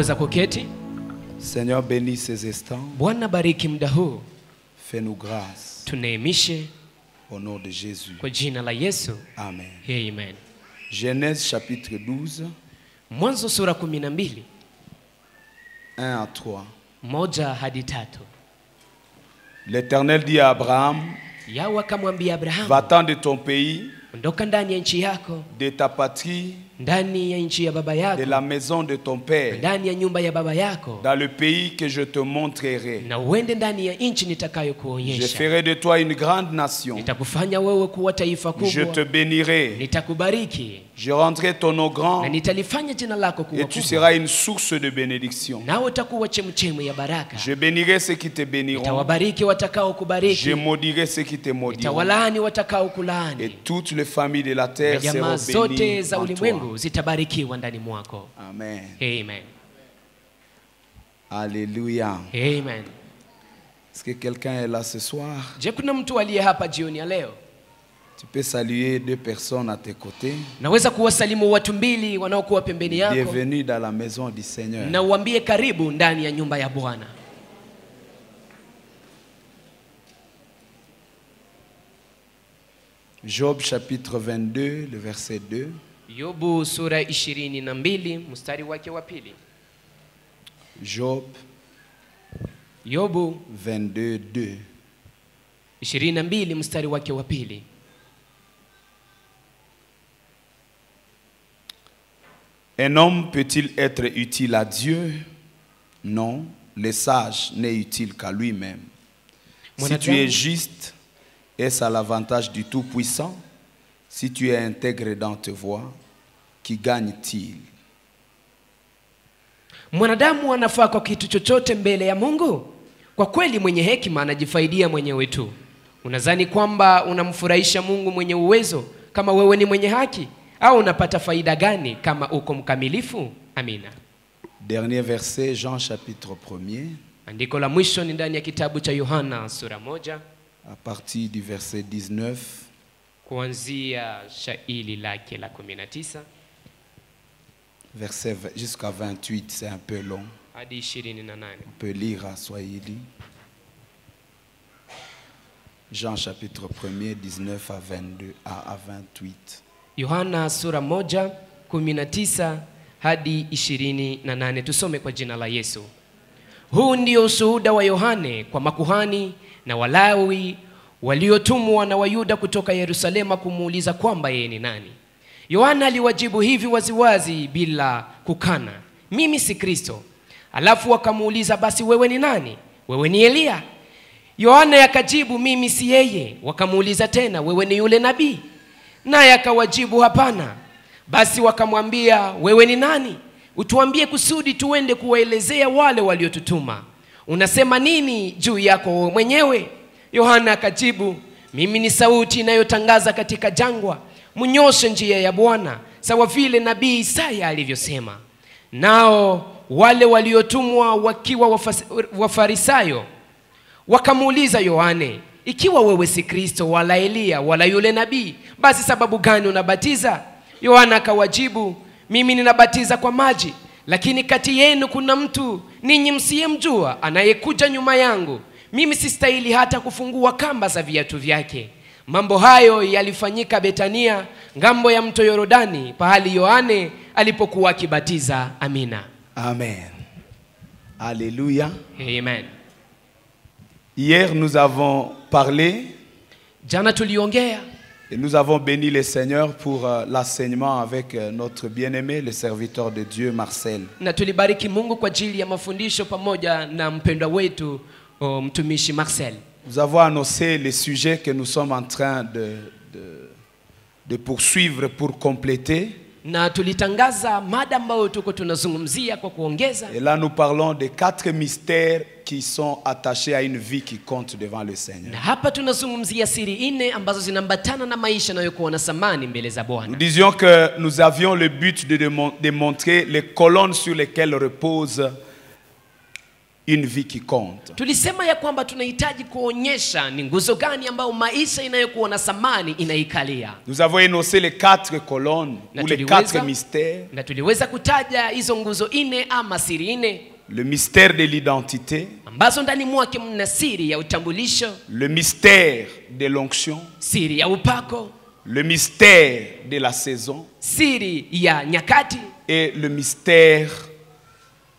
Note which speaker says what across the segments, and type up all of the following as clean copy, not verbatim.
Speaker 1: Waweza kuketi.
Speaker 2: Seigneur, bénis ces instants.
Speaker 1: Bwana bariki muda huu.
Speaker 2: Fais-nous grâce.
Speaker 1: Tuneemishe
Speaker 2: Au nom de Jésus.
Speaker 1: kwa jina la Yesu.
Speaker 2: Amen.
Speaker 1: Amen.
Speaker 2: Genèse chapitre 12.
Speaker 1: Mwanzo sura 12.
Speaker 2: 1 à 3.
Speaker 1: 1 hadi 3.
Speaker 2: L'Éternel dit à Abraham,
Speaker 1: Yahweh akamwambia Abrahamu,
Speaker 2: va-t'en de ton pays,
Speaker 1: ondoka ndani ya nchi yako,
Speaker 2: de ta patrie,
Speaker 1: ndani ya nchi ya baba yako,
Speaker 2: de la maison de ton père,
Speaker 1: ndani ya nyumba ya baba yako,
Speaker 2: dans le pays que je te montrerai.
Speaker 1: na uende ndani ya nchi
Speaker 2: Je
Speaker 1: nitakayokuonyesha.
Speaker 2: ferai de toi une grande nation.
Speaker 1: Nitakufanya wewe kuwa taifa
Speaker 2: Je te
Speaker 1: kubwa,
Speaker 2: bénirai.
Speaker 1: nitakubariki,
Speaker 2: Je rendrai ton nom
Speaker 1: na
Speaker 2: grand
Speaker 1: nitalifanya jina lako kuwa
Speaker 2: et tu
Speaker 1: kubwa,
Speaker 2: seras une source de bénédiction.
Speaker 1: nawe utakuwa chemchemu ya baraka.
Speaker 2: Je bénirai ceux qui te béniront.
Speaker 1: Nitawabariki watakao kubariki,
Speaker 2: Je maudirai ceux qui te maudiront.
Speaker 1: nitawalaani watakao
Speaker 2: Et
Speaker 1: kulaani,
Speaker 2: toutes les familles de la
Speaker 1: na
Speaker 2: terre
Speaker 1: jamaa
Speaker 2: seront
Speaker 1: zote
Speaker 2: bénies
Speaker 1: za
Speaker 2: en toi.
Speaker 1: ulimwengu zitabarikiwa ndani mwako.
Speaker 2: Amen.
Speaker 1: Amen.
Speaker 2: Alléluia.
Speaker 1: Amen.
Speaker 2: Est-ce que quelqu'un est là ce soir?
Speaker 1: Je, kuna mtu aliye hapa jioni ya leo?
Speaker 2: Tu peux saluer deux personnes à tes côtés.
Speaker 1: Naweza kuwasalimu watu mbili wanaokuwa pembeni yako,
Speaker 2: Bienvenue dans la maison du Seigneur.
Speaker 1: na uambie karibu ndani ya nyumba ya Bwana.
Speaker 2: Job chapitre 22, le verset 2.
Speaker 1: Yobu sura 22 mstari wake wa pili.
Speaker 2: Job
Speaker 1: Yobu
Speaker 2: 22, 2.
Speaker 1: 22 mstari wake wa pili.
Speaker 2: Un homme peut-il être utile à Dieu? Non, le sage n'est utile qu'à lui-même. Si tu es juste, est-ce à l'avantage du Tout-Puissant? Si tu es intègre dans tes voies, qui gagne-t-il?
Speaker 1: Mwanadamu anafaa kwa kitu chochote mbele ya Mungu? Kwa kweli mwenye hekima anajifaidia mwenyewe tu. Unadhani kwamba unamfurahisha Mungu mwenye uwezo kama wewe ni mwenye haki? Au unapata faida gani kama uko mkamilifu? Amina.
Speaker 2: Dernier verset, Jean chapitre 1er.
Speaker 1: Andiko la mwisho ni ndani ya kitabu cha Yohana sura 1
Speaker 2: à partir du verset 19.
Speaker 1: kuanzia shairi lake la 19
Speaker 2: verset jusqu'à 28, c'est un peu long.
Speaker 1: hadi 28.
Speaker 2: On peut lire à Swahili. Jean chapitre 1er, 19 à 22 à 28.
Speaker 1: Yohana sura 1 19 hadi 28. Tusome kwa jina la Yesu. Huu ndio ushuhuda wa Yohane kwa makuhani na Walawi waliotumwa na Wayuda kutoka Yerusalema kumuuliza kwamba yeye ni nani. Yohana aliwajibu hivi waziwazi bila kukana, mimi si Kristo. Alafu wakamuuliza, basi wewe ni nani? Wewe ni Elia? Yohana akajibu, mimi si yeye. Wakamuuliza tena, wewe ni yule nabii? Naye akawajibu, hapana. Basi wakamwambia, wewe ni nani? Utuambie kusudi tuende kuwaelezea wale waliotutuma. Unasema nini juu yako mwenyewe? Yohana akajibu, mimi ni sauti inayotangaza katika jangwa, mnyoshe njia ya Bwana, sawa vile nabii Isaya alivyosema. Nao wale waliotumwa wakiwa Wafarisayo wakamuuliza Yohane, ikiwa wewe si Kristo wala Elia wala yule nabii, basi sababu gani unabatiza? Yohana akawajibu, mimi ninabatiza kwa maji, lakini kati yenu kuna mtu ninyi msiyemjua anayekuja nyuma yangu. Mimi sistahili hata kufungua kamba za viatu vyake. Mambo hayo yalifanyika Betania, ngambo ya mto Yordani, pahali Yohane alipokuwa akibatiza. Amina.
Speaker 2: Amen. Alléluia.
Speaker 1: Amen.
Speaker 2: Hier nous avons parlé
Speaker 1: Jana tuliongea
Speaker 2: et nous avons béni le Seigneur pour l'enseignement avec notre bien-aimé, le serviteur de Dieu, Marcel.
Speaker 1: na tulibariki Mungu kwa ajili ya mafundisho pamoja na mpendwa wetu mtumishi Marcel.
Speaker 2: Nous avons annoncé les sujets que nous sommes en train de poursuivre pour compléter.
Speaker 1: Na tulitangaza mada ambayo tuko tunazungumzia kwa kuongeza.
Speaker 2: Et là nous parlons de 4 mystères qui sont attachés à une vie qui compte devant le Seigneur.
Speaker 1: Na hapa tunazungumzia siri 4 ambazo zinambatana na maisha yanayokuwa na thamani mbele za Bwana.
Speaker 2: Nous disions que nous avions le but de montrer les colonnes sur lesquelles repose une vie qui compte.
Speaker 1: Tulisema ya kwamba tunahitaji kuonyesha ni nguzo gani ambayo maisha inayokuwa na thamani inaikalia.
Speaker 2: Nous avons énoncé les 4 colonnes ou les 4 mystères.
Speaker 1: Na tuliweza kutaja hizo nguzo 4 ama siri 4.
Speaker 2: Le mystère de l'identité,
Speaker 1: ambazo ndani mwake mna siri ya utambulisho,
Speaker 2: le mystère de l'onction,
Speaker 1: siri ya upako,
Speaker 2: le mystère de la saison,
Speaker 1: siri ya nyakati,
Speaker 2: et le mystère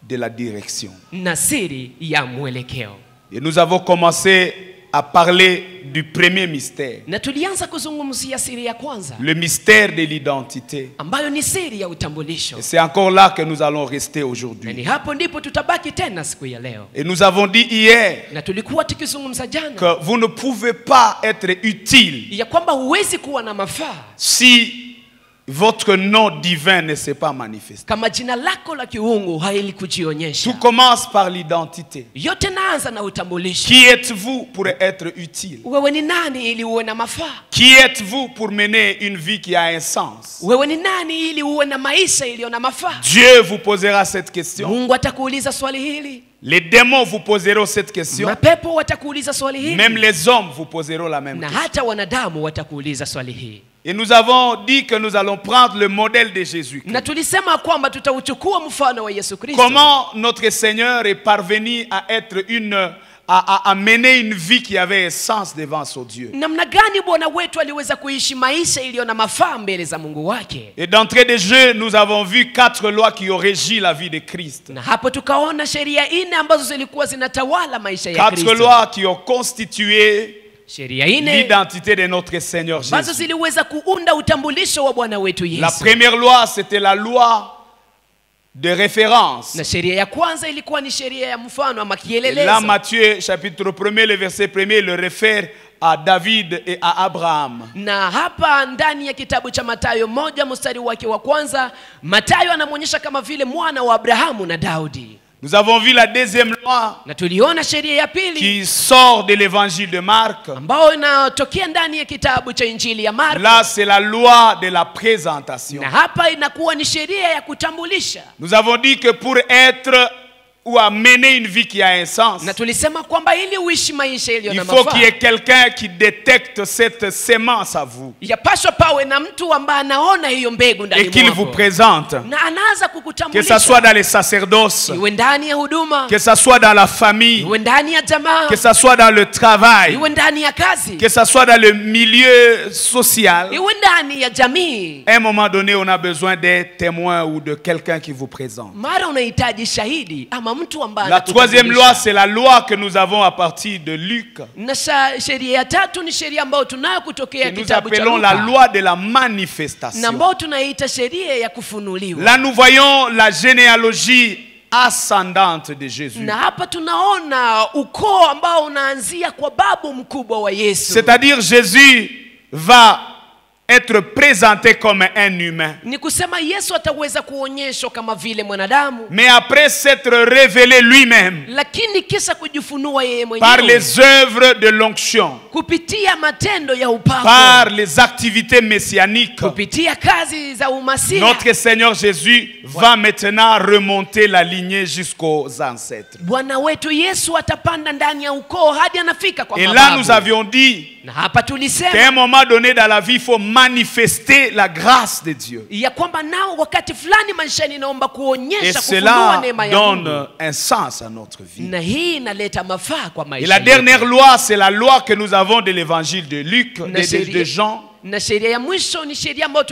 Speaker 2: de la direction.
Speaker 1: Na siri ya mwelekeo.
Speaker 2: Et nous avons commencé à parler du premier mystère.
Speaker 1: Na tulianza kuzungumzia siri ya kwanza,
Speaker 2: le mystère de l'identité.
Speaker 1: ambayo ni siri ya utambulisho.
Speaker 2: Et c'est encore là que nous allons rester aujourd'hui.
Speaker 1: Na ni hapo ndipo tutabaki tena siku ya leo.
Speaker 2: Et nous avons dit hier
Speaker 1: Na tulikuwa tukizungumza jana
Speaker 2: que vous ne pouvez pas être utile
Speaker 1: ya kwamba huwezi kuwa na mafaa
Speaker 2: si votre nom divin ne s'est pas manifesté.
Speaker 1: kama jina lako la kiungu halikujionyesha.
Speaker 2: Tout commence par l'identité.
Speaker 1: Yote naanza na utambulisho.
Speaker 2: Qui êtes-vous pour être utile?
Speaker 1: Wewe ni nani ili uwe na mafaa?
Speaker 2: Qui êtes-vous pour mener une vie qui a un sens?
Speaker 1: Wewe ni nani ili uwe na maisha iliyo na mafaa?
Speaker 2: Dieu vous posera cette question.
Speaker 1: Mungu atakuuliza swali hili.
Speaker 2: Les démons vous poseront cette question.
Speaker 1: Mapepo watakuuliza swali hili.
Speaker 2: Même les hommes vous poseront la même
Speaker 1: Na
Speaker 2: question.
Speaker 1: hata wanadamu watakuuliza swali hili.
Speaker 2: Et nous avons dit que nous allons prendre le modèle de Jésus.
Speaker 1: Na tulisema kwamba tutauchukua mfano wa Yesu Kristo.
Speaker 2: Comment notre Seigneur est parvenu à être à mener une vie qui avait un sens devant son Dieu.
Speaker 1: Namna gani Bwana wetu aliweza kuishi maisha iliyo na mafaa mbele za Mungu wake.
Speaker 2: Et d'entrée de jeu, nous avons vu 4 lois qui ont régi la vie de Christ.
Speaker 1: Na hapo tukaona sheria 4 ambazo zilikuwa zinatawala maisha ya Kristo.
Speaker 2: 4 lois qui ont constitué
Speaker 1: sheria 4
Speaker 2: l'identité de notre Seigneur Jésus.
Speaker 1: ambazo ziliweza kuunda utambulisho wa Bwana wetu Yesu.
Speaker 2: La première loi, c'était la loi de référence.
Speaker 1: Na sheria ya kwanza ilikuwa ni sheria ya mfano ama
Speaker 2: Là,
Speaker 1: kielelezo.
Speaker 2: Matthieu chapitre 1er, le verset 1er, le réfère à David et à Abraham.
Speaker 1: Na hapa ndani ya kitabu cha Mathayo 1 mstari wake wa kwanza, Mathayo anamuonyesha kama vile mwana wa Abrahamu na Daudi.
Speaker 2: Nous avons vu la deuxième loi
Speaker 1: Na tuliona sheria ya pili
Speaker 2: qui sort de l'évangile de Marc.
Speaker 1: ambayo inatokea ndani ya kitabu cha Injili ya Marko.
Speaker 2: Là, c'est la loi de la présentation.
Speaker 1: Na hapa inakuwa ni sheria ya kutambulisha.
Speaker 2: Nous avons dit que pour être ou à mener une vie qui a un sens,
Speaker 1: Na tulisema kwamba ili uishi maisha iliyo
Speaker 2: il
Speaker 1: na
Speaker 2: faut qu'il y ait
Speaker 1: mafaa,
Speaker 2: quelqu'un qui détecte cette sémence à vous
Speaker 1: yapaswa pawe na mtu ambaye anaona hiyo mbegu ndani
Speaker 2: et qu'il vous
Speaker 1: mwako.
Speaker 2: présente.
Speaker 1: Na anaanza
Speaker 2: Que
Speaker 1: kukutambulisha.
Speaker 2: ce soit dans les sacerdoces,
Speaker 1: Iwe ndani ya huduma,
Speaker 2: que ce soit dans la famille,
Speaker 1: iwe ndani ya jamaa,
Speaker 2: que ce soit dans le travail,
Speaker 1: iwe ndani ya kazi,
Speaker 2: que ce soit dans le milieu social.
Speaker 1: iwe ndani ya jamii.
Speaker 2: À un moment donné, on a besoin des témoins ou de quelqu'un qui vous présente.
Speaker 1: Mara unahitaji shahidi ama mtu ambaye
Speaker 2: La troisième loi, c'est la loi que nous avons à partir de Luc.
Speaker 1: Na sheria ya tatu ni sheria ambayo tunayo kutokea
Speaker 2: Que nous
Speaker 1: kitabu cha
Speaker 2: appelons la
Speaker 1: Luka.
Speaker 2: loi de la
Speaker 1: Na
Speaker 2: manifestation.
Speaker 1: ambayo tunaita sheria ya kufunuliwa.
Speaker 2: Là, nous voyons la généalogie ascendante de Jésus.
Speaker 1: Na hapa tunaona ukoo ambao unaanzia kwa babu mkubwa wa Yesu.
Speaker 2: C'est-à-dire Jésus va être présenté comme un humain.
Speaker 1: Ni kusema Yesu ataweza kuonyeshwa kama vile mwanadamu,
Speaker 2: Mais après s'être révélé lui-même
Speaker 1: lakini kisha kujifunua yeye
Speaker 2: par
Speaker 1: mwenyewe
Speaker 2: les œuvres de l'onction,
Speaker 1: kupitia matendo ya upako,
Speaker 2: par les activités messianiques,
Speaker 1: kupitia kazi za umasia.
Speaker 2: notre Seigneur Jésus va maintenant remonter la lignée jusqu'aux ancêtres.
Speaker 1: Bwana wetu Yesu atapanda ndani ya ukoo hadi anafika kwa
Speaker 2: Et
Speaker 1: mababu.
Speaker 2: là, nous avions dit
Speaker 1: Na hapa
Speaker 2: qu'à un
Speaker 1: tulisema
Speaker 2: moment donné dans la vie, il faut manifester la grâce de Dieu.
Speaker 1: ya kwamba nao wakati fulani maishani naomba
Speaker 2: Et
Speaker 1: kuonyesha kufunua
Speaker 2: cela
Speaker 1: neema ya Mungu.
Speaker 2: donne un sens à notre vie.
Speaker 1: Na hii inaleta mafaa kwa
Speaker 2: Et
Speaker 1: maisha
Speaker 2: la
Speaker 1: yetu.
Speaker 2: dernière loi, c'est la loi que nous avons de l'évangile de Luc,
Speaker 1: Na
Speaker 2: de Jean.
Speaker 1: Na sheria ya mwisho ni sheria ambayo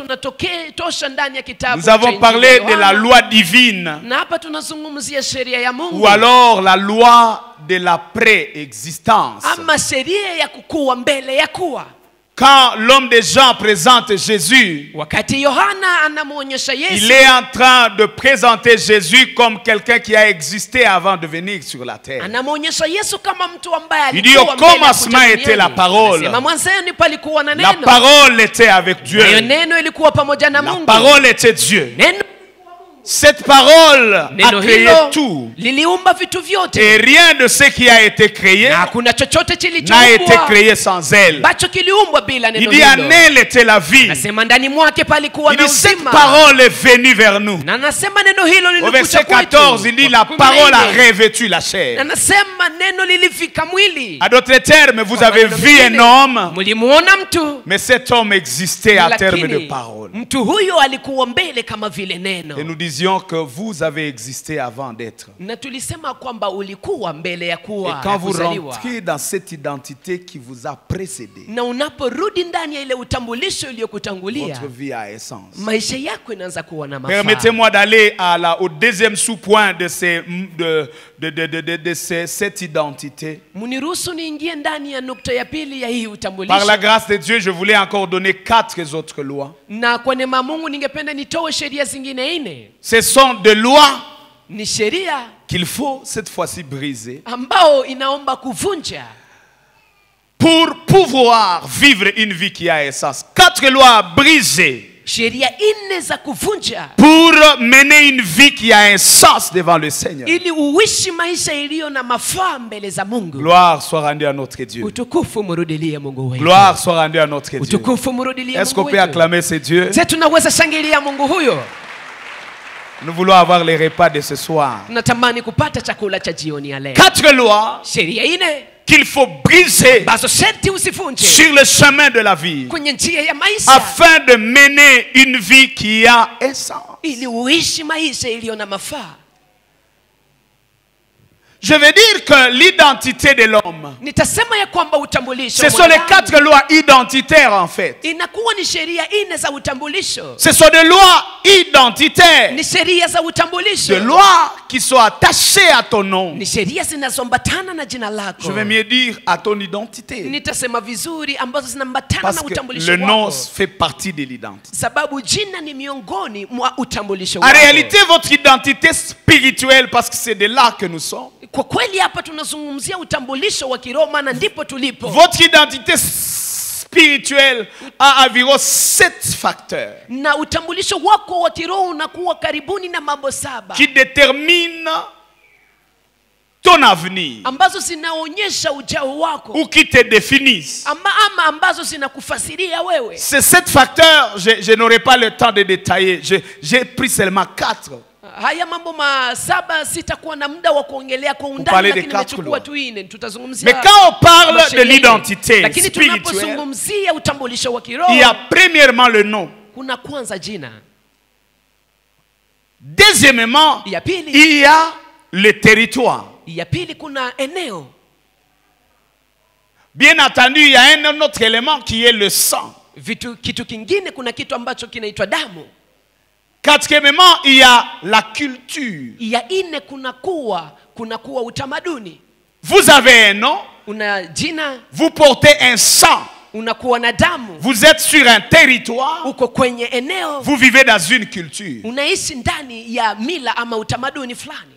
Speaker 1: tosha ndani ya kitabu
Speaker 2: Nous
Speaker 1: cha
Speaker 2: avons
Speaker 1: Injili
Speaker 2: parlé
Speaker 1: ya
Speaker 2: de la
Speaker 1: Yohana.
Speaker 2: loi divine,
Speaker 1: Na hapa tunazungumzia sheria ya Mungu
Speaker 2: ou alors la loi de la préexistence.
Speaker 1: ama sheria ya kukua mbele ya kuwa.
Speaker 2: Quand l'homme de Jean présente Jésus,
Speaker 1: Wakati Yohana anamuonyesha Yesu,
Speaker 2: il est en train de présenter Jésus comme quelqu'un qui a existé avant de venir sur la terre.
Speaker 1: anamuonyesha Yesu kama mtu ambaye
Speaker 2: Il dit
Speaker 1: alikuwa
Speaker 2: au
Speaker 1: mbele ya
Speaker 2: commencement
Speaker 1: kuja
Speaker 2: était la
Speaker 1: duniani.
Speaker 2: parole.
Speaker 1: Anasema mwanzoni palikuwa na
Speaker 2: La
Speaker 1: neno.
Speaker 2: parole était avec
Speaker 1: Na hiyo
Speaker 2: Dieu.
Speaker 1: neno ilikuwa pamoja na
Speaker 2: La
Speaker 1: Mungu.
Speaker 2: parole était Dieu.
Speaker 1: Neno
Speaker 2: Cette parole a
Speaker 1: Neno
Speaker 2: créé
Speaker 1: hilo
Speaker 2: tout.
Speaker 1: liliumba vitu vyote.
Speaker 2: Et rien de ce qui a été créé
Speaker 1: Na hakuna chochote
Speaker 2: n'a été
Speaker 1: kilichoumbwa
Speaker 2: créé sans elle.
Speaker 1: ambacho kiliumbwa bila
Speaker 2: Il
Speaker 1: neno
Speaker 2: dit en
Speaker 1: hilo.
Speaker 2: elle était la vie.
Speaker 1: Nasema ndani mwake palikuwa
Speaker 2: Il
Speaker 1: na
Speaker 2: dit cette
Speaker 1: uzima.
Speaker 2: parole est venue vers nous.
Speaker 1: Na nasema neno hilo
Speaker 2: Au
Speaker 1: lilikuja
Speaker 2: verset
Speaker 1: kwetu.
Speaker 2: 14, il dit la
Speaker 1: Kwa
Speaker 2: parole a
Speaker 1: 14.
Speaker 2: revêtu la
Speaker 1: Na
Speaker 2: chair.
Speaker 1: nasema neno lilifika mwili.
Speaker 2: À d'autres termes, vous
Speaker 1: Kwa
Speaker 2: avez
Speaker 1: maneno
Speaker 2: vu un
Speaker 1: mengine,
Speaker 2: homme,
Speaker 1: mlimuona mtu,
Speaker 2: mais cet homme existait à terme de
Speaker 1: lakini
Speaker 2: parole.
Speaker 1: mtu huyo alikuwa mbele kama vile
Speaker 2: Et
Speaker 1: neno.
Speaker 2: nous disions que vous avez existé avant d'être.
Speaker 1: Na tulisema kwamba ulikuwa mbele ya
Speaker 2: Et
Speaker 1: kuwa
Speaker 2: quand
Speaker 1: ya
Speaker 2: vous
Speaker 1: kuzaliwa.
Speaker 2: rentrez dans cette identité qui vous a précédé,
Speaker 1: Na unaporudi ndani ya ile utambulisho iliyokutangulia,
Speaker 2: votre vie a essence.
Speaker 1: maisha yako inaanza kuwa na mafaa.
Speaker 2: Permettez-moi d'aller au deuxième sous-point de cette identité.
Speaker 1: Muniruhusu niingie ndani ya nukta ya pili ya hii
Speaker 2: Par
Speaker 1: utambulisho.
Speaker 2: la grâce de Dieu, je voulais encore donner 4 autres lois.
Speaker 1: Na kwa neema ya Mungu ningependa nitoe sheria zingine 4.
Speaker 2: Ce sont des lois
Speaker 1: Ni sheria
Speaker 2: qu'il faut cette fois-ci briser
Speaker 1: ambao inaomba kuvunja
Speaker 2: pour pouvoir vivre une vie qui a essence. 4 lois à briser
Speaker 1: sheria 4 za kuvunja
Speaker 2: pour mener une vie qui a un sens devant le Seigneur.
Speaker 1: ili uishi maisha iliyo na mafaa mbele za Mungu.
Speaker 2: Gloire soit rendue à notre Dieu.
Speaker 1: Utukufu murudilie Mungu wetu.
Speaker 2: Gloire soit rendue à notre Dieu.
Speaker 1: Utukufu murudilie
Speaker 2: Est-ce qu'on
Speaker 1: Mungu
Speaker 2: peut
Speaker 1: wetu.
Speaker 2: acclamer ce Dieu?
Speaker 1: Je tunaweza shangilia Mungu huyo.
Speaker 2: Nous voulons avoir les repas de ce soir.
Speaker 1: Tunatamani kupata chakula cha jioni ya leo.
Speaker 2: 4 lois
Speaker 1: Sheria 4
Speaker 2: qu'il faut briser
Speaker 1: bazo sharti usivunje
Speaker 2: sur le chemin de la vie
Speaker 1: kwenye njia ya maisha
Speaker 2: afin de mener une vie qui a un sens.
Speaker 1: ili uishi maisha iliyo na mafaa.
Speaker 2: Je veux dire que l'identité de l'homme,
Speaker 1: Nitasema ya kwamba utambulisho
Speaker 2: ce sont les 4 lois identitaires en fait.
Speaker 1: inakuwa ni sheria 4 za utambulisho.
Speaker 2: Ce sont des lois identitaires,
Speaker 1: Ni sheria za utambulisho.
Speaker 2: des lois qui sont attachées à ton nom.
Speaker 1: Ni sheria zinazoambatana na jina lako.
Speaker 2: Je vais mieux dire à ton identité.
Speaker 1: Nitasema vizuri ambazo zinaambatana
Speaker 2: Parce
Speaker 1: na
Speaker 2: que
Speaker 1: utambulisho
Speaker 2: le nom
Speaker 1: wako.
Speaker 2: fait partie de l'identité.
Speaker 1: Sababu jina ni miongoni mwa utambulisho
Speaker 2: En
Speaker 1: wako.
Speaker 2: réalité, votre identité spirituelle, parce que c'est de là que nous sommes.
Speaker 1: Kwa kweli hapa tunazungumzia utambulisho wa kiroho maana ndipo tulipo.
Speaker 2: Votre identité spirituelle a environ 7 facteurs
Speaker 1: Na utambulisho wako wa kiroho unakuwa karibuni na mambo 7
Speaker 2: qui déterminent ton avenir
Speaker 1: ambazo zinaonyesha ujao wako
Speaker 2: ou qui te définissent.
Speaker 1: ama ambazo zinakufasiria wewe.
Speaker 2: Ces 7 facteurs, je n'aurai pas le temps de détailler. J'ai pris seulement 4.
Speaker 1: Haya mambo 7 sitakuwa na muda wa kuongelea kwa undani,
Speaker 2: parler de
Speaker 1: lakini
Speaker 2: 4
Speaker 1: nimechukua
Speaker 2: lois.
Speaker 1: tu 4. Tutazungumzia.
Speaker 2: Mais quand on parle de
Speaker 1: masheria 4.
Speaker 2: l'identité
Speaker 1: Lakini
Speaker 2: spirituelle,
Speaker 1: tunapozungumzia utambulisho wa kiroho
Speaker 2: il y a premièrement le nom.
Speaker 1: kuna kwanza jina.
Speaker 2: Deuxièmement,
Speaker 1: Ya pili,
Speaker 2: il y a le territoire.
Speaker 1: ya pili kuna eneo.
Speaker 2: Bien entendu, il y a un autre élément qui est le sang.
Speaker 1: Kitu kingine kuna kitu ambacho kinaitwa damu.
Speaker 2: Quatrièmement, il y a la culture.
Speaker 1: Ya 4 kuna kuwa utamaduni.
Speaker 2: Vous avez un nom,
Speaker 1: Una jina,
Speaker 2: vous portez un sang,
Speaker 1: unakuwa na damu,
Speaker 2: vous êtes sur un territoire,
Speaker 1: uko kwenye eneo,
Speaker 2: vous vivez dans une culture.
Speaker 1: unaishi ndani ya mila ama utamaduni fulani.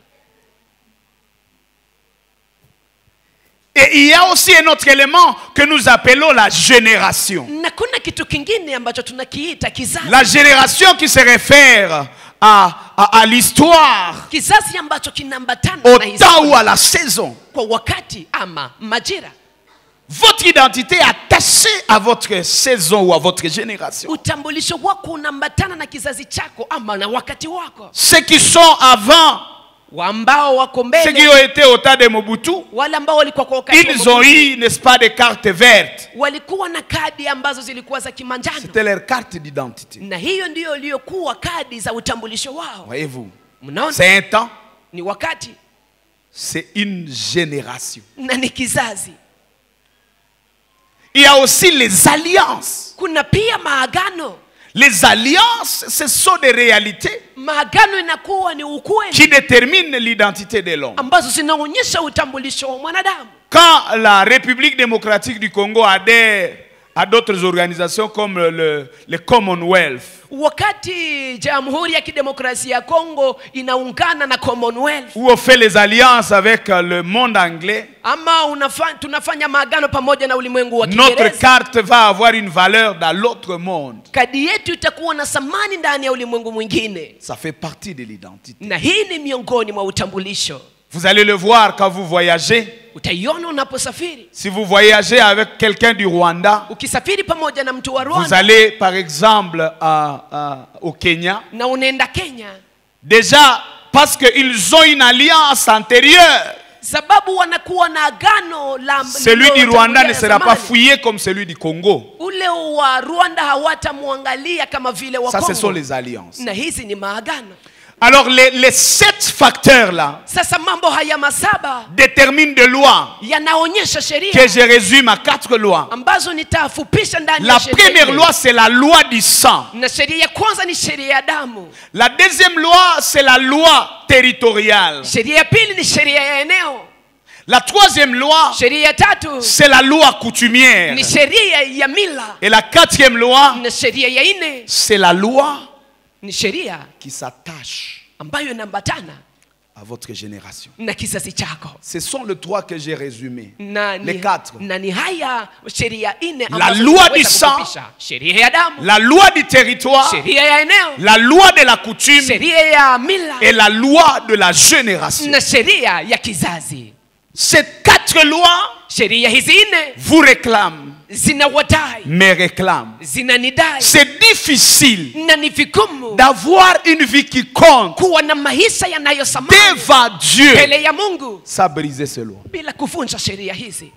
Speaker 2: Et il y a aussi un autre élément que nous appelons la génération.
Speaker 1: Na kuna kitu kingine ambacho tunakiita kizazi.
Speaker 2: La génération qui se réfère à l'histoire,
Speaker 1: Kizazi ambacho kinaambatana
Speaker 2: au
Speaker 1: na
Speaker 2: temps ou
Speaker 1: historia,
Speaker 2: à la saison.
Speaker 1: kwa wakati ama majira.
Speaker 2: Votre identité est attachée à votre saison ou à votre génération.
Speaker 1: Utambulisho wako unaambatana na kizazi chako ama na wakati wako.
Speaker 2: Ceux qui sont avant,
Speaker 1: Ambao wako
Speaker 2: ceux qui
Speaker 1: mbele,
Speaker 2: ont été au temps de Mobutu,
Speaker 1: wale ambao walikuwa kwa wakati wa
Speaker 2: ils ont eu, n'est-ce pas, des cartes vertes.
Speaker 1: walikuwa na kadi ambazo zilikuwa za kimanjano.
Speaker 2: C'était leur carte d'identité.
Speaker 1: Na hiyo ndiyo iliyokuwa kadi za utambulisho wao.
Speaker 2: Voyez-vous,
Speaker 1: Mnaona?
Speaker 2: c'est un temps,
Speaker 1: Ni wakati
Speaker 2: c'est une génération.
Speaker 1: na ni kizazi.
Speaker 2: Il y a aussi les alliances.
Speaker 1: Kuna pia maagano.
Speaker 2: Les alliances, ce sont des réalités
Speaker 1: Maagano inakuwa ni ukweli
Speaker 2: qui déterminent l'identité de l'homme.
Speaker 1: ambazo zinaonyesha utambulisho wa mwanadamu.
Speaker 2: Quand la République démocratique du Congo adhère à d'autres organisations comme le Commonwealth.
Speaker 1: Wakati Jamhuri ya Kidemokrasia ya Kongo inaungana na Commonwealth,
Speaker 2: Où on fait les alliances avec le monde anglais,
Speaker 1: ama tunafanya maagano pamoja na ulimwengu wa
Speaker 2: notre
Speaker 1: Kiingereza,
Speaker 2: carte va avoir une valeur dans l'autre monde.
Speaker 1: kadi yetu itakuwa na thamani ndani ya ulimwengu mwingine.
Speaker 2: Ça fait partie de l'identité.
Speaker 1: Na hii ni miongoni mwa utambulisho.
Speaker 2: Vous allez le voir quand vous voyagez.
Speaker 1: Utaiona unaposafiri.
Speaker 2: Si vous voyagez avec quelqu'un du Rwanda,
Speaker 1: Ukisafiri pamoja na mtu wa
Speaker 2: vous
Speaker 1: Rwanda,
Speaker 2: allez par exemple au Kenya.
Speaker 1: na unaenda Kenya,
Speaker 2: Déjà, parce qu'ils ont une alliance antérieure.
Speaker 1: sababu wanakuwa na agano la
Speaker 2: Celui du Rwanda ne sera pas fouillé comme celui du Congo.
Speaker 1: Ule wa Rwanda hawatamwangalia kama vile wa
Speaker 2: Ça, ce sont
Speaker 1: Kongo.
Speaker 2: les alliances.
Speaker 1: Na hizi ni maagano.
Speaker 2: Alors, les 7 facteurs-là
Speaker 1: Sasa mambo haya masaba
Speaker 2: déterminent des lois
Speaker 1: yanaonyesha sheria
Speaker 2: que je résume à 4 lois.
Speaker 1: ambazo nitafupisha ndani
Speaker 2: La
Speaker 1: ya sheria.
Speaker 2: première loi, c'est la loi du sang.
Speaker 1: Na sheria ya kwanza ni sheria ya damu.
Speaker 2: La deuxième loi, c'est la loi territoriale.
Speaker 1: Sheria ya pili ni sheria ya eneo.
Speaker 2: La troisième loi,
Speaker 1: Sheria ya tatu
Speaker 2: c'est la loi coutumière.
Speaker 1: ni sheria ya mila.
Speaker 2: Et la quatrième loi,
Speaker 1: Na sheria ya nne
Speaker 2: c'est la loi
Speaker 1: ni sheria
Speaker 2: qui s'attache
Speaker 1: ambayo inaambatana
Speaker 2: à votre génération.
Speaker 1: na kizazi chako.
Speaker 2: Ce sont les 3 que j'ai résumés.
Speaker 1: Na
Speaker 2: Les
Speaker 1: ni,
Speaker 2: 4.
Speaker 1: na ni haya sheria nne
Speaker 2: La
Speaker 1: ambazo
Speaker 2: loi
Speaker 1: tunaweza
Speaker 2: du sang,
Speaker 1: kufupisha. Sheria ya damu,
Speaker 2: La loi du territoire,
Speaker 1: sheria ya eneo,
Speaker 2: la loi de la coutume
Speaker 1: sheria ya mila
Speaker 2: et la loi de la génération.
Speaker 1: na sheria ya kizazi.
Speaker 2: Ces 4 lois
Speaker 1: Sheria hizi nne
Speaker 2: vous réclament,
Speaker 1: zinawadai,
Speaker 2: me réclament.
Speaker 1: zinanidai,
Speaker 2: C'est difficile
Speaker 1: na ni vigumu
Speaker 2: d'avoir une vie qui compte
Speaker 1: kuwa na maisha yanayosamani
Speaker 2: devant Dieu
Speaker 1: mbele ya Mungu
Speaker 2: sans briser ces lois.
Speaker 1: bila kuvunja sheria hizi,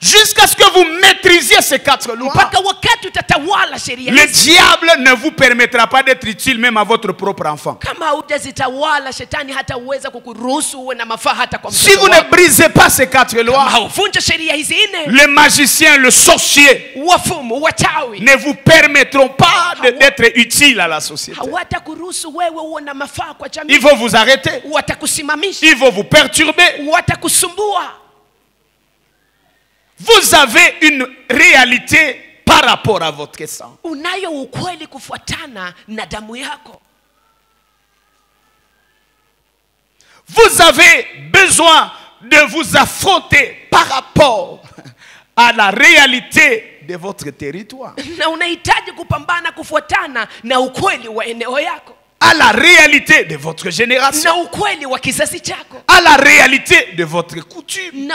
Speaker 2: Jusqu'à ce que vous maîtrisiez ces 4 lois,
Speaker 1: mpaka wakati utatawala sheria
Speaker 2: le
Speaker 1: hizi.
Speaker 2: diable ne vous permettra pas d'être utile même à votre propre enfant.
Speaker 1: Kama hujazitawala, shetani hata uweza kukuruhusu uwe na mafaa hata kwa
Speaker 2: Si
Speaker 1: mtoto
Speaker 2: vous ne
Speaker 1: wako.
Speaker 2: brisez pas ces 4 lois,
Speaker 1: Hauvunja sheria hizi nne,
Speaker 2: le magicien, le sorcier
Speaker 1: wafumu, wachawi
Speaker 2: ne vous permettront pas d'être utile à la société.
Speaker 1: hawatakuruhusu wewe uwe na mafaa kwa jamii.
Speaker 2: Ils vont vous arrêter,
Speaker 1: Watakusimamisha,
Speaker 2: ils vont vous perturber.
Speaker 1: watakusumbua.
Speaker 2: Vous avez une réalité par rapport à votre sang.
Speaker 1: Unayo ukweli kufuatana na damu yako.
Speaker 2: Vous avez besoin de vous affronter par rapport à la réalité de votre territoire,
Speaker 1: Na unahitaji kupambana kufuatana na ukweli wa eneo yako,
Speaker 2: à la réalité de votre génération,
Speaker 1: na ukweli wa kizazi chako,
Speaker 2: à la réalité de votre coutume.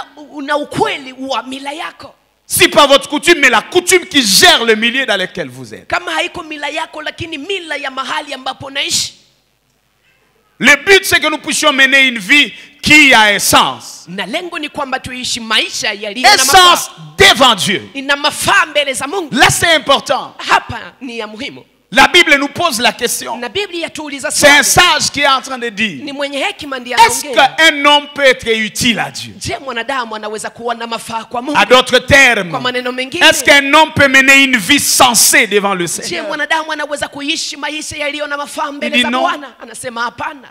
Speaker 1: na ukweli wa mila yako.
Speaker 2: Si pas votre coutume, mais la coutume qui gère le milieu dans lequel vous êtes.
Speaker 1: Kama haiko mila yako, lakini mila ya mahali ambapo unaishi.
Speaker 2: Le but, c'est que nous puissions mener une vie qui a un sens.
Speaker 1: Na lengo ni kwamba tuishi maisha yaliyo
Speaker 2: Un
Speaker 1: na
Speaker 2: sens
Speaker 1: mafaa.
Speaker 2: devant Dieu.
Speaker 1: Ina mafaa mbele za Mungu.
Speaker 2: Là, c'est important.
Speaker 1: Hapa ni ya muhimu.
Speaker 2: La Bible nous pose la question.
Speaker 1: Na Biblia yatuuliza
Speaker 2: C'est un
Speaker 1: swali.
Speaker 2: sage qui est en train de dire,
Speaker 1: Ni mwenye hekima ndiye
Speaker 2: est-ce
Speaker 1: anaongea.
Speaker 2: qu'un homme peut être utile à Dieu?
Speaker 1: Je, mwanadamu anaweza kuwa na mafaa kwa Mungu?
Speaker 2: À d'autres termes,
Speaker 1: Kwa maneno mengine,
Speaker 2: est-ce qu'un homme peut mener une vie sensée devant le
Speaker 1: je,
Speaker 2: Seigneur?
Speaker 1: mwanadamu anaweza kuishi maisha yaliyo na mafaa
Speaker 2: Il
Speaker 1: mbele
Speaker 2: dit
Speaker 1: za
Speaker 2: non.
Speaker 1: Bwana? Anasema hapana.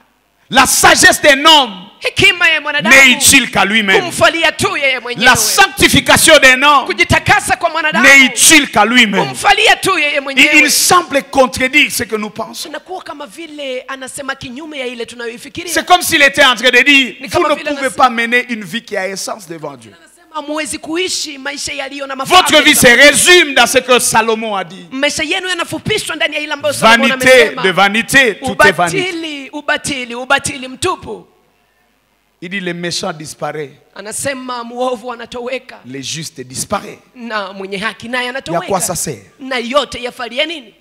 Speaker 2: La sagesse d'un homme
Speaker 1: Hekima ya
Speaker 2: n'est
Speaker 1: mwanadamu
Speaker 2: utile qu'à lui-même.
Speaker 1: kumfalia tu yeye mwenyewe.
Speaker 2: La sanctification d'un homme
Speaker 1: Kujitakasa kwa mwanadamu
Speaker 2: n'est utile qu'à lui-même.
Speaker 1: kumfalia tu yeye
Speaker 2: Il
Speaker 1: mwenyewe.
Speaker 2: semble contredire ce que nous pensons.
Speaker 1: Tunakuwa kama vile anasema kinyume ya ile tunayoifikiria.
Speaker 2: C'est comme s'il était en train de dire,
Speaker 1: Ni
Speaker 2: vous
Speaker 1: kama
Speaker 2: ne
Speaker 1: vile
Speaker 2: pouvez
Speaker 1: anasema-
Speaker 2: pas mener une vie qui a un sens devant Dieu.
Speaker 1: Anasema hamwezi kuishi maisha yaliyo na mafaa.
Speaker 2: Votre vie se résume dans ce que Salomon a dit.
Speaker 1: Maisha yenu yanafupishwa ndani ya ile ambayo Solomon
Speaker 2: Vanité
Speaker 1: amesema.
Speaker 2: de vanité, tout est vanité.
Speaker 1: Ubatili mtupu.
Speaker 2: Il dit, les méchants disparaissent,
Speaker 1: Anasema muovu anatoweka
Speaker 2: les justes disparaissent.
Speaker 1: na mwenye haki naye
Speaker 2: Et à quoi ça
Speaker 1: anatoweka.
Speaker 2: sert?
Speaker 1: Na yote yafalia nini?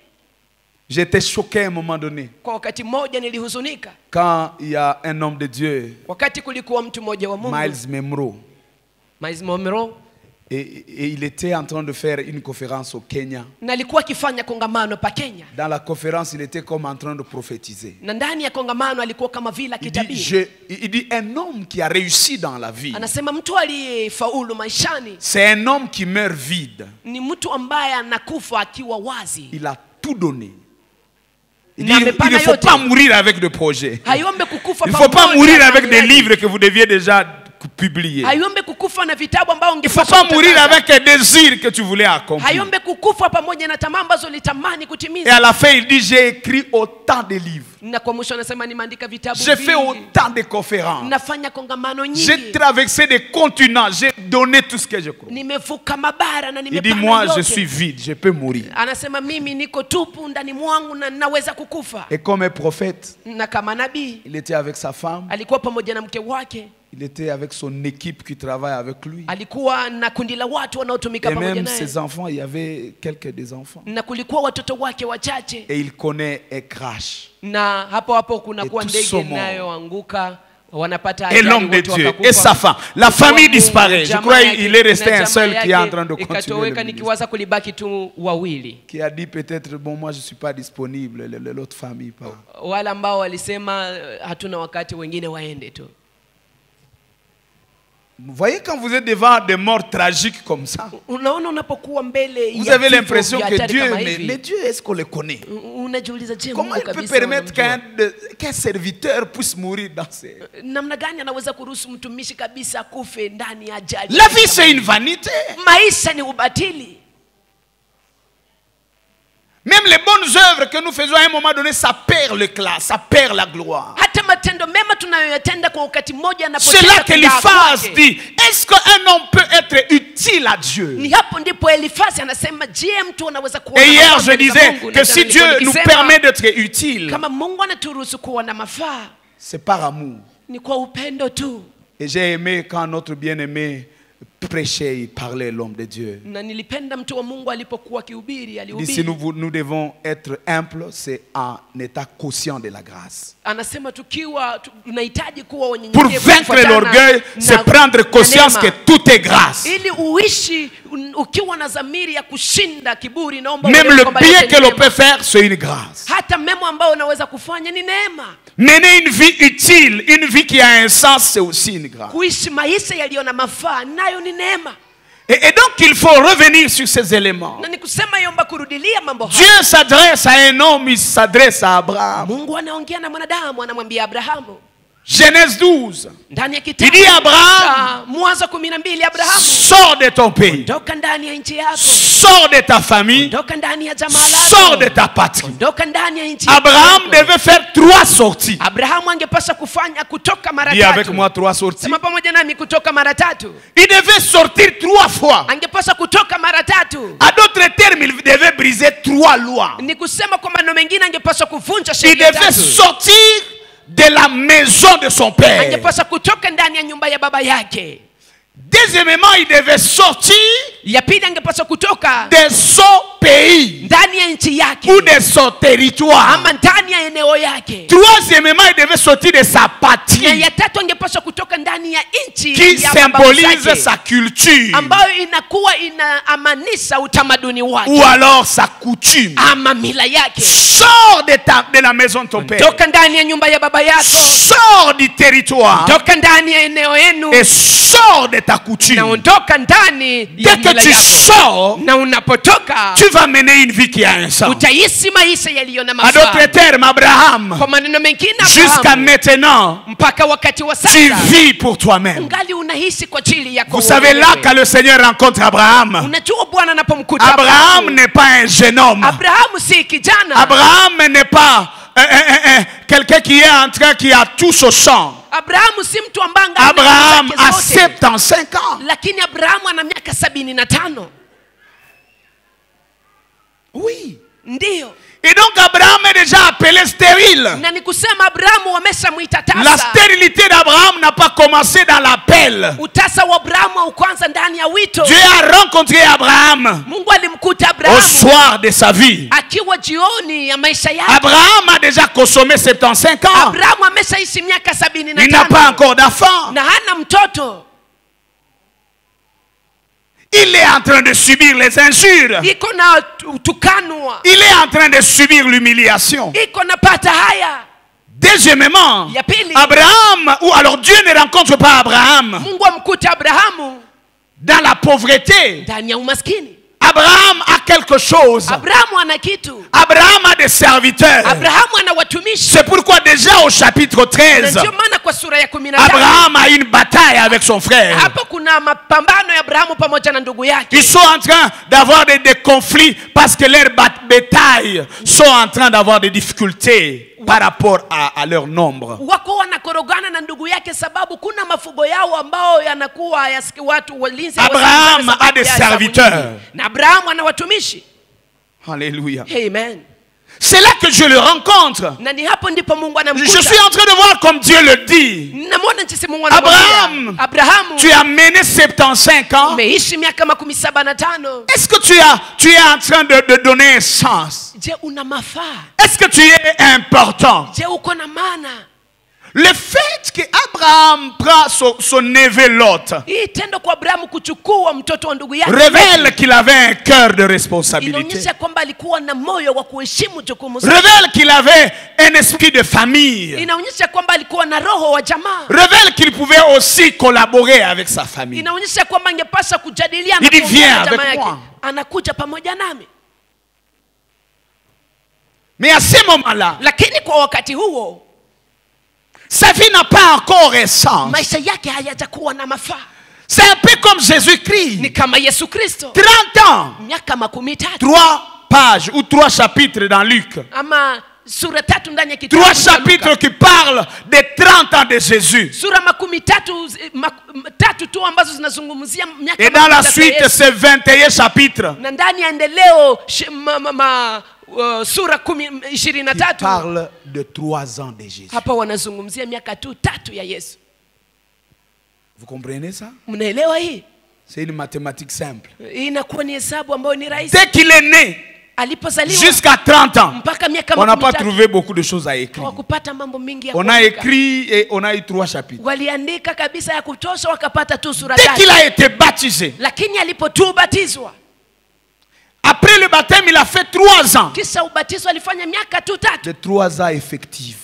Speaker 2: J'étais choqué à un moment donné
Speaker 1: Kwa wakati mmoja nilihuzunika
Speaker 2: quand il y a un homme de Dieu,
Speaker 1: wakati kulikuwa mtu mmoja wa Mungu,
Speaker 2: Miles Memro,
Speaker 1: Miles Monroe,
Speaker 2: et il était en train de faire une conférence au Kenya.
Speaker 1: na alikuwa akifanya kongamano pa Kenya,
Speaker 2: Dans la conférence, il était comme en train de prophétiser.
Speaker 1: na ndani ya kongamano alikuwa kama vile
Speaker 2: Il dit,
Speaker 1: akitabiri.
Speaker 2: il dit, un homme qui a réussi dans la vie,
Speaker 1: Anasema mtu aliyefaulu maishani
Speaker 2: c'est un homme qui meurt vide.
Speaker 1: ni mtu ambaye anakufa akiwa wazi.
Speaker 2: Il a tout donné. Il dit,
Speaker 1: Na
Speaker 2: il
Speaker 1: amepana
Speaker 2: ne faut
Speaker 1: yote.
Speaker 2: pas mourir avec des projets.
Speaker 1: Hayombe kukufa
Speaker 2: Il ne faut pas
Speaker 1: pamoja
Speaker 2: mourir
Speaker 1: na
Speaker 2: avec des
Speaker 1: miradi.
Speaker 2: livres que vous deviez déjà publier.
Speaker 1: Hayombe kukufa kufa na vitabu ambao
Speaker 2: Il ne faut pas mourir avec un désir que tu voulais accomplir.
Speaker 1: Hayombe kukufa pamoja na tamaa ambazo ulitamani
Speaker 2: Et
Speaker 1: kutimiza.
Speaker 2: à la fin, il dit, j'ai écrit autant de livres.
Speaker 1: Na kwa mwisho anasema nimeandika vitabu
Speaker 2: J'ai fait
Speaker 1: vingi.
Speaker 2: autant de conférences.
Speaker 1: Nafanya kongamano
Speaker 2: J'ai
Speaker 1: nyingi.
Speaker 2: traversé des continents. J'ai donné tout ce que je crois.
Speaker 1: Nimevuka mabara na
Speaker 2: Il dit,
Speaker 1: nimepanda
Speaker 2: moi, je
Speaker 1: yote.
Speaker 2: suis vide. Je peux mourir.
Speaker 1: Anasema mimi niko tupu ndani mwangu na naweza kukufa.
Speaker 2: Et comme un prophète,
Speaker 1: Na kama nabii
Speaker 2: il était avec sa femme.
Speaker 1: alikuwa pamoja na mke wake.
Speaker 2: Il était avec son équipe qui travaille avec lui.
Speaker 1: Alikuwa na kundi la watu wanaotumika
Speaker 2: Et
Speaker 1: pamoja
Speaker 2: même
Speaker 1: naye.
Speaker 2: ses enfants, il y avait quelques des enfants.
Speaker 1: Na kulikuwa watoto wake wachache.
Speaker 2: Et il connaît un crash.
Speaker 1: Na hapo kunakuwa
Speaker 2: Et tous
Speaker 1: ndege
Speaker 2: sont morts.
Speaker 1: inayoanguka wanapata
Speaker 2: Et
Speaker 1: ajali,
Speaker 2: l'homme de
Speaker 1: watu
Speaker 2: Dieu
Speaker 1: wakakufa.
Speaker 2: et sa femme. La famille disparaît. Je
Speaker 1: Jamaa
Speaker 2: crois
Speaker 1: yake
Speaker 2: qu'il est resté
Speaker 1: na
Speaker 2: un seul
Speaker 1: jamaa
Speaker 2: qui est en
Speaker 1: yake
Speaker 2: train de continuer le
Speaker 1: ikatoweka,
Speaker 2: ministère.
Speaker 1: nikiwaza kulibaki tu wawili.
Speaker 2: Qui a dit peut-être, bon, moi je ne suis pas disponible, l'autre famille part.
Speaker 1: Wala ambao walisema hatuna wakati, wengine waende tu.
Speaker 2: Vous voyez quand vous êtes devant des morts tragiques comme ça,
Speaker 1: Unaona unapokuwa mbele
Speaker 2: vous
Speaker 1: ya
Speaker 2: avez
Speaker 1: vifo
Speaker 2: l'impression
Speaker 1: vya
Speaker 2: que
Speaker 1: hatari
Speaker 2: Dieu,
Speaker 1: kama
Speaker 2: mais
Speaker 1: hivi,
Speaker 2: les dieux, est-ce qu'on les connaît?
Speaker 1: unajiuliza je,
Speaker 2: Comment
Speaker 1: Mungu
Speaker 2: il peut
Speaker 1: kabisa
Speaker 2: permettre
Speaker 1: unamjua?
Speaker 2: qu'un serviteur puisse mourir dans ces...
Speaker 1: Namna gani anaweza kuruhusu mtumishi kabisa kufe ndani ya ajali?
Speaker 2: La vie c'est une vanité.
Speaker 1: Maisha ni ubatili.
Speaker 2: Même les bonnes œuvres que nous faisons à un moment donné, ça perd le classe, ça perd la gloire.
Speaker 1: Hata matendo mema tunayoyatenda kwa wakati mmoja
Speaker 2: C'est là que l'Éphase dit, est-ce qu'un homme peut être utile à Dieu?
Speaker 1: Ni hapo ndipo Elifazi anasema, je, mtu anaweza kuwa
Speaker 2: Et
Speaker 1: na
Speaker 2: hier
Speaker 1: mafaa
Speaker 2: je
Speaker 1: mbele za
Speaker 2: disais
Speaker 1: Mungu?
Speaker 2: que
Speaker 1: Na
Speaker 2: si
Speaker 1: jana
Speaker 2: Dieu
Speaker 1: nilikuwa
Speaker 2: nous
Speaker 1: nikisema,
Speaker 2: permet d'être utile,
Speaker 1: kama Mungu anaturuhusu kuwa na mafaa
Speaker 2: c'est par amour.
Speaker 1: ni kwa upendo tu.
Speaker 2: Et j'ai aimé quand notre bien-aimé prêchait, il parlait l'homme de Dieu.
Speaker 1: Na nilipenda mtu wa Mungu alipokuwa akihubiri,
Speaker 2: Il dit si
Speaker 1: alihubiri.
Speaker 2: nous devons être humbles, c'est en état conscient de la grâce.
Speaker 1: Anasema tukiwa tunahitaji kuwa
Speaker 2: Pour
Speaker 1: wenyenyekevu
Speaker 2: vaincre
Speaker 1: kufuatana
Speaker 2: l'orgueil, c'est prendre conscience
Speaker 1: na
Speaker 2: que
Speaker 1: neema.
Speaker 2: tout est grâce.
Speaker 1: Ili uishi ukiwa na dhamiri ya kushinda kiburi, naomba
Speaker 2: Même
Speaker 1: uelewe
Speaker 2: le
Speaker 1: kwamba
Speaker 2: bien
Speaker 1: yote
Speaker 2: que
Speaker 1: ni
Speaker 2: l'on
Speaker 1: neema.
Speaker 2: peut faire, c'est une grâce.
Speaker 1: Hata mema ambayo unaweza kufanya ni neema.
Speaker 2: Mener une vie utile, une vie qui a un sens, c'est aussi une grâce.
Speaker 1: Kuishi maisha yaliyo na mafaa nayo ni neema.
Speaker 2: Et donc il faut revenir sur ces éléments.
Speaker 1: Na ni kusema yomba kurudilia mambo haya.
Speaker 2: Dieu s'adresse à un homme, il s'adresse à Abraham.
Speaker 1: Mungu anaongea na mwanadamu, anamwambia Abrahamu
Speaker 2: Genèse 12.
Speaker 1: ndani ya
Speaker 2: Il
Speaker 1: kitabu
Speaker 2: dit Abraham,
Speaker 1: cha Mwanzo 12, Abrahamu,
Speaker 2: sors de ton pays,
Speaker 1: ondoka ndani ya nchi yako,
Speaker 2: sors de ta famille,
Speaker 1: ondoka ndani ya jamaa
Speaker 2: sors
Speaker 1: lako,
Speaker 2: de ta patrie.
Speaker 1: ondoka ndani ya nchi
Speaker 2: Abraham
Speaker 1: yako.
Speaker 2: devait faire 3 sorties.
Speaker 1: Abrahamu angepaswa kufanya kutoka mara
Speaker 2: Dis avec
Speaker 1: tatu.
Speaker 2: moi 3 sorties.
Speaker 1: Sema pamoja nami, kutoka mara tatu.
Speaker 2: Il devait sortir 3 fois.
Speaker 1: Angepaswa kutoka mara tatu.
Speaker 2: À d'autres termes, il devait briser 3 lois.
Speaker 1: Ni kusema kwa maneno mengine angepaswa kuvunja
Speaker 2: Il
Speaker 1: sheria
Speaker 2: devait
Speaker 1: tatu.
Speaker 2: sortir de la maison de son père.
Speaker 1: Angepaswa kutoka ndani ya nyumba ya baba yake.
Speaker 2: Deuxièmement, il devait sortir
Speaker 1: Ya pili angepaswa kutoka
Speaker 2: de son pays
Speaker 1: ndani ya nchi yake
Speaker 2: ou de son territoire.
Speaker 1: ama ndani ya eneo yake.
Speaker 2: Troisièmement, il devait sortir de sa
Speaker 1: Na
Speaker 2: patrie
Speaker 1: ya tatu angepaswa kutoka ndani ya nchi
Speaker 2: qui
Speaker 1: ya baba
Speaker 2: symbolise
Speaker 1: zake,
Speaker 2: sa culture
Speaker 1: ambayo inakuwa inaamanisha utamaduni wake
Speaker 2: ou alors sa coutume.
Speaker 1: ama mila yake.
Speaker 2: Sors de la maison de ton père.
Speaker 1: Toka ndani ya nyumba ya baba yako,
Speaker 2: Sors du territoire
Speaker 1: toka ndani ya eneo yenu,
Speaker 2: et sors de ta coutume.
Speaker 1: na ondoka ndani ya
Speaker 2: Dès que
Speaker 1: mila
Speaker 2: tu
Speaker 1: yako.
Speaker 2: sors,
Speaker 1: Na unapotoka
Speaker 2: tu vas mener une vie qui a un sens.
Speaker 1: utaishi maisha yaliyo na
Speaker 2: À d'autres
Speaker 1: mafaa.
Speaker 2: termes, Abraham,
Speaker 1: Kwa maneno mengine,
Speaker 2: jusqu'à
Speaker 1: Abrahamu,
Speaker 2: maintenant,
Speaker 1: mpaka wakati wa
Speaker 2: tu
Speaker 1: sasa
Speaker 2: vis pour toi-même.
Speaker 1: ungali unaishi kwa ajili yako
Speaker 2: Vous savez, là,
Speaker 1: wewe.
Speaker 2: quand le Seigneur rencontre Abraham,
Speaker 1: Unajua Bwana anapomkuta
Speaker 2: Abraham n'est pas un jeune homme.
Speaker 1: Abrahamu si kijana.
Speaker 2: Abraham n'est pas quelqu'un qui a tout au champ.
Speaker 1: Abrahamu si mtu ambaye angali na
Speaker 2: Abraham
Speaker 1: nguvu
Speaker 2: a
Speaker 1: zake zote.
Speaker 2: 75 ans.
Speaker 1: Lakini Abrahamu ana miaka 75.
Speaker 2: Oui.
Speaker 1: Ndiyo.
Speaker 2: Et donc Abraham est déjà appelé stérile.
Speaker 1: Na ni kusema Abrahamu wameshamuita
Speaker 2: La
Speaker 1: tasa.
Speaker 2: stérilité d'Abraham n'a pas commencé dans l'appel.
Speaker 1: Utasa wa Abrahamu haukuanza ndani ya wito.
Speaker 2: Dieu a rencontré Abraham
Speaker 1: Mungu alimkuta
Speaker 2: au
Speaker 1: Abrahamu
Speaker 2: soir de sa vie.
Speaker 1: akiwa jioni ya maisha yake.
Speaker 2: Abraham a déjà consommé 75 ans.
Speaker 1: Abrahamu ameshaishi miaka
Speaker 2: Il n'a pas
Speaker 1: 75
Speaker 2: encore d'enfant.
Speaker 1: na hana mtoto.
Speaker 2: Il est en train de subir les injures.
Speaker 1: Iko na tukanwa.
Speaker 2: Il est en train de subir l'humiliation.
Speaker 1: Iko na pata haya.
Speaker 2: Deuxièmement,
Speaker 1: Ya pili,
Speaker 2: Abraham, ou alors Dieu ne rencontre pas Abraham
Speaker 1: Mungu amkuta Abrahamu
Speaker 2: dans la pauvreté.
Speaker 1: ndani ya umaskini.
Speaker 2: Abraham a quelque chose.
Speaker 1: Abrahamu ana kitu.
Speaker 2: Abraham a des serviteurs.
Speaker 1: Abrahamu ana watumishi.
Speaker 2: C'est pourquoi déjà au chapitre 13,
Speaker 1: Na ndio maana kwa sura ya 15
Speaker 2: Abraham a une bataille avec son frère.
Speaker 1: hapa kuna mapambano ya Abrahamu pamoja na ndugu yake.
Speaker 2: Ils sont en train d'avoir des conflits parce que leurs bétails sont en train d'avoir des difficultés par rapport à leur nombre.
Speaker 1: Wako wanakorogana na ndugu yake sababu kuna mafugo yao ambao yanakuwa hayasiki watu walinzi.
Speaker 2: Abraham a des serviteurs.
Speaker 1: Na Abrahamu ana watumishi.
Speaker 2: Alléluia.
Speaker 1: Amen.
Speaker 2: C'est là que je le rencontre.
Speaker 1: Na ni hapo ndipo Mungu anamkuta.
Speaker 2: Je suis en train de voir comme Dieu le dit.
Speaker 1: Namwona jinsi Mungu anamwambia. Abrahamu,
Speaker 2: tu as mené 75 ans.
Speaker 1: Umeishi miaka 75.
Speaker 2: Est-ce que tu es en train de donner un sens?
Speaker 1: Je una mafaa?
Speaker 2: Est-ce que tu es important?
Speaker 1: Je uko na maana?
Speaker 2: Le fait que Abraham prend son neveu Lot révèle qu'il avait un cœur de responsabilité. Révèle qu'il avait un esprit de famille. Révèle qu'il pouvait aussi collaborer avec sa famille. Il dit viens avec moi. Mais à ce moment-là, sa vie n'a pas encore un sens. C'est un peu comme Jésus-Christ. 30 ans. 3 pages ou 3 chapitres dans Luc. 3 chapitres qui parlent des 30 ans de Jésus. Et dans la suite, c'est 21 chapitres. Il parle de 3 ans de Jésus. Vous comprenez ça? C'est une mathématique simple. Dès qu'il est né, jusqu'à 30 ans, on n'a pas trouvé beaucoup de choses à écrire. On a écrit et on a eu 3 chapitres. Dès qu'il a été baptisé, après le baptême, il a fait 3 ans. De 3 ans effectifs.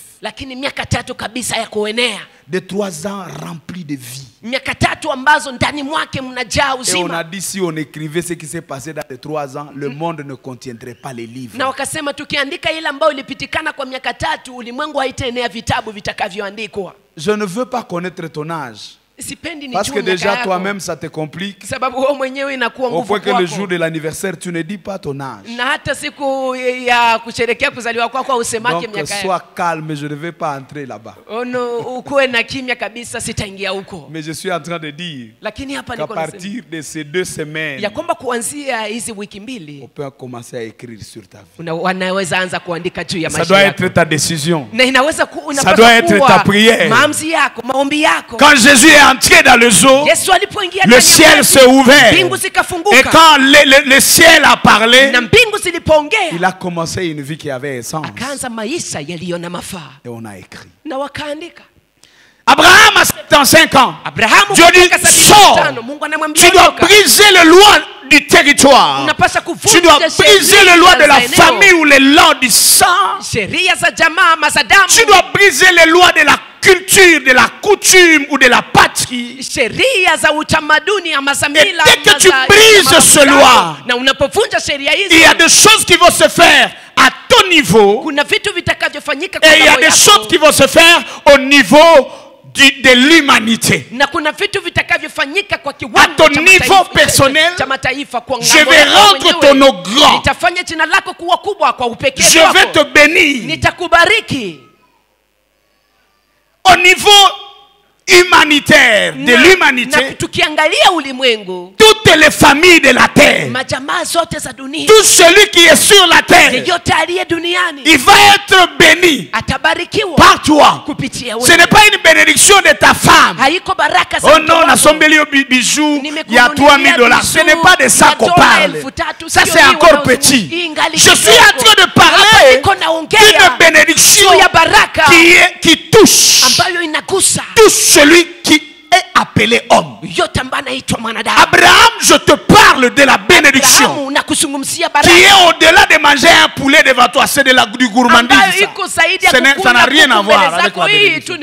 Speaker 2: De 3 ans remplis de vie. Et on a dit si on écrivait ce qui s'est passé dans les 3 ans, le monde ne contiendrait pas les livres. Je ne veux pas connaître ton âge. Parce que déjà toi-même ça te complique. Au point que le jour de l'anniversaire tu ne dis pas ton âge. Donc sois calme, je ne vais pas entrer là-bas. Mais je suis en train de dire qu'à partir de ces 2 semaines, on peut commencer à écrire sur ta vie. Ça doit être ta décision. Ça doit être ta prière. Quand Jésus est entré dans le zoo, le ciel s'est ouvert. Et quand le ciel a parlé, il a commencé une vie qui avait un sens. Et on a écrit. Abraham a 75 ans. Dieu dit sors. Tu dois briser les lois du territoire. Tu dois briser les lois de la famille ou les lois du sang. Tu dois briser les lois de la culture, de la coutume ou de la patrie. Et dès que tu brises ces lois, il y a des choses qui vont se faire à ton niveau. Et il y a des choses qui vont se faire au niveau de l'humanité. À ton niveau personnel, je vais rendre ton nom grand. Je vais te bénir. Au niveau humanitaire de l'humanité, toutes les familles de la terre, tout celui qui est sur la terre, il va être béni par toi. Ce n'est pas une bénédiction de ta femme. Oh non, la sombeli au bijou, il y a $3000. Ce n'est pas de ça qu'on parle. Ça c'est encore petit. Je suis en train de parler d'une bénédiction qui touche celui qui est appelé homme. Abraham, je te parle de la bénédiction qui est au-delà de manger un poulet devant toi. C'est du gourmandise. Ça n'a rien à voir avec la bénédiction.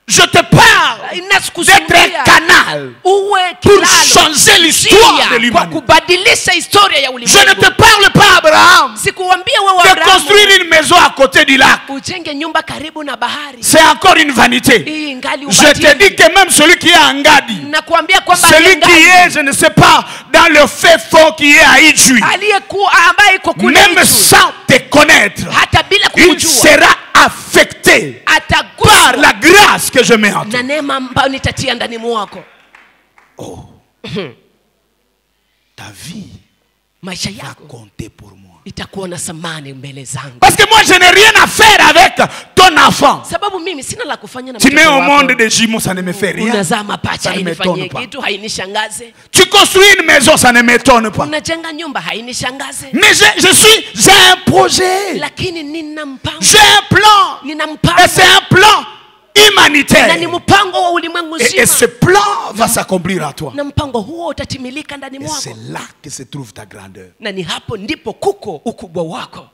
Speaker 2: Je te parle d'être un canal canal
Speaker 1: uwe
Speaker 2: pour
Speaker 1: kilalo,
Speaker 2: changer l'histoire de
Speaker 1: njia kwa
Speaker 2: l'humanité.
Speaker 1: kubadilisha historia ya
Speaker 2: Je ne
Speaker 1: ulimwengu.
Speaker 2: te parle pas, Abraham,
Speaker 1: Sikuambia wewe
Speaker 2: de
Speaker 1: Abrahamu
Speaker 2: construire une maison à côté du lac.
Speaker 1: ujenge nyumba karibu na bahari.
Speaker 2: C'est encore une vanité.
Speaker 1: Hii ingali
Speaker 2: Je te
Speaker 1: ubatili.
Speaker 2: dis que même celui qui est à Ngadi,
Speaker 1: Nakuambia kwamba
Speaker 2: celui qui est, je ne sais pas, dans le fait fort qui est à Idjui,
Speaker 1: aliyekuwa ambaye iko kule
Speaker 2: même
Speaker 1: Itu,
Speaker 2: sans te connaître,
Speaker 1: hata bila
Speaker 2: il
Speaker 1: kujua
Speaker 2: sera affecté par
Speaker 1: ataguswa
Speaker 2: la grâce que je mets en toi.
Speaker 1: na neema ambayo nitatia ndani mwako.
Speaker 2: Oh, ta vie
Speaker 1: Maisha
Speaker 2: va
Speaker 1: yako
Speaker 2: compter pour moi.
Speaker 1: itakuwa na thamani mbele zangu,
Speaker 2: Parce que moi, je n'ai rien à faire avec ton enfant.
Speaker 1: sababu mimi sina la kufanya na
Speaker 2: Tu mets
Speaker 1: mtoto
Speaker 2: au monde
Speaker 1: wako.
Speaker 2: des jumeaux, ça ne me fait rien.
Speaker 1: Unazaa mapacha,
Speaker 2: Ça ne m'étonne
Speaker 1: hainifanyie
Speaker 2: pas.
Speaker 1: kitu, hainishangaze.
Speaker 2: Tu construis une maison, ça ne m'étonne pas.
Speaker 1: Unajenga nyumba, hainishangaze.
Speaker 2: Mais j'ai un projet.
Speaker 1: Lakini nina mpango,
Speaker 2: J'ai un plan.
Speaker 1: nina
Speaker 2: Et c'est
Speaker 1: mpango
Speaker 2: un plan
Speaker 1: na
Speaker 2: humanitaire.
Speaker 1: ni mpango wa ulimwengu
Speaker 2: Et ce
Speaker 1: nzima,
Speaker 2: plan va s'accomplir à toi.
Speaker 1: na mpango huo utatimilika ndani
Speaker 2: Et
Speaker 1: mwako,
Speaker 2: c'est là que se trouve ta grandeur.
Speaker 1: na ni hapo ndipo kuko ukubwa wako.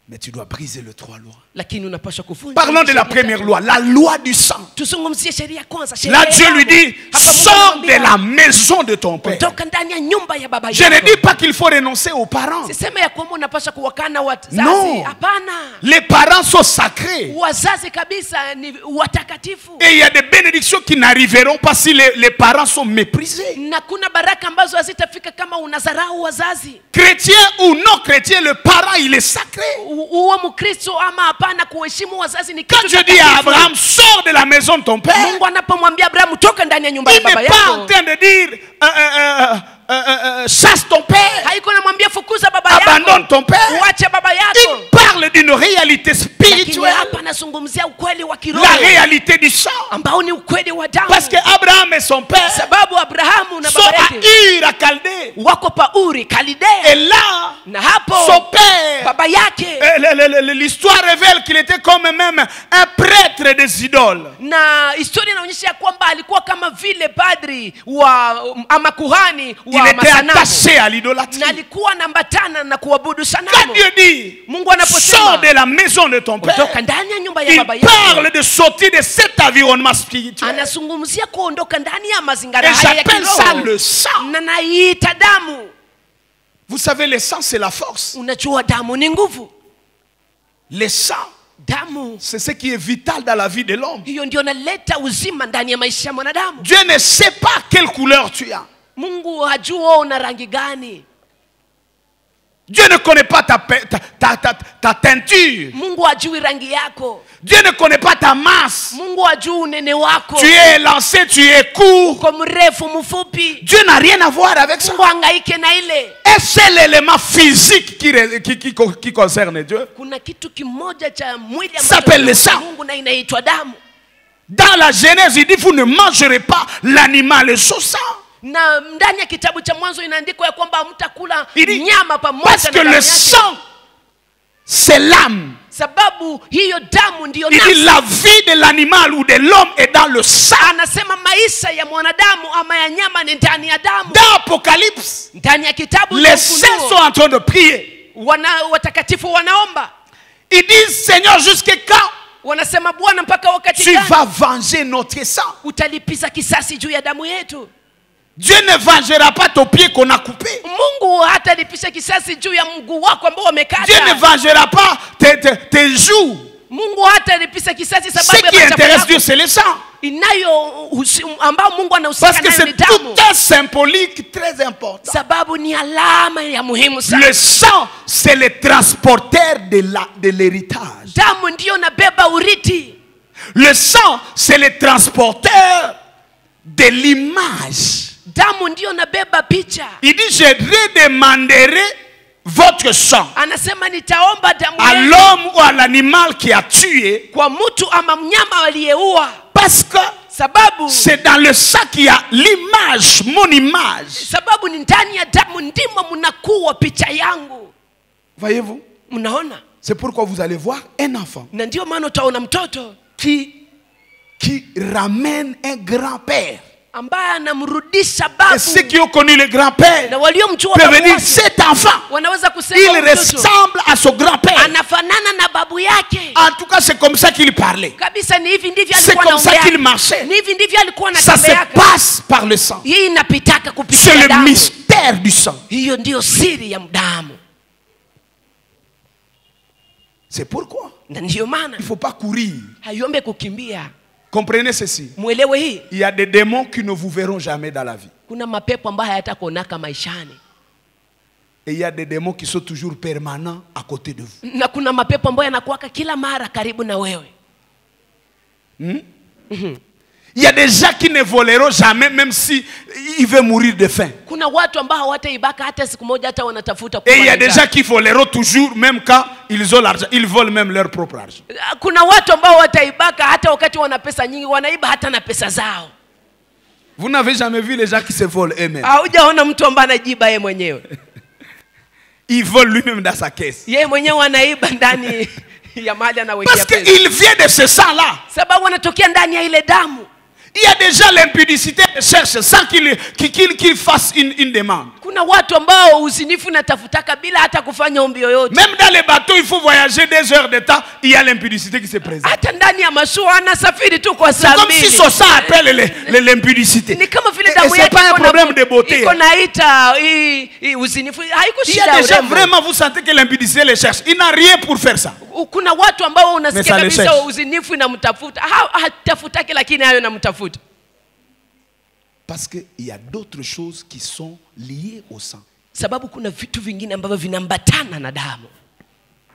Speaker 2: Mais tu dois briser les 3 lois.
Speaker 1: Lakini unapaswa kuvunja.
Speaker 2: Parlons de la première loi, la loi du sang.
Speaker 1: Tuzungumzie sheria ya kwanza.
Speaker 2: Là, Dieu lui dit,
Speaker 1: Hapa Mungu
Speaker 2: sors de
Speaker 1: anamwambia,
Speaker 2: la maison de ton père.
Speaker 1: toka ndani ya nyumba ya baba
Speaker 2: Je ne
Speaker 1: yako.
Speaker 2: dis pas qu'il faut renoncer aux parents.
Speaker 1: Siseme ya kwamba unapaswa kuwakana wazazi.
Speaker 2: Non.
Speaker 1: Hapana.
Speaker 2: Les parents sont sacrés.
Speaker 1: Wazazi kabisa ni watakatifu.
Speaker 2: Et il y a des bénédictions qui n'arriveront pas si les parents sont méprisés.
Speaker 1: Na kuna baraka ambazo hazitafika kama unadharau wazazi.
Speaker 2: Chrétien ou non chrétien, le parent, il est sacré.
Speaker 1: Uwe Mkristo ama hapana, kuheshimu wazazi ni
Speaker 2: Quand
Speaker 1: kitu
Speaker 2: je dis à
Speaker 1: takatifu.
Speaker 2: Abraham, sors de la maison de ton père,
Speaker 1: Mungu anapomwambia Abrahamu toka ndani ya nyumba ya
Speaker 2: il
Speaker 1: baba
Speaker 2: n'est pas en
Speaker 1: yako,
Speaker 2: train de dire chasse ton père,
Speaker 1: haiko namwambia fukuza baba
Speaker 2: abandonne
Speaker 1: yako,
Speaker 2: ton père.
Speaker 1: uache baba yako.
Speaker 2: Il parle d'une réalité
Speaker 1: Lakini
Speaker 2: spirituelle,
Speaker 1: hapa anazungumzia ukweli wa kiroho
Speaker 2: la réalité du sang.
Speaker 1: ambao ni ukweli wa damu.
Speaker 2: Parce que Abraham et son père
Speaker 1: Sababu Abrahamu na
Speaker 2: sont
Speaker 1: baba
Speaker 2: à
Speaker 1: yake
Speaker 2: Ur, à Chaldée.
Speaker 1: wako pa Uri
Speaker 2: Et
Speaker 1: Kalidea,
Speaker 2: là,
Speaker 1: na hapo
Speaker 2: son père,
Speaker 1: baba yake,
Speaker 2: l'histoire révèle qu'il était comme même un prêtre des idoles.
Speaker 1: na historia inaonyesha ya kwamba alikuwa kama vile padri wa ama kuhani
Speaker 2: Il
Speaker 1: wa
Speaker 2: était
Speaker 1: masanamu,
Speaker 2: attaché à l'idolâtrie.
Speaker 1: na alikuwa anambatana na kuabudu
Speaker 2: Quand
Speaker 1: sanamu.
Speaker 2: Dieu dit,
Speaker 1: Mungu
Speaker 2: sors
Speaker 1: anaposema
Speaker 2: de la maison de ton père,
Speaker 1: kutoka ndani ya nyumba ya
Speaker 2: il
Speaker 1: baba yako,
Speaker 2: parle de sortir de cet environnement spirituel.
Speaker 1: anazungumzia kuondoka ndani ya mazingira
Speaker 2: Et
Speaker 1: haya ya
Speaker 2: j'appelle ça
Speaker 1: kiroho,
Speaker 2: le sang.
Speaker 1: na naiita damu.
Speaker 2: Vous savez, le sang, c'est la force.
Speaker 1: Unajua damu ni nguvu.
Speaker 2: Le sang,
Speaker 1: Damu
Speaker 2: c'est ce qui est vital dans la vie de l'homme.
Speaker 1: hiyo ndio naleta uzima ndani ya maisha ya mwanadamu.
Speaker 2: Dieu ne sait pas quelle couleur tu as.
Speaker 1: Mungu hajua una rangi gani.
Speaker 2: Dieu ne connaît pas ta teinture.
Speaker 1: Mungu hajui rangi yako.
Speaker 2: Dieu ne connaît pas ta masse.
Speaker 1: Mungu hajui unene wako.
Speaker 2: Tu es lancé, tu es court.
Speaker 1: Uko mrefu mfupi.
Speaker 2: Dieu n'a rien à voir avec ça.
Speaker 1: Mungu hangaike na ile.
Speaker 2: Et c'est l'élément physique qui concerne Dieu.
Speaker 1: Kuna kitu kimoja cha mwili
Speaker 2: S'appelle le sang.
Speaker 1: Mungu na inaitwa damu.
Speaker 2: Dans la Genèse, il dit, vous ne mangerez pas l'animal sous sang.
Speaker 1: Na ndani ya kitabu cha Mwanzo inaandikwa ya kwamba mtakula
Speaker 2: Il dit,
Speaker 1: nyama pamoja
Speaker 2: parce
Speaker 1: na
Speaker 2: que
Speaker 1: damu
Speaker 2: le
Speaker 1: yake.
Speaker 2: sang, c'est l'âme.
Speaker 1: Sababu hiyo damu ndiyo
Speaker 2: Il dit,
Speaker 1: nafsi.
Speaker 2: la vie de l'animal ou de l'homme est dans le sang.
Speaker 1: Anasema maisha ya mwanadamu ama ya nyama ni ndani ya damu.
Speaker 2: Dans Apocalypse,
Speaker 1: Ndani ya kitabu cha
Speaker 2: les saints sont
Speaker 1: Ufunuo,
Speaker 2: en train de prier.
Speaker 1: watakatifu wanaomba.
Speaker 2: Ils disent, Seigneur, jusqu'à quand
Speaker 1: Wanasema Bwana, mpaka wakati
Speaker 2: tu
Speaker 1: gani
Speaker 2: vas venger notre sang?
Speaker 1: utalipiza kisasi juu ya damu yetu?
Speaker 2: Dieu ne vengera pas ton pied qu'on a coupé.
Speaker 1: Mungu hatalipisha kisasi juu ya mguu wako ambao
Speaker 2: Dieu ne
Speaker 1: umekata.
Speaker 2: vengera pas tes joues.
Speaker 1: Mungu hatalipisha kisasi
Speaker 2: Ce
Speaker 1: sababu ya
Speaker 2: qui
Speaker 1: machafu
Speaker 2: intéresse
Speaker 1: yako.
Speaker 2: Dieu, c'est le sang.
Speaker 1: Ambao Mungu anahusika
Speaker 2: Parce que
Speaker 1: nayo ni
Speaker 2: c'est
Speaker 1: damu.
Speaker 2: tout un symbolique très important.
Speaker 1: Sababu ni alama ya muhimu sana.
Speaker 2: Le sang, c'est le transporteur de l'héritage.
Speaker 1: Damu ndiyo nabeba urithi.
Speaker 2: Le sang, c'est le transporteur de l'image.
Speaker 1: Damu ndiyo nabeba picha.
Speaker 2: Il dit, je redemanderai votre sang
Speaker 1: Anasema nitaomba damu
Speaker 2: à
Speaker 1: yenu
Speaker 2: l'homme ou à l'animal qui a tué,
Speaker 1: kwa mtu ama mnyama aliyeua.
Speaker 2: parce que
Speaker 1: Sababu
Speaker 2: c'est dans le sang qu'il y a l'image, mon image.
Speaker 1: sababu ni ndani ya damu ndimo mnakuwa picha yangu.
Speaker 2: Voyez-vous?
Speaker 1: Mnaona?
Speaker 2: C'est pourquoi vous allez voir un enfant
Speaker 1: Na ndio maana utaona mtoto
Speaker 2: qui ramène un grand-père.
Speaker 1: ambaye anamrudisha
Speaker 2: Et ceux
Speaker 1: babu.
Speaker 2: qui ont connu le grand-père
Speaker 1: Na waliomjua
Speaker 2: peuvent
Speaker 1: babu
Speaker 2: dire,
Speaker 1: wake
Speaker 2: cet enfant,
Speaker 1: wanaweza kusema
Speaker 2: il
Speaker 1: huyu mtoto
Speaker 2: ressemble à son grand-père. père.
Speaker 1: anafanana na babu yake.
Speaker 2: En tout cas, c'est comme ça qu'il parlait.
Speaker 1: Kabisa ni hivi ndivyo
Speaker 2: C'est
Speaker 1: alikuwa
Speaker 2: comme ça
Speaker 1: anaongea.
Speaker 2: qu'il marchait.
Speaker 1: Ni hivi ndivyo alikuwa
Speaker 2: Ça se
Speaker 1: anatembea.
Speaker 2: passe par le sang.
Speaker 1: Hii inapitaka
Speaker 2: C'est
Speaker 1: kupitia
Speaker 2: le
Speaker 1: damu.
Speaker 2: mystère du sang.
Speaker 1: Hiyo ndio siri ya damu.
Speaker 2: C'est pourquoi
Speaker 1: Na ndio maana
Speaker 2: il ne faut pas courir.
Speaker 1: haiombe kukimbia.
Speaker 2: Comprenez ceci.
Speaker 1: Mwelewe hii.
Speaker 2: Il y a des démons qui ne vous verront jamais dans la vie.
Speaker 1: Kuna mapepo ambayo hayatakuonaka maishani.
Speaker 2: Et il y a des démons qui sont toujours permanents à côté de vous.
Speaker 1: Na kuna mapepo ambayo yanakuwaka kila mara karibu na wewe.
Speaker 2: Il y a des gens qui ne voleront jamais même si ils veulent mourir de faim.
Speaker 1: Kuna watu ambao hawataibaka hata siku moja hata wanatafuta
Speaker 2: Et il y a des gens qui voleront toujours même quand ils ont l'argent. Ils volent même leur propre argent.
Speaker 1: Kuna watu ambao wataibaka hata wakati wana pesa nyingi, wanaiba hata na pesa zao.
Speaker 2: Vous n'avez jamais vu les gens qui se volent eux-mêmes.
Speaker 1: Haujaona mtu ambaye anajiba yeye mwenyewe.
Speaker 2: Il vole lui-même dans sa caisse.
Speaker 1: Yeye mwenyewe anaiba ndani ya mali anawekea
Speaker 2: Parce
Speaker 1: pesa.
Speaker 2: qu'il vient de ce sang-là.
Speaker 1: Sababu anatokea ndani ya ile damu.
Speaker 2: Il y a des gens, l'impudicité cherche sans qu'il fasse une demande.
Speaker 1: Kuna watu ambao uzinifu natafutaka bila hata kufanya ombi yoyote.
Speaker 2: Même dans les bateaux, il faut voyager des heures de temps. Il y a l'impudicité qui se présente.
Speaker 1: Hata ndani ya mashua anasafiri tu kwa
Speaker 2: C'est
Speaker 1: saa
Speaker 2: comme si
Speaker 1: mbili.
Speaker 2: son sang appelle l'impudicité.
Speaker 1: Ni kama vile
Speaker 2: Et
Speaker 1: damu
Speaker 2: c'est
Speaker 1: yake
Speaker 2: pas un problème de beauté.
Speaker 1: iko naita hii uzinifu. Haiko
Speaker 2: Il y a
Speaker 1: shida
Speaker 2: des gens,
Speaker 1: urembo.
Speaker 2: vraiment, vous sentez que l'impudicité les cherche. Il n'a rien pour faire ça.
Speaker 1: Kuna watu ambao
Speaker 2: Mais
Speaker 1: unasikia
Speaker 2: ça le
Speaker 1: kabisa
Speaker 2: cherche.
Speaker 1: uzinifu inamtafuta. Hatafutaki lakini hayo inamtafuta.
Speaker 2: Parce qu'il y a d'autres choses qui sont liées au sang.
Speaker 1: Sababu kuna vitu vingine ambavyo vinambatana na damu.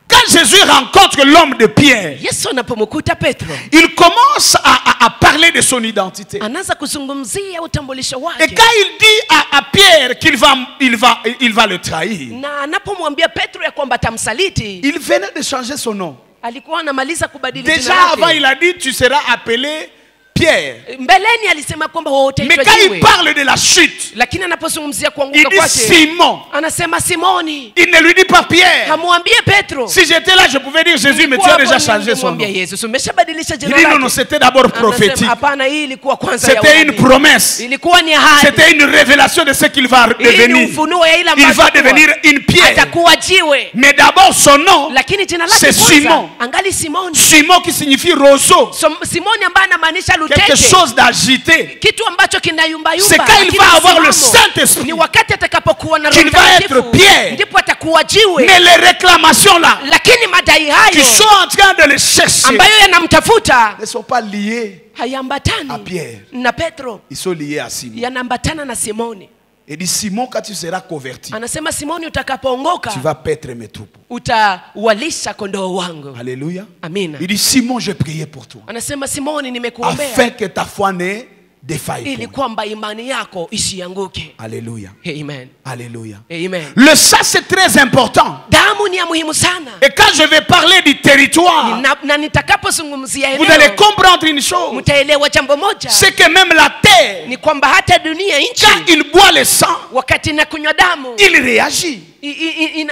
Speaker 2: Quand Jésus rencontre l'homme de Pierre,
Speaker 1: Yesu anapomkuta Petro,
Speaker 2: il commence à parler de son identité.
Speaker 1: anaanza kuzungumzia utambulisho
Speaker 2: Et
Speaker 1: wake.
Speaker 2: quand il dit à Pierre qu'il va le trahir,
Speaker 1: Na anapomwambia Petro ya kwamba tamsaliti,
Speaker 2: il venait de changer son nom.
Speaker 1: alikuwa anamaliza kubadili
Speaker 2: Déjà
Speaker 1: jina
Speaker 2: avant,
Speaker 1: lake.
Speaker 2: il a dit tu seras appelé Pierre.
Speaker 1: Mbeleni alisema kwamba wewe
Speaker 2: Mais
Speaker 1: utaitwa
Speaker 2: quand il
Speaker 1: jiwe.
Speaker 2: parle de la chute,
Speaker 1: Lakini anapozungumzia
Speaker 2: il
Speaker 1: kuanguka
Speaker 2: dit
Speaker 1: kwake,
Speaker 2: Simon.
Speaker 1: anasema Simoni.
Speaker 2: Il ne lui dit pas Pierre.
Speaker 1: Hamwambie Petro.
Speaker 2: Si j'étais là, je pouvais dire Jésus, mais tu as déjà changé son nom. Il
Speaker 1: Yesu, umeshabadilisha jina
Speaker 2: dit non, non,
Speaker 1: lake.
Speaker 2: c'était d'abord
Speaker 1: Anasema,
Speaker 2: prophétique.
Speaker 1: hapana, hii ilikuwa kwanza ya
Speaker 2: C'était une
Speaker 1: unabii.
Speaker 2: promesse.
Speaker 1: Ilikuwa ni ahadi.
Speaker 2: C'était une révélation de ce qu'il va
Speaker 1: Hii ni
Speaker 2: devenir.
Speaker 1: ufunuo ya ile
Speaker 2: Il
Speaker 1: ambayo
Speaker 2: va devenir une pierre.
Speaker 1: atakuwa jiwe.
Speaker 2: Mais d'abord, son nom,
Speaker 1: Lakini jina
Speaker 2: c'est
Speaker 1: lake kwanza
Speaker 2: Simon.
Speaker 1: angali Simoni.
Speaker 2: Simon qui signifie roseau.
Speaker 1: Simoni ambaye anamaanisha
Speaker 2: Quelque
Speaker 1: lutete.
Speaker 2: chose d'agité.
Speaker 1: Kitu ambacho kinayumbayumba.
Speaker 2: C'est quand il
Speaker 1: lakini
Speaker 2: va avoir le
Speaker 1: msimamo.
Speaker 2: Saint-Esprit
Speaker 1: Ni wakati atakapokuwa na
Speaker 2: qu'il
Speaker 1: Roho
Speaker 2: va
Speaker 1: Mtakatifu,
Speaker 2: être pierre.
Speaker 1: ndipo atakuwa jiwe.
Speaker 2: Mais les réclamations là,
Speaker 1: Lakini madai
Speaker 2: qui
Speaker 1: hayo
Speaker 2: sont en train de le chercher,
Speaker 1: ambayo yanamtafuta
Speaker 2: ne sont pas liés à
Speaker 1: hayambatani
Speaker 2: Pierre.
Speaker 1: na Petro,
Speaker 2: Ils sont liés à Simon.
Speaker 1: yanambatana na Simoni.
Speaker 2: Il dit Simon, quand tu seras converti,
Speaker 1: Anasema Simoni, utakapoongoka
Speaker 2: tu vas paître mes troupeaux.
Speaker 1: utawalisha kondoo wangu.
Speaker 2: Alléluia.
Speaker 1: Amina.
Speaker 2: Il dit Simon, j'ai prié pour toi.
Speaker 1: Anasema Simoni, nimekuombea
Speaker 2: Afin que ta foi ne défaille
Speaker 1: ili
Speaker 2: point.
Speaker 1: kwamba imani yako isianguke.
Speaker 2: Alléluia.
Speaker 1: Amen.
Speaker 2: Alléluia.
Speaker 1: Amen.
Speaker 2: Le sang, c'est très important.
Speaker 1: Damu ni ya muhimu sana.
Speaker 2: Et quand je vais parler du territoire,
Speaker 1: Na nitakapozungumzia
Speaker 2: vous allez
Speaker 1: eneo,
Speaker 2: comprendre une chose.
Speaker 1: mtaelewa jambo moja.
Speaker 2: C'est que même la terre,
Speaker 1: Ni kwamba hata dunia, nchi,
Speaker 2: quand il boit le sang,
Speaker 1: wakati inakunywa damu,
Speaker 2: il réagit.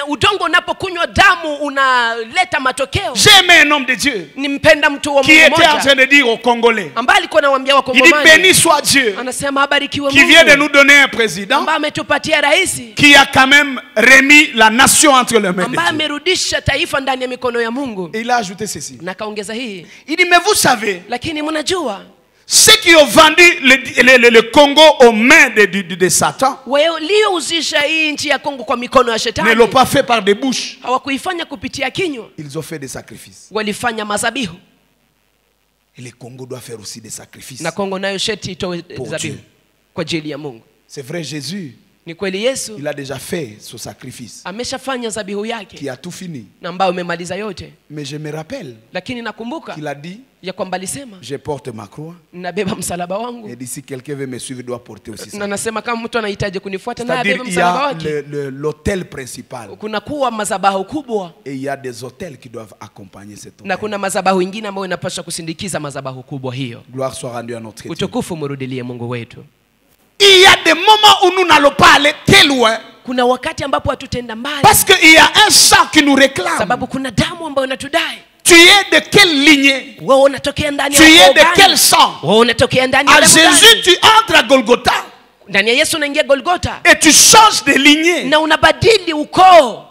Speaker 1: udongo unapokunywa damu unaleta matokeo.
Speaker 2: J'ai aimé un homme de Dieu
Speaker 1: Nimpenda mtu wa
Speaker 2: qui
Speaker 1: Mungu
Speaker 2: était en
Speaker 1: mmoja
Speaker 2: train de dire aux Congolais,
Speaker 1: ambaye alikuwa anawaambia
Speaker 2: il dit
Speaker 1: Wakongomani,
Speaker 2: béni soit Dieu
Speaker 1: anasema abarikiwe
Speaker 2: qui vient de
Speaker 1: Mungu
Speaker 2: nous donner un président
Speaker 1: ambaye ametupatia rais
Speaker 2: qui a quand même remis la nation entre les mains de
Speaker 1: ambaye
Speaker 2: Dieu.
Speaker 1: amerudisha taifa ndani ya mikono ya Mungu.
Speaker 2: Et il a ajouté ceci.
Speaker 1: Na kaongeza hii,
Speaker 2: Il dit mais vous savez,
Speaker 1: lakini mnajua
Speaker 2: ceux qui ont vendu le Congo aux mains de Satan
Speaker 1: waliouzisha hii nchi ya Kongo kwa mikono ya
Speaker 2: ne
Speaker 1: shetani
Speaker 2: l'ont pas fait par des bouches.
Speaker 1: hawakuifanya kupitia kinywa,
Speaker 2: Ils ont fait des sacrifices.
Speaker 1: walifanya mazabihu.
Speaker 2: Et le Congo doit faire aussi des sacrifices.
Speaker 1: Na Kongo nayo sheti itoe
Speaker 2: Pour
Speaker 1: zabihu
Speaker 2: Dieu.
Speaker 1: kwa ajili ya Mungu.
Speaker 2: C'est vrai, Jésus,
Speaker 1: Ni kweli Yesu
Speaker 2: il a déjà fait son sacrifice
Speaker 1: ameshafanya zabihu yake
Speaker 2: qui a tout fini.
Speaker 1: na ambayo umemaliza yote,
Speaker 2: Mais je me rappelle
Speaker 1: lakini nakumbuka
Speaker 2: qu'il a dit,
Speaker 1: ya kwamba alisema,
Speaker 2: je porte ma croix.
Speaker 1: nabeba msalaba
Speaker 2: Et
Speaker 1: wangu.
Speaker 2: d'ici quelqu'un veut me suivre, doit porter aussi ça.
Speaker 1: Na nasema kama mtu anahitaji kunifuata na
Speaker 2: C'est-à-dire
Speaker 1: abebe
Speaker 2: il y
Speaker 1: msalaba
Speaker 2: a
Speaker 1: wake.
Speaker 2: l'autel principal
Speaker 1: Kuna kuwa mazabahu kubwa
Speaker 2: et il y a des autels qui doivent accompagner cet
Speaker 1: na
Speaker 2: autel.
Speaker 1: kuna mazabahu ingine ambayo inapaswa kusindikiza mazabahu kubwa hiyo.
Speaker 2: Gloire soit rendue à notre Dieu.
Speaker 1: Utukufu murudilie Mungu wetu.
Speaker 2: Il y a des moments où nous n'allons pas aller très loin
Speaker 1: Kuna wakati ambapo hatutenda mbali
Speaker 2: parce qu'il y a un sang qui nous réclame.
Speaker 1: sababu kuna damu ambayo inatudai.
Speaker 2: Tu es de quelle lignée?
Speaker 1: Wewe unatokea ndani
Speaker 2: Tu
Speaker 1: ya
Speaker 2: es
Speaker 1: ukoo
Speaker 2: de
Speaker 1: gani?
Speaker 2: quel sang?
Speaker 1: Wewe unatokea ndani ya
Speaker 2: À
Speaker 1: damu
Speaker 2: Jésus,
Speaker 1: gani?
Speaker 2: tu entres à Golgotha
Speaker 1: Ndani ya Yesu unaingia Golgotha
Speaker 2: et tu changes de lignée.
Speaker 1: na unabadili ukoo.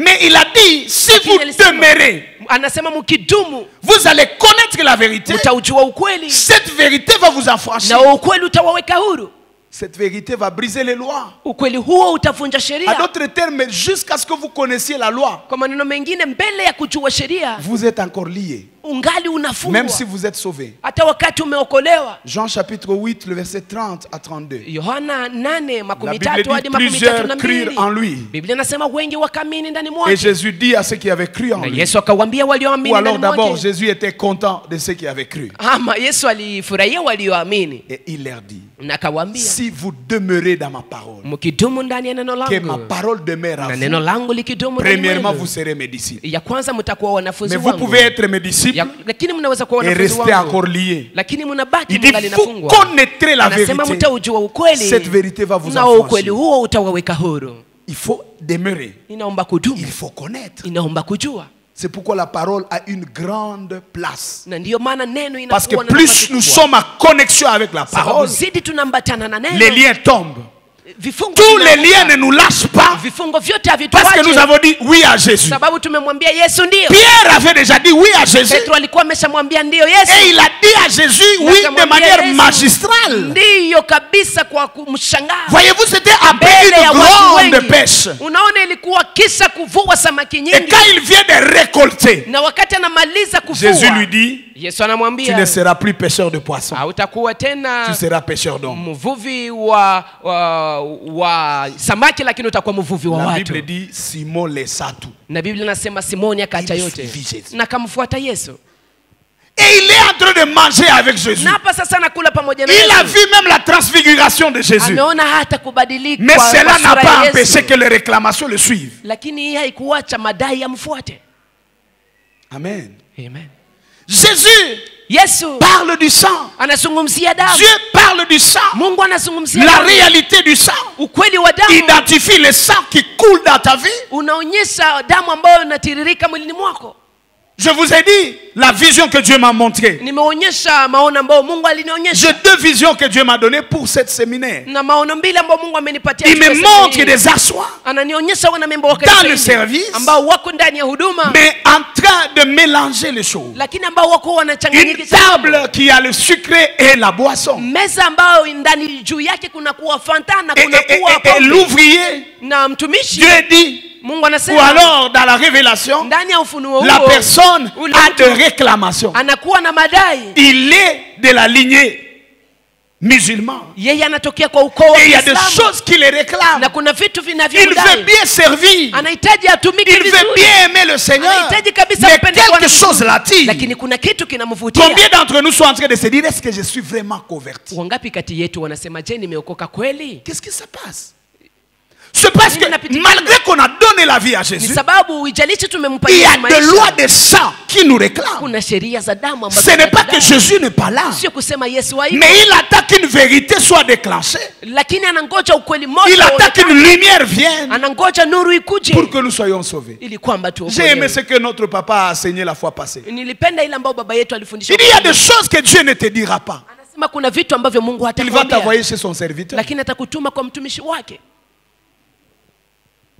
Speaker 2: Mais il a dit, si vous demeurez,
Speaker 1: anasema mkidumu,
Speaker 2: vous allez connaître la vérité.
Speaker 1: mtaujua ukweli,
Speaker 2: Cette vérité va vous affranchir.
Speaker 1: na ukweli utawaweka huru.
Speaker 2: Cette vérité va briser les lois.
Speaker 1: Ukweli huo utavunja
Speaker 2: À
Speaker 1: sheria.
Speaker 2: d'autres termes, jusqu'à ce que vous connaissiez la loi,
Speaker 1: Kwa maneno mengine, mbele ya kujua sheria
Speaker 2: vous êtes encore liés,
Speaker 1: ungali unafungwa,
Speaker 2: même si vous êtes sauvés.
Speaker 1: hata wakati umeokolewa.
Speaker 2: Jean chapitre 8, le verset 30 à 32.
Speaker 1: Yohana 8
Speaker 2: La
Speaker 1: makumi
Speaker 2: Bible
Speaker 1: tatu hadi
Speaker 2: dit
Speaker 1: makumi
Speaker 2: plusieurs
Speaker 1: tatu na
Speaker 2: crurent en
Speaker 1: mbili.
Speaker 2: lui.
Speaker 1: Biblia inasema wengi wakamini ndani
Speaker 2: Et
Speaker 1: mwake.
Speaker 2: Jésus dit à ceux qui avaient cru en
Speaker 1: Na
Speaker 2: lui.
Speaker 1: Yesu akawaambia
Speaker 2: Ou
Speaker 1: walioamini
Speaker 2: alors
Speaker 1: ndani
Speaker 2: d'abord,
Speaker 1: mwake.
Speaker 2: Jésus était content de ceux qui avaient cru.
Speaker 1: Ama Yesu alifurahia walioamini,
Speaker 2: Et il leur dit,
Speaker 1: na akawaambia
Speaker 2: si vous demeurez dans ma parole,
Speaker 1: mkidumu ndani ya neno
Speaker 2: que ma
Speaker 1: langu,
Speaker 2: parole demeure à
Speaker 1: na neno
Speaker 2: vous,
Speaker 1: langu likidumu ndani
Speaker 2: premièrement, vous
Speaker 1: mwenu,
Speaker 2: serez mes disciples.
Speaker 1: ya kwanza mtakuwa wanafunzi
Speaker 2: Mais vous
Speaker 1: wangu.
Speaker 2: pouvez être mes disciples
Speaker 1: Lakini mnaweza kuwa
Speaker 2: et
Speaker 1: wanafunzi
Speaker 2: rester
Speaker 1: wangu,
Speaker 2: encore liés.
Speaker 1: lakini mnabaki
Speaker 2: Il dit,
Speaker 1: mngali
Speaker 2: vous
Speaker 1: nafungwa.
Speaker 2: connaîtrez la
Speaker 1: Anasema
Speaker 2: vérité.
Speaker 1: mtaujua ukweli,
Speaker 2: Cette vérité va vous
Speaker 1: na ukweli
Speaker 2: affranchir.
Speaker 1: huo utawaweka huru.
Speaker 2: Il faut demeurer.
Speaker 1: Inaomba kudumu,
Speaker 2: Il faut connaître.
Speaker 1: inaomba kujua.
Speaker 2: C'est pourquoi la parole a une grande place.
Speaker 1: Na ndiyo maana neno
Speaker 2: Parce que
Speaker 1: inakuwa na
Speaker 2: plus
Speaker 1: nafasi
Speaker 2: nous
Speaker 1: kubwa.
Speaker 2: sommes en connexion avec la
Speaker 1: Sababu
Speaker 2: parole,
Speaker 1: zidi tunambatana na neno,
Speaker 2: les liens tombent.
Speaker 1: vifungo
Speaker 2: Tous les
Speaker 1: vinaanguka.
Speaker 2: liens ne nous lâchent pas
Speaker 1: Vifungo vyote
Speaker 2: parce que
Speaker 1: havituache,
Speaker 2: nous avons dit oui à Jésus.
Speaker 1: sababu tumemwambia Yesu ndio.
Speaker 2: Pierre avait déjà dit oui à Jésus
Speaker 1: Petro alikuwa ameshamwambia ndio Yesu.
Speaker 2: et il a dit à Jésus oui de
Speaker 1: Akamwambia
Speaker 2: manière
Speaker 1: Yesu,
Speaker 2: magistrale.
Speaker 1: ndiyo kabisa kwa kumshangaa.
Speaker 2: Voyez-vous, c'était après
Speaker 1: Mbele ya
Speaker 2: une
Speaker 1: watu
Speaker 2: grande
Speaker 1: wengi.
Speaker 2: pêche.
Speaker 1: Unaona, ilikuwa kisha kuvua samaki
Speaker 2: Et
Speaker 1: nyingi,
Speaker 2: quand il vient de récolter,
Speaker 1: na wakati anamaliza kuvua,
Speaker 2: Jésus lui dit,
Speaker 1: Yesu
Speaker 2: tu ne
Speaker 1: anamwambia
Speaker 2: seras plus pêcheur de poissons,
Speaker 1: hautakuwa
Speaker 2: tu
Speaker 1: tena
Speaker 2: seras pêcheur d'hommes.
Speaker 1: mvuvi wa samaki, lakini utakuwa mvuvi wa
Speaker 2: La
Speaker 1: watu.
Speaker 2: Bible dit, Simon laissa tout.
Speaker 1: Na Biblia inasema Simoni akaacha
Speaker 2: Il
Speaker 1: yote
Speaker 2: suivit Jésus.
Speaker 1: na akamfuata Yesu.
Speaker 2: Et il est en train de manger avec Jésus.
Speaker 1: Na hapa sasa nakula pamoja na
Speaker 2: Il a
Speaker 1: Yesu.
Speaker 2: vu même la transfiguration de Jésus.
Speaker 1: Ameona hata kubadilika
Speaker 2: Mais
Speaker 1: kwa
Speaker 2: cela n'a
Speaker 1: sura
Speaker 2: pas
Speaker 1: ya
Speaker 2: empêché
Speaker 1: Yesu.
Speaker 2: que les réclamations le suivent.
Speaker 1: Lakini hii haikuacha madai yamfuate.
Speaker 2: Amen.
Speaker 1: Amen.
Speaker 2: Jésus
Speaker 1: Yesu
Speaker 2: parle du sang.
Speaker 1: anazungumzia damu.
Speaker 2: Dieu parle du sang.
Speaker 1: Mungu anazungumzia
Speaker 2: La
Speaker 1: damu.
Speaker 2: réalité du sang
Speaker 1: Ukweli wa damu
Speaker 2: identifie le sang qui coule dans ta vie.
Speaker 1: unaonyesha damu ambayo inatiririka mwilini mwako.
Speaker 2: Je vous ai dit la vision que Dieu m'a montrée.
Speaker 1: Nimeonyesha maono ambayo Mungu alinionyesha.
Speaker 2: J'ai deux visions que Dieu m'a données pour cette séminaire.
Speaker 1: Na maono mbili ambayo Mungu amenipatia.
Speaker 2: Il me
Speaker 1: katika
Speaker 2: montre
Speaker 1: sehemu hii.
Speaker 2: des assoirs
Speaker 1: Ananionyesha wanamemba wa
Speaker 2: dans
Speaker 1: kanisa
Speaker 2: le
Speaker 1: hili
Speaker 2: service,
Speaker 1: ambao wako ndani ya huduma,
Speaker 2: mais en train de mélanger les choses.
Speaker 1: lakini ambao wako
Speaker 2: Une
Speaker 1: wanachanganyika.
Speaker 2: table qui a le sucré et la boisson.
Speaker 1: Meza ambayo ndani juu yake kuna kuwa fanta na kuna kuwa
Speaker 2: Et
Speaker 1: pombe.
Speaker 2: l'ouvrier,
Speaker 1: Na mtumishi
Speaker 2: Dieu dit,
Speaker 1: Mungu
Speaker 2: ou
Speaker 1: anasema
Speaker 2: alors dans la révélation,
Speaker 1: ndani ya ufunuo
Speaker 2: la
Speaker 1: huo
Speaker 2: personne
Speaker 1: ule
Speaker 2: a
Speaker 1: mtu
Speaker 2: de réclamations.
Speaker 1: anakuwa na madai.
Speaker 2: Il est de la lignée musulmane.
Speaker 1: Yeye anatokea kwa ukoo wa
Speaker 2: Et il y a des
Speaker 1: Kiislamu.
Speaker 2: choses qui les réclament.
Speaker 1: Na kuna vitu
Speaker 2: Il veut
Speaker 1: vinavyomdai.
Speaker 2: bien servir.
Speaker 1: Anahitaji atumike
Speaker 2: Il veut
Speaker 1: vizuri.
Speaker 2: bien aimer le Seigneur.
Speaker 1: Anahitaji kabisa
Speaker 2: Mais
Speaker 1: mpende Bwana.
Speaker 2: quelque chose l'attire.
Speaker 1: Lakini kuna kitu kinamvutia.
Speaker 2: Combien d'entre nous sont en train de se dire, est-ce que je suis vraiment converti?
Speaker 1: Wangapi kati yetu wanasema, je, nimeokoka kweli?
Speaker 2: Qu'est-ce qui se passe? C'est parce que malgré qu'on a donné la vie à
Speaker 1: Ni
Speaker 2: Jésus,
Speaker 1: sababu ijalishi tumempa
Speaker 2: il y a
Speaker 1: Yesu
Speaker 2: des lois
Speaker 1: maisha.
Speaker 2: de sang qui nous réclament.
Speaker 1: Kuna sheria za damu ambazo
Speaker 2: Ce n'est pas que
Speaker 1: zinatudai.
Speaker 2: Jésus n'est pas là,
Speaker 1: Sio kusema Yesu hayupo,
Speaker 2: mais il attend qu'une vérité soit déclenchée.
Speaker 1: lakini anangoja ukweli mmoja
Speaker 2: Il attend
Speaker 1: uonekane.
Speaker 2: qu'une lumière vienne
Speaker 1: Anangoja nuru ikuje
Speaker 2: pour que nous soyons sauvés.
Speaker 1: ili kwamba
Speaker 2: J'ai aimé
Speaker 1: tuokolewe.
Speaker 2: ce que notre papa a enseigné la fois passée.
Speaker 1: Nilipenda ile ambayo baba yetu alifundisha.
Speaker 2: Il dit, il y a des choses que Dieu ne te dira pas.
Speaker 1: Anasema kuna vitu ambavyo Mungu
Speaker 2: Il va
Speaker 1: hatakwambia,
Speaker 2: t'envoyer chez son serviteur.
Speaker 1: lakini atakutuma kwa mtumishi wake.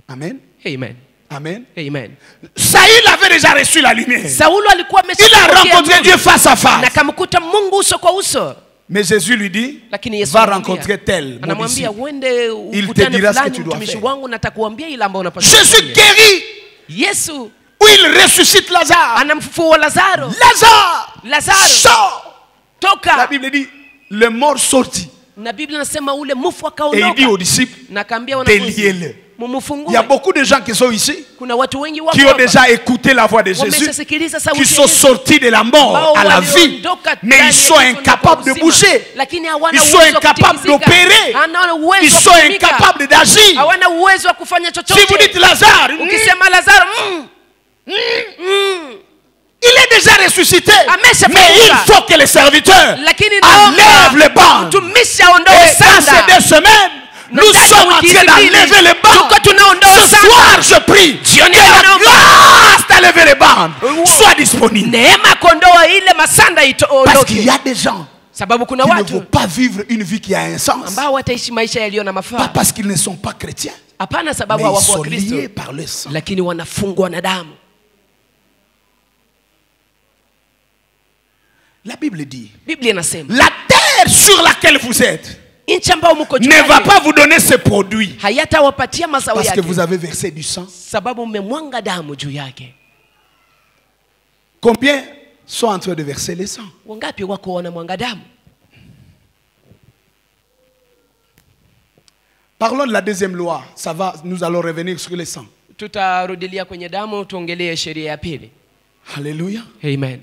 Speaker 2: Amen.
Speaker 1: Amen.
Speaker 2: Amen.
Speaker 1: Amen.
Speaker 2: Saül avait déjà reçu la lumière.
Speaker 1: Saulo alikuwa
Speaker 2: Il a rencontré
Speaker 1: ameshapokea
Speaker 2: Dieu face à
Speaker 1: na
Speaker 2: face.
Speaker 1: akamkuta Mungu uso kwa uso.
Speaker 2: Mais Jésus lui dit,
Speaker 1: Lakini Yesu
Speaker 2: va
Speaker 1: anamwambia-
Speaker 2: rencontrer tel, mon
Speaker 1: anamwambia
Speaker 2: disciple.
Speaker 1: uende
Speaker 2: Il te
Speaker 1: ukutane
Speaker 2: dira ce que
Speaker 1: fulani
Speaker 2: tu dois
Speaker 1: mtumishi
Speaker 2: faire.
Speaker 1: wangu, natakuambia ile ambayo unapaswa
Speaker 2: Jésus
Speaker 1: kufanya.
Speaker 2: guérit,
Speaker 1: Yesu
Speaker 2: où il ressuscite Lazare.
Speaker 1: anamfufua Lazaro.
Speaker 2: Lazare, sort. La
Speaker 1: Toka.
Speaker 2: Bible dit, le mort sortit.
Speaker 1: Na Biblia inasema ule mufu
Speaker 2: Et il dit
Speaker 1: akaondoka.
Speaker 2: aux disciples,
Speaker 1: Na akaambia wanafunzi,
Speaker 2: déliez-le. Il
Speaker 1: mumufungue.
Speaker 2: y a beaucoup de gens qui sont ici,
Speaker 1: Kuna watu wengi wako
Speaker 2: qui ont
Speaker 1: hapa,
Speaker 2: déjà écouté la voix de Jésus,
Speaker 1: wameshasikiliza sauti
Speaker 2: qui
Speaker 1: ya
Speaker 2: sont
Speaker 1: Yesu,
Speaker 2: sortis de la mort
Speaker 1: ambao
Speaker 2: à la vie,
Speaker 1: waliondoka
Speaker 2: mais
Speaker 1: ndani
Speaker 2: ils
Speaker 1: ya
Speaker 2: sont
Speaker 1: kifo na
Speaker 2: incapables de
Speaker 1: uzima.
Speaker 2: bouger.
Speaker 1: Lakini hawana
Speaker 2: Ils sont
Speaker 1: uwezo wa
Speaker 2: incapables
Speaker 1: kutikisika.
Speaker 2: d'opérer.
Speaker 1: Hawana uwezo
Speaker 2: Ils
Speaker 1: wa
Speaker 2: sont
Speaker 1: kutumika.
Speaker 2: incapables d'agir.
Speaker 1: Hawana uwezo wa kufanya
Speaker 2: Si vous
Speaker 1: chochote.
Speaker 2: dites Lazare,
Speaker 1: Ukisema Lazaro,
Speaker 2: il est déjà ressuscité.
Speaker 1: Ameshafufuka.
Speaker 2: Mais il faut que les serviteurs
Speaker 1: lakini
Speaker 2: enlèvent les bandes.
Speaker 1: mtumishi aondoe
Speaker 2: Et dans
Speaker 1: sanda.
Speaker 2: ces 2 semaines, nous
Speaker 1: Ndani ya
Speaker 2: sommes en
Speaker 1: wiki
Speaker 2: train
Speaker 1: hizi
Speaker 2: d'enlever
Speaker 1: mbili,
Speaker 2: les bandes.
Speaker 1: tuko tunaondoa
Speaker 2: Ce
Speaker 1: sanda.
Speaker 2: soir, je prie que
Speaker 1: Jioni
Speaker 2: la
Speaker 1: tunaomba.
Speaker 2: grâce d'enlever les bandes soit disponible.
Speaker 1: Neema kondoa ile masanda
Speaker 2: Parce qu'il y
Speaker 1: itoondoke.
Speaker 2: a des gens
Speaker 1: Sababu kuna
Speaker 2: qui ne vont
Speaker 1: watu
Speaker 2: pas vivre une vie qui a un sens.
Speaker 1: ambao wataishi maisha yaliyo na
Speaker 2: Pas
Speaker 1: mafaa,
Speaker 2: parce qu'ils ne sont pas chrétiens,
Speaker 1: Hapana
Speaker 2: Mais
Speaker 1: sababu
Speaker 2: ils
Speaker 1: hawako
Speaker 2: sont
Speaker 1: Wakristo,
Speaker 2: liés par le sang.
Speaker 1: lakini wanafungwa na damu.
Speaker 2: La Bible dit,
Speaker 1: Biblia inasema
Speaker 2: la terre sur laquelle vous êtes
Speaker 1: nchi ambayo mko juu
Speaker 2: ne va
Speaker 1: yake
Speaker 2: pas vous donner ses produits
Speaker 1: hayatawapatia mazao
Speaker 2: parce que
Speaker 1: yake,
Speaker 2: vous avez versé du sang.
Speaker 1: sababu mmemwanga damu juu yake.
Speaker 2: Combien sont en train de verser le sang?
Speaker 1: Wangapi wako wanamwanga damu?
Speaker 2: Parlons de la deuxième loi. Ça va, nous allons revenir sur le sang.
Speaker 1: Tutarudilia kwenye damu, tuongelee sheria ya pili.
Speaker 2: Alléluia.
Speaker 1: Amen.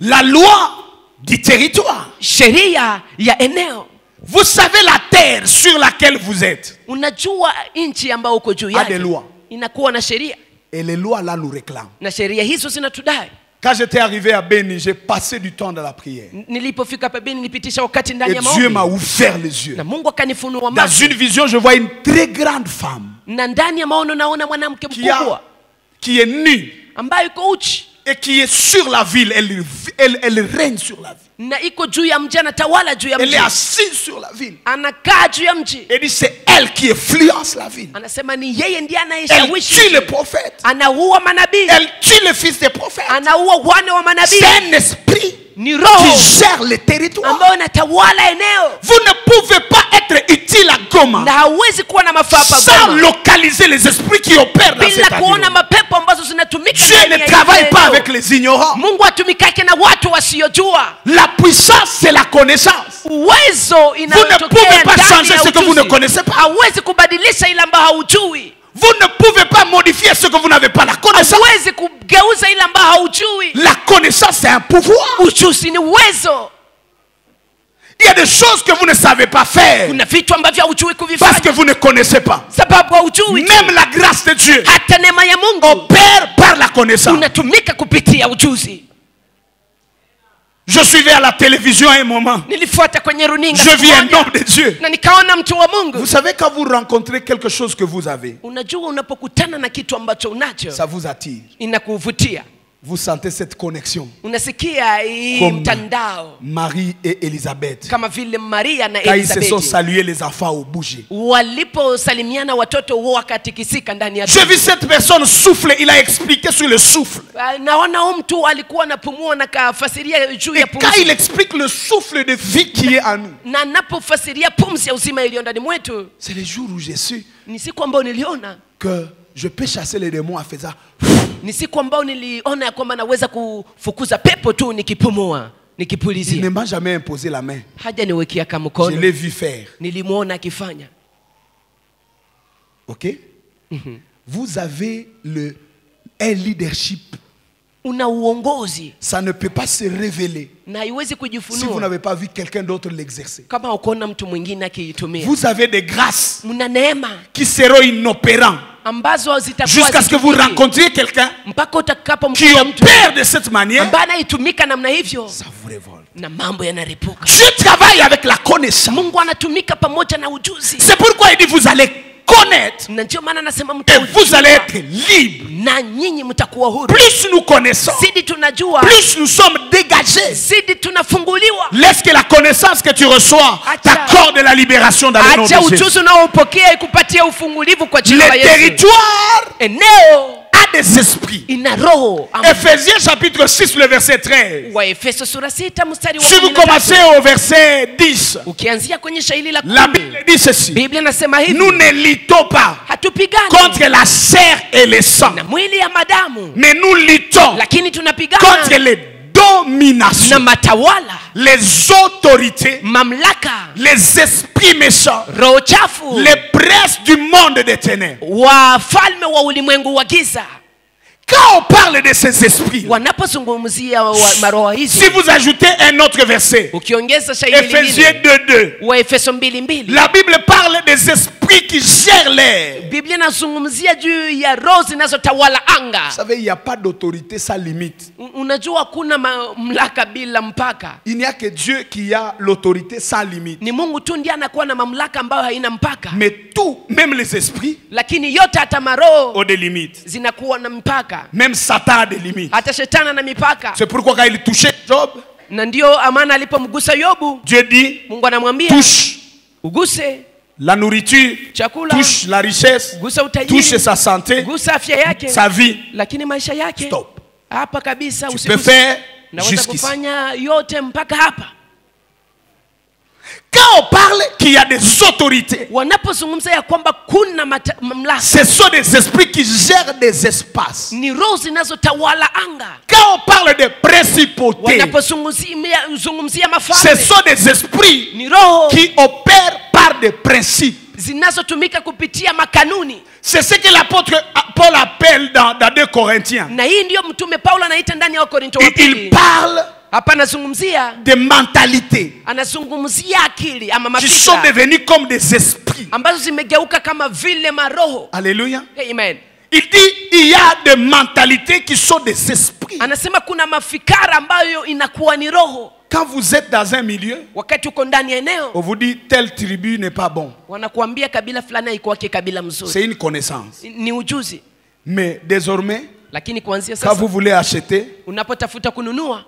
Speaker 2: La loi du territoire.
Speaker 1: Sheria ya eneo.
Speaker 2: Vous savez la terre sur laquelle vous êtes.
Speaker 1: Unajua nchi ambayo uko juu
Speaker 2: A des
Speaker 1: yake
Speaker 2: lois.
Speaker 1: inakuwa na sheria,
Speaker 2: Et les lois là nous réclament.
Speaker 1: na sheria hizo zinatudai.
Speaker 2: Quand j'étais arrivé à Béni, j'ai passé du temps dans la prière.
Speaker 1: Nilipofika hapa Beni nilipitisha wakati
Speaker 2: Et
Speaker 1: ndani ya
Speaker 2: Dieu m'a
Speaker 1: maombi,
Speaker 2: ouvert les yeux.
Speaker 1: na Mungu akanifunua
Speaker 2: Dans
Speaker 1: macho,
Speaker 2: une vision, je vois une très grande femme
Speaker 1: na ndani ya maono naona mwanamke mkubwa
Speaker 2: qui est nue
Speaker 1: ambaye iko uchi
Speaker 2: et qui est sur la ville. Elle règne sur la ville.
Speaker 1: na iko juu ya mji, anatawala juu ya
Speaker 2: Elle
Speaker 1: mji,
Speaker 2: est assise sur la ville.
Speaker 1: anakaa juu ya mji.
Speaker 2: Elle dit c'est elle qui influence la ville.
Speaker 1: Anasema ni yeye ndiye
Speaker 2: Elle
Speaker 1: anayeshawishi,
Speaker 2: tue les prophètes.
Speaker 1: anaua manabii,
Speaker 2: Elle tue les fils des prophètes.
Speaker 1: anaua wana wa manabii.
Speaker 2: C'est un esprit
Speaker 1: Ni
Speaker 2: qui
Speaker 1: roho
Speaker 2: gère le territoire.
Speaker 1: ambayo anatawala eneo,
Speaker 2: Vous ne pouvez pas être utile à Goma
Speaker 1: na hawezi kuwa na mafaa pa
Speaker 2: sans
Speaker 1: Goma
Speaker 2: localiser les esprits qui opèrent dans
Speaker 1: bila
Speaker 2: cette
Speaker 1: kuona
Speaker 2: ville.
Speaker 1: mapepo ambazo zinatumika
Speaker 2: Dieu
Speaker 1: ndani
Speaker 2: ne
Speaker 1: ya
Speaker 2: travaille
Speaker 1: eneo.
Speaker 2: pas avec les ignorants.
Speaker 1: Mungu atumikake na watu wasiojua.
Speaker 2: La puissance, c'est la connaissance.
Speaker 1: Uwezo
Speaker 2: pouvez
Speaker 1: inayotokea
Speaker 2: pas
Speaker 1: ndani
Speaker 2: changer
Speaker 1: ya
Speaker 2: ce que vous ne
Speaker 1: ujuzi.
Speaker 2: connaissez pas.
Speaker 1: Hauwezi kubadilisha ile ambayo haujui.
Speaker 2: Vous ne pouvez pas modifier ce que vous n'avez pas. La connaissance,
Speaker 1: Hauwezi kugeuza ile ambayo haujui.
Speaker 2: la connaissance, c'est un pouvoir.
Speaker 1: Ujuzi ni uwezo.
Speaker 2: Il y a des choses que vous ne savez pas faire
Speaker 1: Kuna vitu ambavyo haujui
Speaker 2: parce
Speaker 1: kuvifanya
Speaker 2: que vous ne connaissez pas.
Speaker 1: sababu haujui.
Speaker 2: Même la grâce de Dieu
Speaker 1: Hata neema ya Mungu
Speaker 2: opère par la connaissance.
Speaker 1: unatumika kupitia ujuzi.
Speaker 2: Je suivais à la télévision un moment.
Speaker 1: Nilifuata kwenye runinga
Speaker 2: Je
Speaker 1: siku
Speaker 2: vis un
Speaker 1: moja,
Speaker 2: homme de Dieu.
Speaker 1: na nikaona mtu wa
Speaker 2: Vous
Speaker 1: Mungu.
Speaker 2: savez, quand vous rencontrez quelque chose que vous avez,
Speaker 1: Unajua unapokutana na kitu ambacho unacho
Speaker 2: ça vous attire.
Speaker 1: inakuvutia.
Speaker 2: Vous sentez cette connexion.
Speaker 1: Unasikia hii
Speaker 2: Comme
Speaker 1: mtandao
Speaker 2: Marie et Élisabeth.
Speaker 1: kama vile Maria na
Speaker 2: Quand ils se sont
Speaker 1: Elizabeth
Speaker 2: salués, les enfants ont bougé.
Speaker 1: waliposalimiana, watoto huo wakatikisika ndani ya
Speaker 2: J'ai vu cette personne souffler. Il a expliqué sur le souffle.
Speaker 1: naona huyu mtu alikuwa anapumua na kafasiria juu
Speaker 2: Et
Speaker 1: ya
Speaker 2: quand il
Speaker 1: pumzi,
Speaker 2: explique le souffle de vie qui est en nous,
Speaker 1: na napofasiria pumzi ya uzima iliyo ndani mwetu,
Speaker 2: c'est le jour où j'ai su
Speaker 1: ni siku ambayo niliona,
Speaker 2: que je peux chasser les démons en faisant.
Speaker 1: ni siku ambayo niliona ya kwamba naweza kufukuza pepo tu nikipumua,
Speaker 2: Il
Speaker 1: nikipulizia.
Speaker 2: ne m'a jamais imposé la main.
Speaker 1: Haja niwekea kama
Speaker 2: Je
Speaker 1: mkono,
Speaker 2: l'ai vu faire.
Speaker 1: nilimwona akifanya.
Speaker 2: Ok? Vous avez un leadership.
Speaker 1: Una uongozi
Speaker 2: Ça ne peut pas se révéler
Speaker 1: na haiwezi
Speaker 2: si vous
Speaker 1: kujifunua
Speaker 2: n'avez pas vu quelqu'un d'autre l'exercer.
Speaker 1: kama ukoona mtu mwingine akiitumia.
Speaker 2: Vous avez des grâces
Speaker 1: Mna neema
Speaker 2: qui seront inopérantes
Speaker 1: ambazo zitakuwa
Speaker 2: jusqu'à ce que vous
Speaker 1: zitumiki
Speaker 2: rencontriez quelqu'un
Speaker 1: mpaka
Speaker 2: qui
Speaker 1: utakapomkuta mtu
Speaker 2: opère de cette manière.
Speaker 1: ambaye anaitumika namna hivyo,
Speaker 2: Ça vous révolte.
Speaker 1: na mambo yanaripuka.
Speaker 2: Dieu travaille avec la connaissance.
Speaker 1: Mungu anatumika pamoja na ujuzi,
Speaker 2: C'est pourquoi il dit vous allez connaître
Speaker 1: na ndio maana anasema
Speaker 2: et vous allez être libre.
Speaker 1: na nyinyi mtakuwa huru.
Speaker 2: Plus nous connaissons,
Speaker 1: Zidi tunajua,
Speaker 2: plus nous sommes dégagés.
Speaker 1: zidi tunafunguliwa.
Speaker 2: Laisse que la connaissance que tu reçois t'accorde la libération dans le nom de
Speaker 1: Acha
Speaker 2: Jésus.
Speaker 1: ujuzi unaopokea ikupatie ufungulivu kwa jina la
Speaker 2: Le
Speaker 1: Yesu.
Speaker 2: territoire
Speaker 1: Eneo
Speaker 2: a des esprits.
Speaker 1: ina roho.
Speaker 2: Ephésiens chapitre 6, le verset 13.
Speaker 1: Waefeso sura 6 mstari wa
Speaker 2: Si vous
Speaker 1: 13.
Speaker 2: commencez au verset 10,
Speaker 1: Ukianzia kwenye shairi la
Speaker 2: la
Speaker 1: 10,
Speaker 2: Bible dit ceci.
Speaker 1: Biblia nasema hivi,
Speaker 2: Nous ne luttons pas
Speaker 1: hatupigani
Speaker 2: contre la chair et le sang,
Speaker 1: na mwili ya madamu,
Speaker 2: mais nous luttons
Speaker 1: lakini
Speaker 2: contre
Speaker 1: tunapigana
Speaker 2: les
Speaker 1: na
Speaker 2: dominations,
Speaker 1: matawala,
Speaker 2: les autorités,
Speaker 1: mamlaka,
Speaker 2: les esprits méchants,
Speaker 1: roho chafu,
Speaker 2: les princes du monde des ténèbres.
Speaker 1: wafalme wa ulimwengu wa giza.
Speaker 2: Quand on parle de ces esprits,
Speaker 1: Wanapozungumzia maroho hizo,
Speaker 2: si vous ajoutez un autre verset,
Speaker 1: ukiongeza shairi
Speaker 2: Ephésiens
Speaker 1: lingine
Speaker 2: 2:2,
Speaker 1: Waefeso 2:2,
Speaker 2: la Bible parle des esprits qui gèrent l'air.
Speaker 1: Biblia inazungumzia juu ya roho zinazotawala anga.
Speaker 2: Vous savez, il n'y a pas d'autorité sans limite.
Speaker 1: Unajua kuna mamlaka bila mpaka.
Speaker 2: Il n'y a que Dieu qui a l'autorité sans limite.
Speaker 1: Ni Mungu tu ndiye anakuwa na mamlaka ambayo haina mpaka.
Speaker 2: Mais tout, même les esprits,
Speaker 1: Lakini yote hata maroho
Speaker 2: ont des limites.
Speaker 1: zinakuwa na mpaka.
Speaker 2: Même Satan a des limites.
Speaker 1: Hata shetani na mipaka.
Speaker 2: C'est pourquoi quand il touchait Job,
Speaker 1: Na ndio amana alipomgusa Yobu,
Speaker 2: Dieu dit,
Speaker 1: Mungu anamwambia
Speaker 2: touche.
Speaker 1: uguse
Speaker 2: La nourriture
Speaker 1: Chakula.
Speaker 2: touche la richesse,
Speaker 1: Gusa utajiri.
Speaker 2: touche sa santé,
Speaker 1: Gusa afya yake.
Speaker 2: sa vie.
Speaker 1: Lakini maisha yake.
Speaker 2: Stop.
Speaker 1: Hapa kabisa
Speaker 2: Tu peux
Speaker 1: usiguse.
Speaker 2: faire
Speaker 1: Naweza
Speaker 2: jusqu'ici.
Speaker 1: kufanya yote mpaka hapa.
Speaker 2: Quand on parle qu'il y a des autorités,
Speaker 1: Wanapozungumza ya kwamba kuna mamlaka,
Speaker 2: ce sont des esprits qui gèrent des espaces.
Speaker 1: ni roho zinazotawala anga.
Speaker 2: Quand on parle de principautés,
Speaker 1: Wanapozungumzia
Speaker 2: ce
Speaker 1: mafalme,
Speaker 2: sont des esprits
Speaker 1: ni roho
Speaker 2: qui opèrent par des principes.
Speaker 1: zinazotumika kupitia makanuni.
Speaker 2: C'est ce que l'apôtre Paul appelle dans 2 Corinthiens.
Speaker 1: Na hii ndio mtume Paulo anaita ndani ya Wakorinto wa
Speaker 2: Il
Speaker 1: pili.
Speaker 2: parle
Speaker 1: Hapa anazungumzia,
Speaker 2: des mentalités
Speaker 1: anazungumzia akili ama
Speaker 2: qui sont
Speaker 1: mafikra
Speaker 2: devenues comme des esprits.
Speaker 1: ambazo zimegeuka kama vile maroho.
Speaker 2: Alléluia.
Speaker 1: Amen.
Speaker 2: Il dit il y a des mentalités qui sont des esprits.
Speaker 1: Anasema kuna mafikara ambayo inakuwa ni roho.
Speaker 2: Quand vous êtes dans un milieu,
Speaker 1: Wakati uko ndani ya eneo,
Speaker 2: on vous dit telle tribu n'est pas bon.
Speaker 1: wanakuambia kabila fulani haiko wake kabila mzuri.
Speaker 2: C'est une connaissance.
Speaker 1: Ni ujuzi.
Speaker 2: Mais désormais,
Speaker 1: Lakini kuanzia
Speaker 2: quand
Speaker 1: sasa
Speaker 2: vous voulez acheter,
Speaker 1: unapotafuta kununua,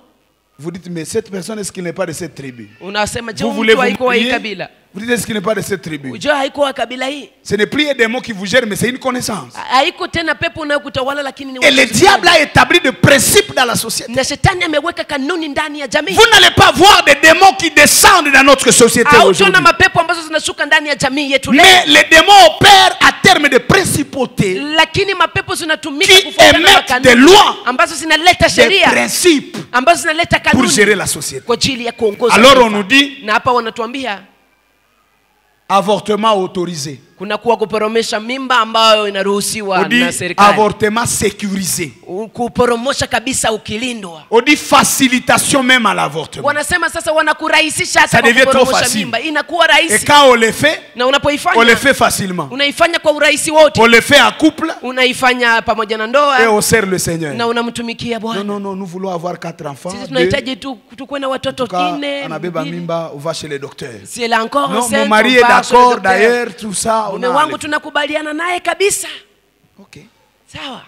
Speaker 2: vous dites mais cette personne est-ce qu'il n'est pas de cette tribu?
Speaker 1: unasema je,
Speaker 2: Vous voulez
Speaker 1: mtu
Speaker 2: vous
Speaker 1: haiko wa hii
Speaker 2: marier,
Speaker 1: kabila?
Speaker 2: vous dites est-ce qu'il n'est pas de cette tribu?
Speaker 1: Je, haiko wa kabila hii?
Speaker 2: Ce n'est plus des mots qui vous gèrent, mais c'est une connaissance.
Speaker 1: Haiko tena pepo unayokutawala, lakini ni
Speaker 2: Et le
Speaker 1: ujuzi
Speaker 2: diable
Speaker 1: fulani.
Speaker 2: a établi des principes dans la société.
Speaker 1: Na shetani ameweka kanuni ndani ya jamii.
Speaker 2: Vous n'allez pas voir des démons qui descendent dans notre société
Speaker 1: Au
Speaker 2: aujourd'hui.
Speaker 1: tuna mapepo ambazo zinashuka ndani ya jamii yetu leo.
Speaker 2: Mais les démons opèrent à terme de principautés
Speaker 1: Lakini mapepo zinatumika
Speaker 2: qui
Speaker 1: kufuatana na
Speaker 2: émettent des
Speaker 1: kanuni
Speaker 2: lois,
Speaker 1: ambazo zinaleta
Speaker 2: des
Speaker 1: sheria,
Speaker 2: principes
Speaker 1: ambazo zinaleta
Speaker 2: pour
Speaker 1: kanuni
Speaker 2: gérer la société.
Speaker 1: kwa ajili ya kuongoza.
Speaker 2: Alors
Speaker 1: taifa.
Speaker 2: on nous dit
Speaker 1: Na hapa wanatuambia
Speaker 2: avortement autorisé.
Speaker 1: kuna kuwa kuporomesha mimba ambayo inaruhusiwa
Speaker 2: On dit
Speaker 1: na serikali.
Speaker 2: avortement sécurisé.
Speaker 1: Kuporomosha kabisa ukilindwa.
Speaker 2: On dit facilitation même à l'avortement.
Speaker 1: Wanasema sasa wanakurahisisha hata
Speaker 2: Ça
Speaker 1: kwa
Speaker 2: devient trop
Speaker 1: kuporomosha
Speaker 2: facile.
Speaker 1: mimba. Inakuwa
Speaker 2: Et
Speaker 1: rahisi.
Speaker 2: quand on le fait,
Speaker 1: Na
Speaker 2: on le
Speaker 1: unapoifanya
Speaker 2: fait facilement.
Speaker 1: unaifanya kwa urahisi wote.
Speaker 2: On le fait en couple
Speaker 1: Unaifanya pamoja na
Speaker 2: et
Speaker 1: ndoa
Speaker 2: on sert le Seigneur.
Speaker 1: na unamtumikia
Speaker 2: Non,
Speaker 1: Bwana.
Speaker 2: non, non, nous voulons avoir 4 enfants.
Speaker 1: Sisi
Speaker 2: 2.
Speaker 1: tunahitaji tu tukuwe na
Speaker 2: En
Speaker 1: watoto
Speaker 2: tout cas,
Speaker 1: 4,
Speaker 2: on a bébé mimba, on va chez les docteurs.
Speaker 1: si elle est encore
Speaker 2: Non,
Speaker 1: enceinte,
Speaker 2: mon mari
Speaker 1: on
Speaker 2: est
Speaker 1: va chez le
Speaker 2: d'accord
Speaker 1: docteur.
Speaker 2: d'ailleurs, tout ça. On
Speaker 1: Mume
Speaker 2: a
Speaker 1: wangu tunakubaliana naye kabisa.
Speaker 2: Ok.
Speaker 1: Sawa.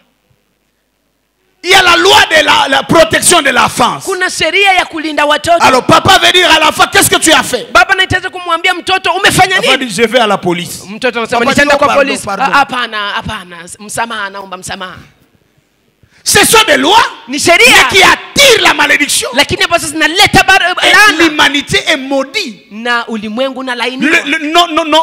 Speaker 2: Il y a la loi de la protection de l'enfance.
Speaker 1: Kuna sheria ya kulinda watoto.
Speaker 2: Alors papa veut dire à l'enfant, qu'est-ce que tu as fait?
Speaker 1: Baba anahitaji kumwambia mtoto umefanya
Speaker 2: L'enfant
Speaker 1: nini?
Speaker 2: dit, je vais à la police.
Speaker 1: Mtoto anasema
Speaker 2: Papa dit,
Speaker 1: nitaenda
Speaker 2: non,
Speaker 1: kwa
Speaker 2: pardon,
Speaker 1: polisi.
Speaker 2: pardon.
Speaker 1: Hapana, hapana. Msamaha, naomba msamaha.
Speaker 2: Ce sont des lois
Speaker 1: Ni sheria
Speaker 2: qui attirent la malédiction.
Speaker 1: lakini ambazo zinaleta
Speaker 2: Et
Speaker 1: laana
Speaker 2: l'humanité est maudite.
Speaker 1: na ulimwengu unalainiwa.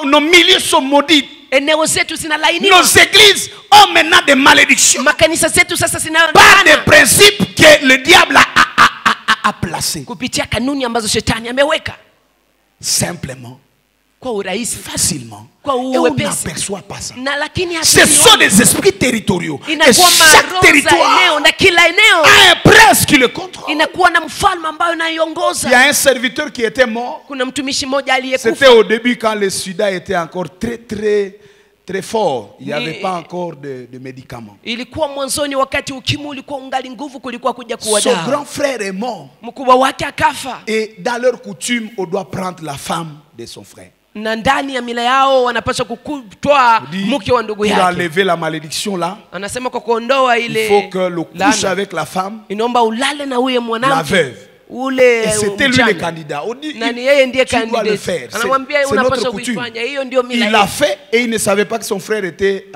Speaker 2: Nos milieux sont maudits.
Speaker 1: Eneo zetu zinalainiwa.
Speaker 2: Nos églises ont maintenant des malédictions.
Speaker 1: Makanisa zetu sasa zina
Speaker 2: Par des
Speaker 1: laana
Speaker 2: principes que le diable a placés.
Speaker 1: kupitia kanuni ambazo shetani ameweka
Speaker 2: Simplement,
Speaker 1: kwa urahisi
Speaker 2: facilement.
Speaker 1: kwa
Speaker 2: Et on
Speaker 1: uwepesi.
Speaker 2: n'aperçoit pas ça.
Speaker 1: Na lakini
Speaker 2: Ce sont des esprits territoriaux. Et
Speaker 1: inakuwa
Speaker 2: chaque
Speaker 1: maroho za eneo
Speaker 2: territoire
Speaker 1: na kila eneo
Speaker 2: a un prince qui le contrôle.
Speaker 1: inakuwa na mfalme ambayo
Speaker 2: Il y
Speaker 1: inaiongoza.
Speaker 2: a un serviteur qui était mort.
Speaker 1: Kuna mtumishi mmoja
Speaker 2: C'était
Speaker 1: aliyekufa.
Speaker 2: au début quand le sida était encore très fort. Il n'y avait pas encore de médicaments.
Speaker 1: Ilikuwa mwanzoni wakati ukimwi ulikuwa ungali nguvu kulikuwa kuja kuwa
Speaker 2: Son
Speaker 1: dawa.
Speaker 2: grand frère est mort.
Speaker 1: Mkubwa wake akafa.
Speaker 2: Et dans leur coutume, on doit prendre la femme de son frère.
Speaker 1: Na ndani ya mila yao wanapaswa kutoa
Speaker 2: Dit,
Speaker 1: mke wa ndugu
Speaker 2: pour
Speaker 1: yake.
Speaker 2: enlever la malédiction là,
Speaker 1: Anasema kwa kuondoa
Speaker 2: il
Speaker 1: ile
Speaker 2: faut que le couche
Speaker 1: laana,
Speaker 2: avec la femme,
Speaker 1: inaomba ulale na huye
Speaker 2: la
Speaker 1: mwanamke
Speaker 2: veuve.
Speaker 1: ule
Speaker 2: Et c'était lui le
Speaker 1: mjane.
Speaker 2: candidat. On dit,
Speaker 1: Na ni yeye ndiye
Speaker 2: tu dois le
Speaker 1: candidate.
Speaker 2: faire.
Speaker 1: Anamwambia
Speaker 2: C'est notre
Speaker 1: unapaswa
Speaker 2: coutume.
Speaker 1: kuifanya. Hiyo ndio mila
Speaker 2: Il l'a
Speaker 1: yetu.
Speaker 2: fait et il ne savait pas que son frère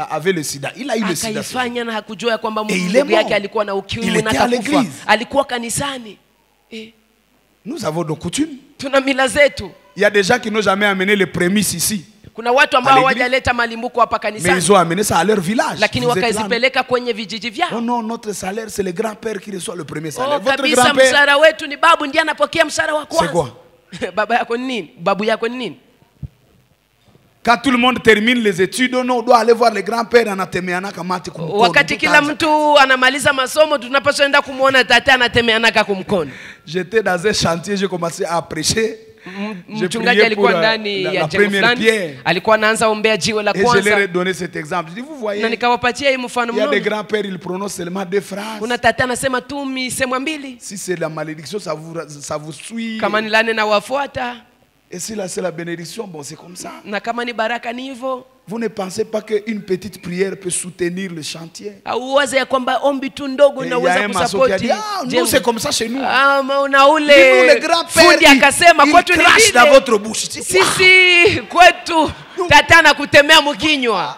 Speaker 2: avait le sida. Il a eu le sida.
Speaker 1: Akaifanya na hakujua ya kwamba
Speaker 2: Et il est
Speaker 1: ndugu
Speaker 2: mort.
Speaker 1: yake alikuwa na
Speaker 2: Il
Speaker 1: ukimwi na
Speaker 2: était à
Speaker 1: akakufa.
Speaker 2: l'église.
Speaker 1: Alikuwa kanisani.
Speaker 2: Nous avons nos coutumes.
Speaker 1: Tuna mila zetu.
Speaker 2: Il y a des gens qui n'ont jamais amené les prémices ici.
Speaker 1: Kuna watu
Speaker 2: À
Speaker 1: ambao
Speaker 2: l'église.
Speaker 1: hawajaleta malimbuko hapa
Speaker 2: Mais
Speaker 1: kanisani,
Speaker 2: ils ont amené ça à leur village.
Speaker 1: lakini
Speaker 2: Vous êtes là, non?
Speaker 1: wakazipeleka kwenye vijiji vyao.
Speaker 2: Oh non, notre salaire, c'est le grand-père qui reçoit le premier salaire.
Speaker 1: Oh,
Speaker 2: Votre
Speaker 1: kabisa
Speaker 2: grand-père,
Speaker 1: mshahara wetu ni babu ndiye anapokea mshahara wa
Speaker 2: c'est
Speaker 1: kwanza.
Speaker 2: quoi?
Speaker 1: Baba yako ni nini? Babu yako ni nini?
Speaker 2: Quand tout le monde termine les études, on doit aller voir le grand-père anatemeana kamati kumkono.
Speaker 1: Wakati kila mtu anamaliza masomo, tunapaswa enda kumuona tata anatemeanaka kumkono.
Speaker 2: J'étais dans un chantier, j'ai commencé à prêcher. J'ai
Speaker 1: Mchungaji
Speaker 2: prié
Speaker 1: alikuwa
Speaker 2: pour
Speaker 1: ndani
Speaker 2: la
Speaker 1: ya jengo
Speaker 2: première
Speaker 1: fulani,
Speaker 2: pierre.
Speaker 1: alikuwa anaanza ombea jiwe la
Speaker 2: Et je leur ai
Speaker 1: kwanza,
Speaker 2: donné cet exemple. Je dis, vous voyez,
Speaker 1: na nikawapatia hii mfano
Speaker 2: il y a des
Speaker 1: mnono.
Speaker 2: grands-pères, ils prononcent seulement 2 phrases.
Speaker 1: Kuna tata anasema tu misemo mbili,
Speaker 2: Si c'est la malédiction, ça vous suit.
Speaker 1: kama ni laana na wafuata,
Speaker 2: Et si là c'est la bénédiction, bon, c'est comme ça.
Speaker 1: na kama ni baraka ni hivyo.
Speaker 2: Vous ne pensez pas qu'une petite prière peut soutenir le chantier?
Speaker 1: Auwaze ya kwamba ombi tu ndogo
Speaker 2: Et il y a
Speaker 1: unaweza
Speaker 2: un maçon qui a dit,
Speaker 1: kusapoti
Speaker 2: ah, nous
Speaker 1: jengo.
Speaker 2: c'est comme ça chez nous.
Speaker 1: Na
Speaker 2: Nous,
Speaker 1: ule
Speaker 2: les grands-pères,
Speaker 1: fundi akasema
Speaker 2: ils
Speaker 1: kwetu ni
Speaker 2: crachent dans
Speaker 1: vile.
Speaker 2: votre bouche.
Speaker 1: Sisi kwetu tata na kutemea mkinywa.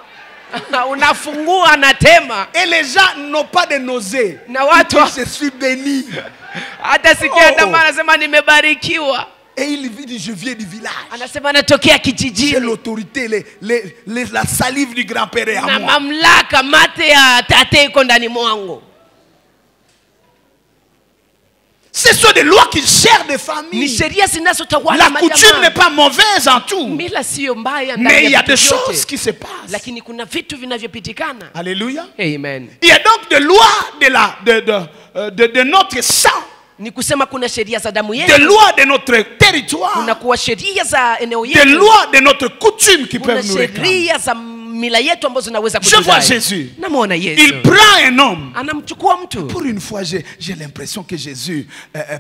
Speaker 1: Unafungua anatema.
Speaker 2: Et les gens n'ont pas de nausée.
Speaker 1: Na watu
Speaker 2: Je suis béni.
Speaker 1: hata sikia ndama anasema nimebarikiwa.
Speaker 2: Et il dit, je viens du village.
Speaker 1: Anasema natokea
Speaker 2: J'ai
Speaker 1: kijijini.
Speaker 2: l'autorité, la salive du grand-père est à
Speaker 1: Na
Speaker 2: moi.
Speaker 1: mamlaka mate ya tate iko ndani mwangu.
Speaker 2: Ce sont des lois qui gèrent des
Speaker 1: Ni
Speaker 2: familles.
Speaker 1: sheria zinazotawala
Speaker 2: La coutume n'est
Speaker 1: majamaa.
Speaker 2: pas mauvaise en tout.
Speaker 1: Mila sio mbaya
Speaker 2: Mais il y a
Speaker 1: ndani ya
Speaker 2: des
Speaker 1: vitu
Speaker 2: choses
Speaker 1: vyote.
Speaker 2: qui se passent.
Speaker 1: Lakini kuna vitu vinavyopitikana.
Speaker 2: Alléluia.
Speaker 1: Amen.
Speaker 2: Il y a donc des lois de notre sang,
Speaker 1: Ni kusema kuna sheria za damu
Speaker 2: des
Speaker 1: yetu.
Speaker 2: lois de notre territoire,
Speaker 1: Kuna kuwa sheria za eneo
Speaker 2: des
Speaker 1: yetu.
Speaker 2: lois de notre coutume qui
Speaker 1: Kuna
Speaker 2: peuvent nous réclamer.
Speaker 1: sheria za mila yetu ambazo zinaweza
Speaker 2: Je vois
Speaker 1: kutudai.
Speaker 2: Jésus.
Speaker 1: Namwona Yesu.
Speaker 2: Il prend un homme.
Speaker 1: Anamchukua mtu.
Speaker 2: Pour une fois, j'ai l'impression que Jésus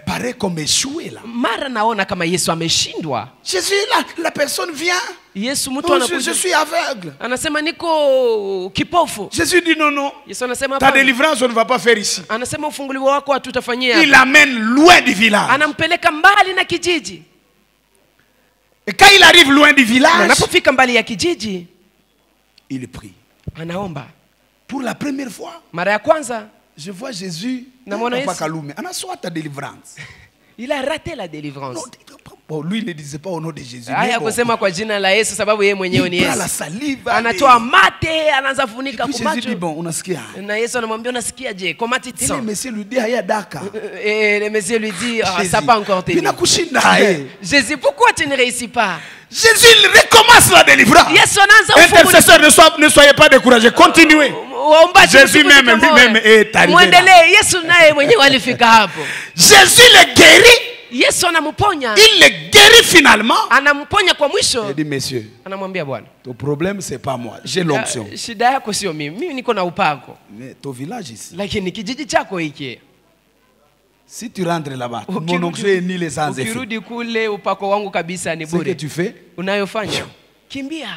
Speaker 2: paraît comme échoué là.
Speaker 1: Mara naona kama Yesu ameshindwa.
Speaker 2: Jésus, la personne vient.
Speaker 1: Yesu mtu
Speaker 2: Oh, je
Speaker 1: anakuja.
Speaker 2: suis aveugle.
Speaker 1: Anasema niko kipofu.
Speaker 2: Jésus dit non, non.
Speaker 1: Yesu anasema
Speaker 2: Ta
Speaker 1: hapana.
Speaker 2: délivrance, on ne va pas faire ici.
Speaker 1: Anasema ufunguliwa wako hatutafanyia.
Speaker 2: Il l'amène loin du village.
Speaker 1: Anampeleka mbali na kijiji.
Speaker 2: Et quand il arrive loin du
Speaker 1: Na
Speaker 2: village,
Speaker 1: anapofika mbali ya kijiji,
Speaker 2: il prie.
Speaker 1: anaomba.
Speaker 2: Pour la première fois,
Speaker 1: Mara ya kwanza,
Speaker 2: je vois Jésus.
Speaker 1: Namwona Yesu.
Speaker 2: Soit ta délivrance.
Speaker 1: il a raté la délivrance.
Speaker 2: Non, bon, lui, il ne disait pas au nom de Jésus.
Speaker 1: Haya
Speaker 2: Mais bon,
Speaker 1: kusema kwa jina la Yesu sababu yeye mwenyewe ni
Speaker 2: il prend la
Speaker 1: Yesu.
Speaker 2: salive.
Speaker 1: Anatoa mate, anaanza
Speaker 2: Et
Speaker 1: funika
Speaker 2: puis
Speaker 1: kwa
Speaker 2: Jésus dit,
Speaker 1: macho.
Speaker 2: bon, on a ce qu'il y a.
Speaker 1: Na Yesu anamwambia unasikia je? Komati
Speaker 2: Et le
Speaker 1: tsan.
Speaker 2: monsieur lui dit, Aya Daka.
Speaker 1: Et le monsieur lui dit ah,
Speaker 2: Jésus.
Speaker 1: ça n'a pas encore tenu.
Speaker 2: Pina kushinda, eh.
Speaker 1: Jésus, pourquoi tu ne réussis pas?
Speaker 2: Jésus, il recommence la délivrance.
Speaker 1: Yesu anaanza ufunguliwa.
Speaker 2: Intercesseur, ne soyez pas découragés. Continuez.
Speaker 1: Waombaji
Speaker 2: Jésus
Speaker 1: msikuje
Speaker 2: même,
Speaker 1: moyo.
Speaker 2: lui-même est arrivé là.
Speaker 1: Muendelee. Yesu naye mwenyewe alifika hapo.
Speaker 2: Jésus le guérit.
Speaker 1: Yesu anamponya.
Speaker 2: Il le guérit finalement.
Speaker 1: Anamponya kwa mwisho.
Speaker 2: Il dit, monsieur,
Speaker 1: Anamwambia Bwana,
Speaker 2: ton problème, c'est pas moi. J'ai l'onction.
Speaker 1: shida yako sio mimi. Mimi niko na upako.
Speaker 2: Mais ton village ici,
Speaker 1: Lakini kijiji chako hiki.
Speaker 2: si tu rentres là-bas,
Speaker 1: Ukirudi-
Speaker 2: mon onction est nul et sans effet.
Speaker 1: Ukirudi kule upako wangu kabisa ni
Speaker 2: Ce que
Speaker 1: bure.
Speaker 2: tu fais,
Speaker 1: Unayofanya kimbia.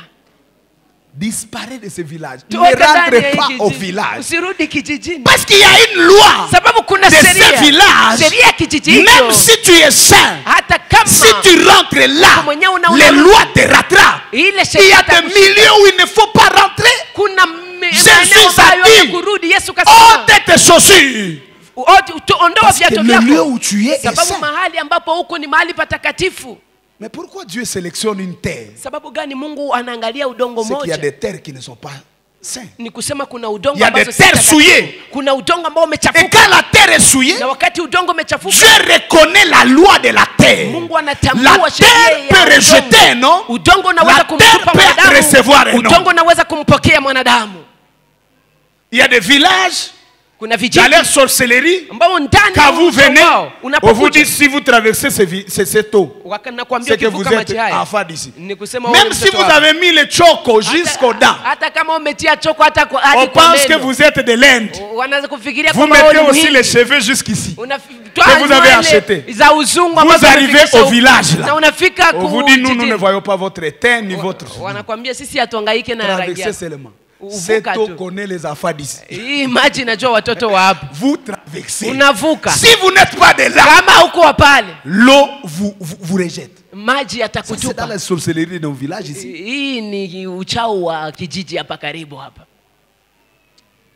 Speaker 2: disparaît de ce village. Ne
Speaker 1: Toka ndani ya
Speaker 2: rentre
Speaker 1: hii
Speaker 2: pas au
Speaker 1: kijiji.
Speaker 2: village.
Speaker 1: Usirudi kijijini.
Speaker 2: Parce qu'il y a une loi
Speaker 1: Sababu kuna
Speaker 2: de ce
Speaker 1: sheria.
Speaker 2: village.
Speaker 1: Sheria ya kijiji
Speaker 2: Même
Speaker 1: hicho.
Speaker 2: si tu es saint,
Speaker 1: Hata kama
Speaker 2: si tu rentres là,
Speaker 1: mwenyewe una-
Speaker 2: les lois te rattrapent.
Speaker 1: ile
Speaker 2: Il y
Speaker 1: sheria
Speaker 2: a des
Speaker 1: itakushika.
Speaker 2: milieux où il ne faut pas rentrer.
Speaker 1: Kuna
Speaker 2: Jésus
Speaker 1: maeneo ambayo
Speaker 2: a dit,
Speaker 1: ya kurudi. Yesu kasema
Speaker 2: ôte tes chaussures.
Speaker 1: ondoa
Speaker 2: Parce que
Speaker 1: viatu
Speaker 2: le lieu
Speaker 1: vyako.
Speaker 2: où tu es est
Speaker 1: Sababu
Speaker 2: saint.
Speaker 1: mahali ambapo huko ni mahali patakatifu.
Speaker 2: Mais pourquoi Dieu sélectionne une terre?
Speaker 1: Sababu gani Mungu anaangalia udongo
Speaker 2: C'est qu'il y a
Speaker 1: moja?
Speaker 2: des terres qui ne sont pas saintes.
Speaker 1: Ni kusema kuna
Speaker 2: Il
Speaker 1: udongo
Speaker 2: y a
Speaker 1: ambazo
Speaker 2: des
Speaker 1: si
Speaker 2: terres
Speaker 1: takatifu.
Speaker 2: souillées.
Speaker 1: Kuna udongo ambao
Speaker 2: Et
Speaker 1: umechafuka.
Speaker 2: quand la terre est souillée,
Speaker 1: Na wakati udongo umechafuka,
Speaker 2: Dieu reconnaît la loi de la terre.
Speaker 1: Mungu
Speaker 2: La
Speaker 1: anatambua sheria
Speaker 2: terre peut
Speaker 1: ya
Speaker 2: rejeter un
Speaker 1: udongo.
Speaker 2: homme.
Speaker 1: Udongo unaweza
Speaker 2: La
Speaker 1: kumtupa
Speaker 2: terre peut recevoir un
Speaker 1: mwanadamu. Udongo
Speaker 2: homme.
Speaker 1: unaweza kumpokea mwanadamu.
Speaker 2: Il y a des villages
Speaker 1: Kuna
Speaker 2: dans
Speaker 1: vijiji
Speaker 2: leur sorcellerie.
Speaker 1: ambao ndani
Speaker 2: Quand
Speaker 1: ya
Speaker 2: vous
Speaker 1: uso
Speaker 2: venez,
Speaker 1: wao,
Speaker 2: on vous
Speaker 1: unapokuja
Speaker 2: dit si vous traversez cette eau,
Speaker 1: nakwambia
Speaker 2: c'est que vous
Speaker 1: ukivuka maji
Speaker 2: êtes
Speaker 1: haya
Speaker 2: enfant d'ici.
Speaker 1: ni kusema wewe
Speaker 2: Même si
Speaker 1: mtoto
Speaker 2: vous
Speaker 1: wako.
Speaker 2: avez mis le choco jusqu'aux dents,
Speaker 1: Hata kama umetia choko hata kwa hadi
Speaker 2: on
Speaker 1: kwa
Speaker 2: pense que
Speaker 1: meno.
Speaker 2: vous êtes de l'Inde.
Speaker 1: Wanaanza kufikiria
Speaker 2: Vous
Speaker 1: kwamba wewe
Speaker 2: mettez
Speaker 1: ni
Speaker 2: aussi
Speaker 1: Mhindi.
Speaker 2: les cheveux jusqu'ici.
Speaker 1: Unatoa
Speaker 2: que vous avez
Speaker 1: nywele
Speaker 2: acheté.
Speaker 1: za uzungu
Speaker 2: Vous
Speaker 1: ambazo
Speaker 2: arrivez
Speaker 1: unafikisha
Speaker 2: au
Speaker 1: huko.
Speaker 2: village là.
Speaker 1: Na unafika
Speaker 2: On vous dit nous ne
Speaker 1: kijijini.
Speaker 2: voyons pas votre teint ni votre.
Speaker 1: Wanakwambia sisi hatuhangaike na rangi
Speaker 2: Traversez
Speaker 1: yako.
Speaker 2: seulement.
Speaker 1: Uvuka
Speaker 2: Cette eau
Speaker 1: tu.
Speaker 2: connaît les enfants d'ici.
Speaker 1: Hii maji inajua watoto wa hapo.
Speaker 2: Vous traversez.
Speaker 1: Unavuka.
Speaker 2: Si vous n'êtes pas de là,
Speaker 1: Kama huko wa pale,
Speaker 2: l'eau vous rejette.
Speaker 1: maji
Speaker 2: Ça, c'est dans
Speaker 1: yatakutupa.
Speaker 2: la sorcellerie de nos villages ici.
Speaker 1: Hii ni uchao wa kijiji hapa karibu hapa.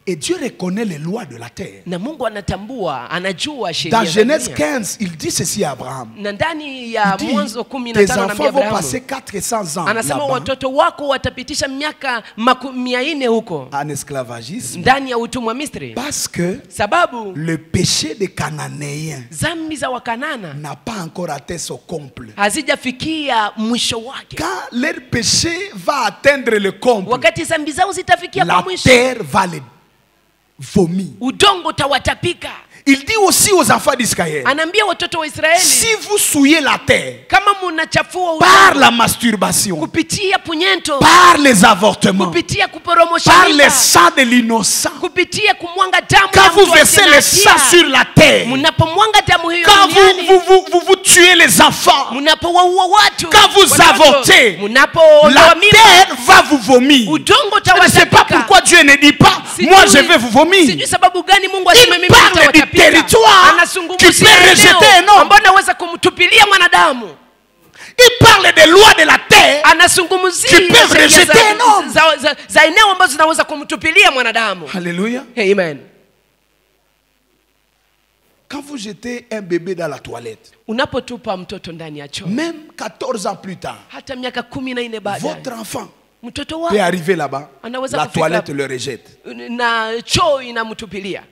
Speaker 2: Et Dieu reconnaît les lois de la terre.
Speaker 1: Na Mungu anatambua, anajua sheria
Speaker 2: Dans
Speaker 1: za
Speaker 2: Genèse
Speaker 1: dunia.
Speaker 2: 15, il dit ceci à Abraham.
Speaker 1: Na ndani ya
Speaker 2: Il dit,
Speaker 1: Mwanzo
Speaker 2: tes
Speaker 1: 15
Speaker 2: enfants
Speaker 1: anamwambia
Speaker 2: vont
Speaker 1: Abrahamu,
Speaker 2: passer 400 ans
Speaker 1: anasema
Speaker 2: là-bas
Speaker 1: watoto wako watapitisha miaka 400 huko
Speaker 2: en esclavagisme
Speaker 1: ndani ya utumwa Misri,
Speaker 2: parce que
Speaker 1: sababu
Speaker 2: le péché des Cananéens
Speaker 1: dhambi za Wakanana
Speaker 2: n'a pas encore atteint son comble.
Speaker 1: hazijafikia mwisho wake.
Speaker 2: Quand leur péché va atteindre le comble,
Speaker 1: Wakati dhambi zao zitafikia kwa
Speaker 2: la
Speaker 1: mwisho,
Speaker 2: terre va les vomir.
Speaker 1: udongo utawatapika.
Speaker 2: Il dit aussi aux enfants d'Israël,
Speaker 1: Anaambia watoto wa Israeli,
Speaker 2: si vous souillez la terre
Speaker 1: kama munachafua
Speaker 2: par
Speaker 1: udongo
Speaker 2: la masturbation,
Speaker 1: kupitia punyento,
Speaker 2: par les avortements,
Speaker 1: kupitia kuporomosha
Speaker 2: par
Speaker 1: mimba,
Speaker 2: les sangs de l'innocent,
Speaker 1: kupitia kumwanga damu
Speaker 2: quand
Speaker 1: ya
Speaker 2: vous
Speaker 1: mtu
Speaker 2: versez
Speaker 1: asiye
Speaker 2: le
Speaker 1: na
Speaker 2: sang
Speaker 1: hatia,
Speaker 2: sur la terre,
Speaker 1: mnapomwanga damu hiyo
Speaker 2: quand
Speaker 1: duniani,
Speaker 2: vous tuez les enfants,
Speaker 1: mnapowaua watu,
Speaker 2: quand vous
Speaker 1: watoto,
Speaker 2: avortez,
Speaker 1: mnapoondoa
Speaker 2: la
Speaker 1: mimba,
Speaker 2: terre va vous vomir.
Speaker 1: udongo
Speaker 2: Je ne sais pas
Speaker 1: utawatapika.
Speaker 2: pourquoi Dieu ne dit pas,
Speaker 1: Sijui-
Speaker 2: moi je vais vous vomir.
Speaker 1: Sijui sababu gani Mungu aseme
Speaker 2: Il
Speaker 1: mimi
Speaker 2: parle du
Speaker 1: nitawatapika.
Speaker 2: territoire qui
Speaker 1: Anazungumzia
Speaker 2: peut rejeter un
Speaker 1: eneo
Speaker 2: homme.
Speaker 1: ambao naweza kumtupilia mwanadamu.
Speaker 2: Il parle des lois de la terre
Speaker 1: Anazungumzia
Speaker 2: qui peuvent
Speaker 1: sheria
Speaker 2: rejeter un homme.
Speaker 1: za eneo ambazo zinaweza kumtupilia mwanadamu.
Speaker 2: Alléluia.
Speaker 1: Amen.
Speaker 2: Quand vous jetez un bébé dans la toilette,
Speaker 1: Unapotupa mtoto ndani ya choo,
Speaker 2: même 14 ans plus tard,
Speaker 1: hata miaka 14 baadaye,
Speaker 2: votre enfant
Speaker 1: mtoto
Speaker 2: peut
Speaker 1: wako
Speaker 2: arriver là-bas,
Speaker 1: anaweza
Speaker 2: la
Speaker 1: kufika
Speaker 2: toilette le rejette.
Speaker 1: na choo inamtupilia.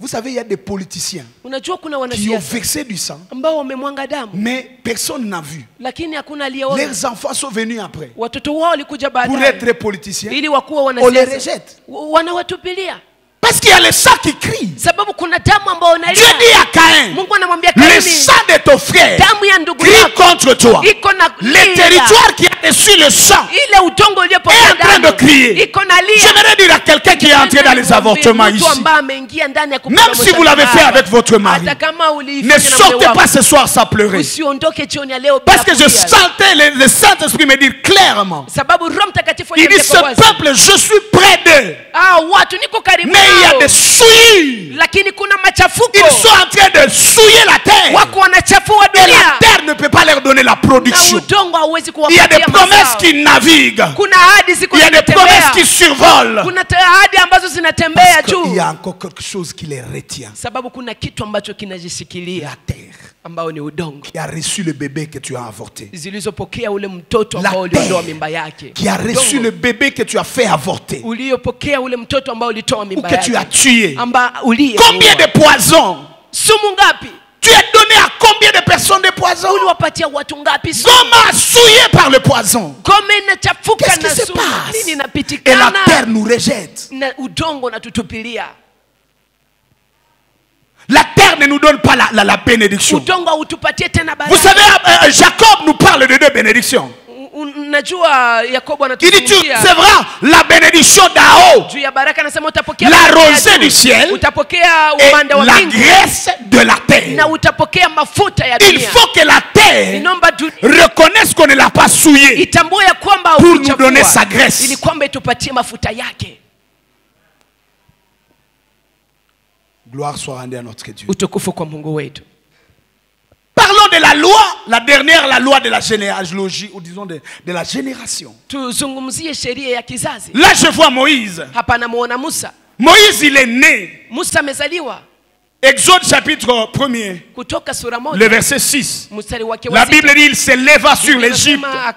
Speaker 2: Vous savez, il y a des politiciens
Speaker 1: Unajua kuna
Speaker 2: qui ont
Speaker 1: wanasiasa
Speaker 2: versé du sang,
Speaker 1: ambao wamemwanga damu,
Speaker 2: mais personne n'a vu.
Speaker 1: lakini hakuna aliyeona.
Speaker 2: Leurs enfants sont venus après.
Speaker 1: Watoto wao walikuja
Speaker 2: Pour
Speaker 1: baadaye
Speaker 2: être politiciens,
Speaker 1: ili wakuwa
Speaker 2: on les
Speaker 1: wanasiasa,
Speaker 2: rejette.
Speaker 1: wanawatupilia
Speaker 2: Parce qu'il y a le sang qui crie.
Speaker 1: sababu kuna damu ambayo
Speaker 2: Dieu
Speaker 1: unalia.
Speaker 2: dit à Caïn,
Speaker 1: Mungu anamwambia
Speaker 2: le
Speaker 1: Kaini,
Speaker 2: sang de ton frère
Speaker 1: damu ya ndugu
Speaker 2: crie
Speaker 1: yako
Speaker 2: contre toi.
Speaker 1: iko na
Speaker 2: Le
Speaker 1: lia.
Speaker 2: territoire qui a reçu le sang
Speaker 1: Ile udongo
Speaker 2: est
Speaker 1: uliopokea
Speaker 2: en train de
Speaker 1: damu
Speaker 2: crier.
Speaker 1: iko na lia.
Speaker 2: J'aimerais dire à quelqu'un qui est entré dans les avortements
Speaker 1: Mtu
Speaker 2: ici,
Speaker 1: ambaye ameingia ndani ya
Speaker 2: même
Speaker 1: kuporomosha
Speaker 2: si vous l'avez
Speaker 1: mimba,
Speaker 2: fait avec votre mari,
Speaker 1: hata kama
Speaker 2: ne
Speaker 1: uliifanya na mume
Speaker 2: sortez
Speaker 1: wako,
Speaker 2: pas ce soir sans pleurer.
Speaker 1: usiondoke jioni ya leo
Speaker 2: Parce
Speaker 1: bila
Speaker 2: que je
Speaker 1: kulia.
Speaker 2: sentais le Saint-Esprit me dire clairement,
Speaker 1: Sababu Roho Mtakatifu
Speaker 2: il dit,
Speaker 1: ananiambia
Speaker 2: ce
Speaker 1: kwa wazi,
Speaker 2: peuple, je suis près d'eux,
Speaker 1: watu niko karibu
Speaker 2: mais il y a
Speaker 1: nao,
Speaker 2: des souillures.
Speaker 1: lakini kuna machafuko,
Speaker 2: Ils sont en train de souiller la terre.
Speaker 1: wako wanachafua
Speaker 2: Et la
Speaker 1: dunia
Speaker 2: terre ne peut pas leur donner la
Speaker 1: na
Speaker 2: production.
Speaker 1: udongo hauwezi
Speaker 2: Il y a des
Speaker 1: kuwapatia
Speaker 2: promesses
Speaker 1: mazao.
Speaker 2: qui naviguent.
Speaker 1: Kuna ahadi ziko
Speaker 2: Il y a des promesses
Speaker 1: zinatembea,
Speaker 2: qui survolent.
Speaker 1: kuna ahadi ambazo zinatembea
Speaker 2: Parce qu'il
Speaker 1: juu,
Speaker 2: y a encore quelque chose qui les retient.
Speaker 1: sababu kuna kitu ambacho
Speaker 2: La
Speaker 1: kinajishikilia
Speaker 2: terre
Speaker 1: ambao ni udongo,
Speaker 2: qui a reçu le bébé que tu as avorté.
Speaker 1: zilizopokea ule mtoto
Speaker 2: La
Speaker 1: ambao uliondoa
Speaker 2: terre
Speaker 1: mimba yake,
Speaker 2: qui a reçu
Speaker 1: Udongo
Speaker 2: le bébé que tu as fait avorter.
Speaker 1: uliopokea ule mtoto ambao ulitoa
Speaker 2: Ou
Speaker 1: mimba
Speaker 2: que tu as
Speaker 1: yake,
Speaker 2: tué.
Speaker 1: amba ulie
Speaker 2: Combien de poisons?
Speaker 1: sumu ngapi
Speaker 2: Tu as donné à combien de personnes des poisons?
Speaker 1: uliwapatia watu ngapi sumu?
Speaker 2: Goma souillé par le poison.
Speaker 1: Gome inachafuka
Speaker 2: Qu'est-ce qui
Speaker 1: na
Speaker 2: se
Speaker 1: sumu,
Speaker 2: passe?
Speaker 1: nini
Speaker 2: Et la
Speaker 1: inapitikana
Speaker 2: terre nous rejette.
Speaker 1: na udongo natutupilia.
Speaker 2: La terre ne nous donne pas la bénédiction.
Speaker 1: Udongo hautupatie tena
Speaker 2: Vous
Speaker 1: baraka.
Speaker 2: savez, Jacob nous parle de deux bénédictions.
Speaker 1: Unajua Yakobo
Speaker 2: Il dit,
Speaker 1: anatuzungumzia
Speaker 2: c'est vrai, la bénédiction d'en haut,
Speaker 1: juu ya baraka, anasema utapokea
Speaker 2: la
Speaker 1: baraka ya
Speaker 2: rosée
Speaker 1: juu,
Speaker 2: du ciel
Speaker 1: utapokea
Speaker 2: et
Speaker 1: umande wa
Speaker 2: la
Speaker 1: mbingu
Speaker 2: graisse de la terre.
Speaker 1: na utapokea mafuta ya
Speaker 2: Il
Speaker 1: dunia.
Speaker 2: faut que la terre
Speaker 1: Inomba dunia
Speaker 2: reconnaisse qu'on ne l'a pas souillée
Speaker 1: itambue ya kwamba
Speaker 2: pour nous
Speaker 1: haukuchafua,
Speaker 2: donner sa graisse.
Speaker 1: ili kwamba itupatie mafuta yake.
Speaker 2: Gloire soit rendue à notre Dieu.
Speaker 1: Utukufu kwa Mungu wetu.
Speaker 2: Parlons de la loi, la dernière, la loi de la généalogie, ou disons de la génération.
Speaker 1: Tuzungumzie sheria ya kizazi.
Speaker 2: Là, je vois Moïse.
Speaker 1: Hapa namuona Musa.
Speaker 2: Moïse, il est né.
Speaker 1: Musa amezaliwa.
Speaker 2: Exode chapitre 1er,
Speaker 1: Kutoka sura
Speaker 2: le
Speaker 1: moja
Speaker 2: verset 6.
Speaker 1: mstari wake wa
Speaker 2: La
Speaker 1: sita.
Speaker 2: Bible dit, il s'éleva sur
Speaker 1: Biblia
Speaker 2: l'Égypte.
Speaker 1: inasema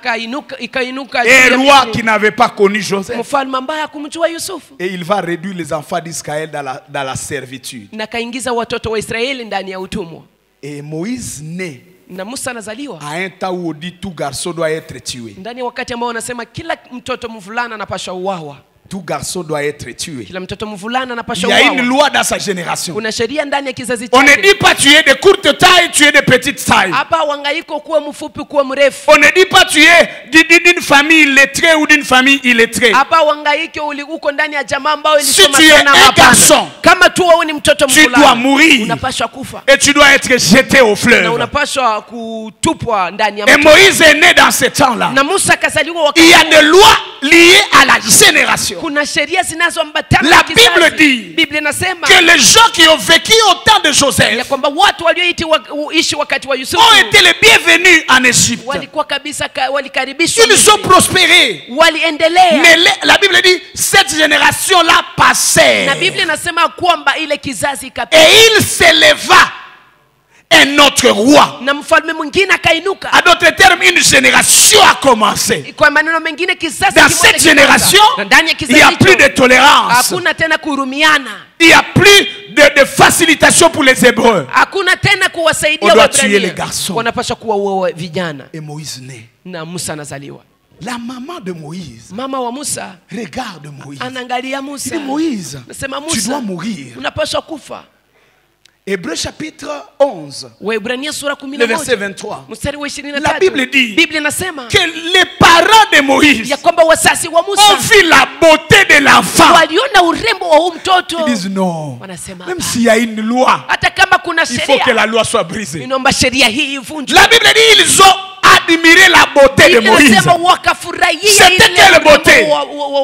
Speaker 1: ikainuka
Speaker 2: Et
Speaker 1: juu
Speaker 2: un
Speaker 1: ya
Speaker 2: roi
Speaker 1: Misri,
Speaker 2: qui n'avait pas connu Joseph.
Speaker 1: mfalme ambaye hakumjua Yusufu,
Speaker 2: Et il va réduire les enfants d'Israël dans la servitude.
Speaker 1: na kaingiza watoto wa Israeli ndani ya utumwa.
Speaker 2: Et Moïse naît
Speaker 1: Na Musa anazaliwa
Speaker 2: à un temps où on dit tout garçon doit être tué.
Speaker 1: ndani ya wakati ambao wanasema kila mtoto mvulana anapaswa uwawa.
Speaker 2: Tout garçon doit être tué.
Speaker 1: Kila mtoto mvulana
Speaker 2: Il
Speaker 1: anapaswa
Speaker 2: y a une
Speaker 1: uwawa.
Speaker 2: loi dans sa génération.
Speaker 1: Kuna sheria ndani ya kizazi
Speaker 2: On ne
Speaker 1: chake.
Speaker 2: dit pas tu es de courte taille, tu es de petite taille.
Speaker 1: Hapa wangaiko kuwa mfupi kuwa mrefu.
Speaker 2: On ne dit pas tu es d'une famille illettrée ou d'une famille illettrée.
Speaker 1: Hapa wangaike uko ndani ya jamaa ambayo
Speaker 2: Si
Speaker 1: ilisoma
Speaker 2: tu es
Speaker 1: sana.
Speaker 2: un
Speaker 1: Hapana.
Speaker 2: garçon,
Speaker 1: Kama tu wewe ni mtoto
Speaker 2: tu dois
Speaker 1: mvulana,
Speaker 2: mourir.
Speaker 1: unapaswa kufa
Speaker 2: Et tu dois être jeté au
Speaker 1: na
Speaker 2: fleuve.
Speaker 1: unapaswa kutupwa ndani ya
Speaker 2: Et
Speaker 1: mto.
Speaker 2: Moïse est né dans ce temps-là.
Speaker 1: Na Musa akazaliwa
Speaker 2: Il
Speaker 1: wakati
Speaker 2: y a
Speaker 1: huo.
Speaker 2: des lois liées à la génération.
Speaker 1: Kuna sheria zinazoambatana
Speaker 2: La
Speaker 1: na kizazi.
Speaker 2: Bible dit
Speaker 1: Biblia inasema
Speaker 2: Que les gens qui ont vécu au temps de
Speaker 1: ya
Speaker 2: Joseph
Speaker 1: kwamba watu walioishi wakati wa Yusufu
Speaker 2: ont été les bienvenus en Égypte.
Speaker 1: walikuwa kabisa walikaribishwa
Speaker 2: Ils
Speaker 1: Misri.
Speaker 2: ont prospéré.
Speaker 1: Waliendelea.
Speaker 2: Mais la Bible dit cette génération-là passait.
Speaker 1: Na Biblia inasema kwamba ile kizazi
Speaker 2: Et
Speaker 1: ikapita
Speaker 2: il s'éleva un autre roi.
Speaker 1: na mfalme mwingine akainuka.
Speaker 2: À d'autres termes, une génération a commencé.
Speaker 1: Kwa maneno mengine kizazi
Speaker 2: Dans
Speaker 1: kimoja
Speaker 2: cette
Speaker 1: kikaanza.
Speaker 2: génération,
Speaker 1: Na ndani ya
Speaker 2: il n'y a
Speaker 1: kizazi
Speaker 2: plus
Speaker 1: hicho
Speaker 2: de tolérance.
Speaker 1: hakuna tena kuhurumiana,
Speaker 2: Il n'y a plus de facilitation pour les Hébreux.
Speaker 1: hakuna tena
Speaker 2: On
Speaker 1: kuwasaidia
Speaker 2: doit tuer
Speaker 1: Waebrania.
Speaker 2: les garçons.
Speaker 1: Wanapaswa kuwaua vijana.
Speaker 2: Et Moïse naît.
Speaker 1: Na Musa anazaliwa.
Speaker 2: La maman de Moïse
Speaker 1: Mama wa Musa
Speaker 2: regarde Moïse.
Speaker 1: anaangalia
Speaker 2: Il
Speaker 1: Musa.
Speaker 2: dit Moïse,
Speaker 1: Nasema
Speaker 2: tu dois
Speaker 1: Musa,
Speaker 2: mourir.
Speaker 1: unapaswa kufa.
Speaker 2: Hébreux chapitre 11,
Speaker 1: Waebrania sura
Speaker 2: le verset
Speaker 1: 11
Speaker 2: 23.
Speaker 1: mstari wa 23.
Speaker 2: La Bible dit
Speaker 1: Biblia inasema
Speaker 2: que les parents de Moïse
Speaker 1: ya kwamba wasasi wa
Speaker 2: ont
Speaker 1: Musa
Speaker 2: vu la beauté de l'enfant.
Speaker 1: waliona urembo wa huyu mtoto.
Speaker 2: Ils disent non.
Speaker 1: Wanasema
Speaker 2: Même s'il y a une loi,
Speaker 1: hata kama kuna
Speaker 2: il faut que
Speaker 1: sheria,
Speaker 2: la loi soit brisée.
Speaker 1: inaomba sheria hii ivunjwe.
Speaker 2: La Bible dit ils ont admiré la beauté de
Speaker 1: Biblia
Speaker 2: Moïse.
Speaker 1: inasema wakafurahia
Speaker 2: C'était
Speaker 1: ile
Speaker 2: quelle
Speaker 1: urembo
Speaker 2: beauté?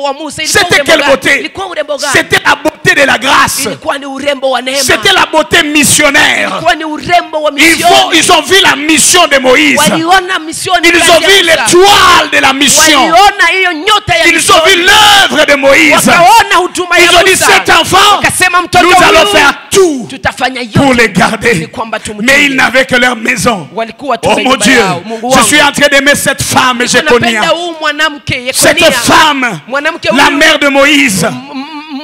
Speaker 1: wa Musa. Ilikuwa
Speaker 2: C'était
Speaker 1: urembo
Speaker 2: quelle
Speaker 1: gani?
Speaker 2: beauté?
Speaker 1: Ilikuwa urembo gani?
Speaker 2: C'était la beauté de la grâce.
Speaker 1: Ilikuwa ni urembo wa neema.
Speaker 2: C'était la beauté missionnaire.
Speaker 1: Ilikuwa ni urembo wa
Speaker 2: Ils
Speaker 1: misioni.
Speaker 2: ont vu la mission de Moïse.
Speaker 1: Waliona misioni.
Speaker 2: Ils ont vu l'étoile de la mission.
Speaker 1: Waliona hiyo nyota ya
Speaker 2: Ils ont vu
Speaker 1: misioni.
Speaker 2: l'œuvre de Moïse.
Speaker 1: Wakaona huduma ya
Speaker 2: Ils ont dit
Speaker 1: Musa.
Speaker 2: cet enfant,
Speaker 1: Wakasema mtoto
Speaker 2: nous allons
Speaker 1: huyu
Speaker 2: faire tout
Speaker 1: tutafanya
Speaker 2: pour
Speaker 1: yote
Speaker 2: les garder.
Speaker 1: ili kwamba tumtunze.
Speaker 2: Mais ils n'avaient que leur maison.
Speaker 1: Walikuwa tu
Speaker 2: Oh
Speaker 1: kwenye
Speaker 2: mon
Speaker 1: nyumba
Speaker 2: Dieu,
Speaker 1: yao. Mungu
Speaker 2: je
Speaker 1: wangu.
Speaker 2: suis en train d'aimer cette femme, Jéconia.
Speaker 1: Napenda huyu mwanamke
Speaker 2: Cette
Speaker 1: Yekonia.
Speaker 2: femme,
Speaker 1: Mwanamke
Speaker 2: la
Speaker 1: huyu
Speaker 2: mère de Moïse,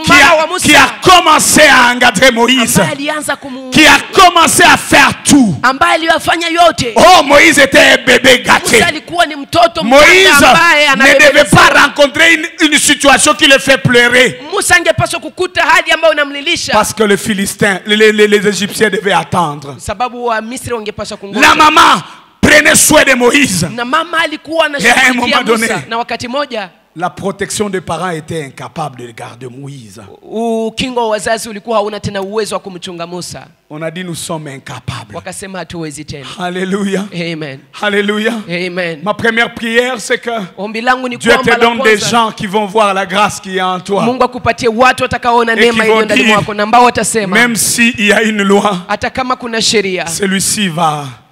Speaker 1: mama wa Musa
Speaker 2: qui a commencé à encadrer Moïse,
Speaker 1: ambaye alianza
Speaker 2: qui a commencé à faire tout.
Speaker 1: ambaye aliyofanya yote.
Speaker 2: Oh, Moïse était un bébé gâté.
Speaker 1: Musa alikuwa ni mtoto
Speaker 2: Moïse
Speaker 1: mchanga ambaye
Speaker 2: ne devait pas
Speaker 1: anabebelezewa.
Speaker 2: rencontrer une situation qui le fait pleurer.
Speaker 1: Musa angepaswa kukuta hali ambayo inamlilisha
Speaker 2: Parce que les Philistins, les Égyptiens devaient attendre.
Speaker 1: sababu wa Misri wangepaswa
Speaker 2: La
Speaker 1: kungoja.
Speaker 2: maman prenait soin de Moïse.
Speaker 1: Na mama alikuwa
Speaker 2: Et à un
Speaker 1: anashughulikia
Speaker 2: moment donné,
Speaker 1: Musa, na wakati moja
Speaker 2: la protection des parents était incapable de garder Moïse.
Speaker 1: ukingo wa wazazi ulikuwa hauna tena uwezo wa kumchunga Musa.
Speaker 2: On a dit nous sommes incapables.
Speaker 1: Wakasema hatuwezi tena.
Speaker 2: Alléluia.
Speaker 1: Amen.
Speaker 2: Alléluia.
Speaker 1: Amen.
Speaker 2: Ma première prière, c'est que
Speaker 1: Ombi langu ni
Speaker 2: Dieu
Speaker 1: kwamba
Speaker 2: te
Speaker 1: la
Speaker 2: donne des
Speaker 1: kwanza,
Speaker 2: gens qui vont voir la grâce qui est en toi.
Speaker 1: Mungu akupatie watu watakaoona
Speaker 2: Et
Speaker 1: neema
Speaker 2: qui
Speaker 1: iliyo
Speaker 2: vont
Speaker 1: ndani
Speaker 2: dire,
Speaker 1: mwako na ambao watasema
Speaker 2: même s'il y a une loi,
Speaker 1: hata kama kuna sheria
Speaker 2: celui-ci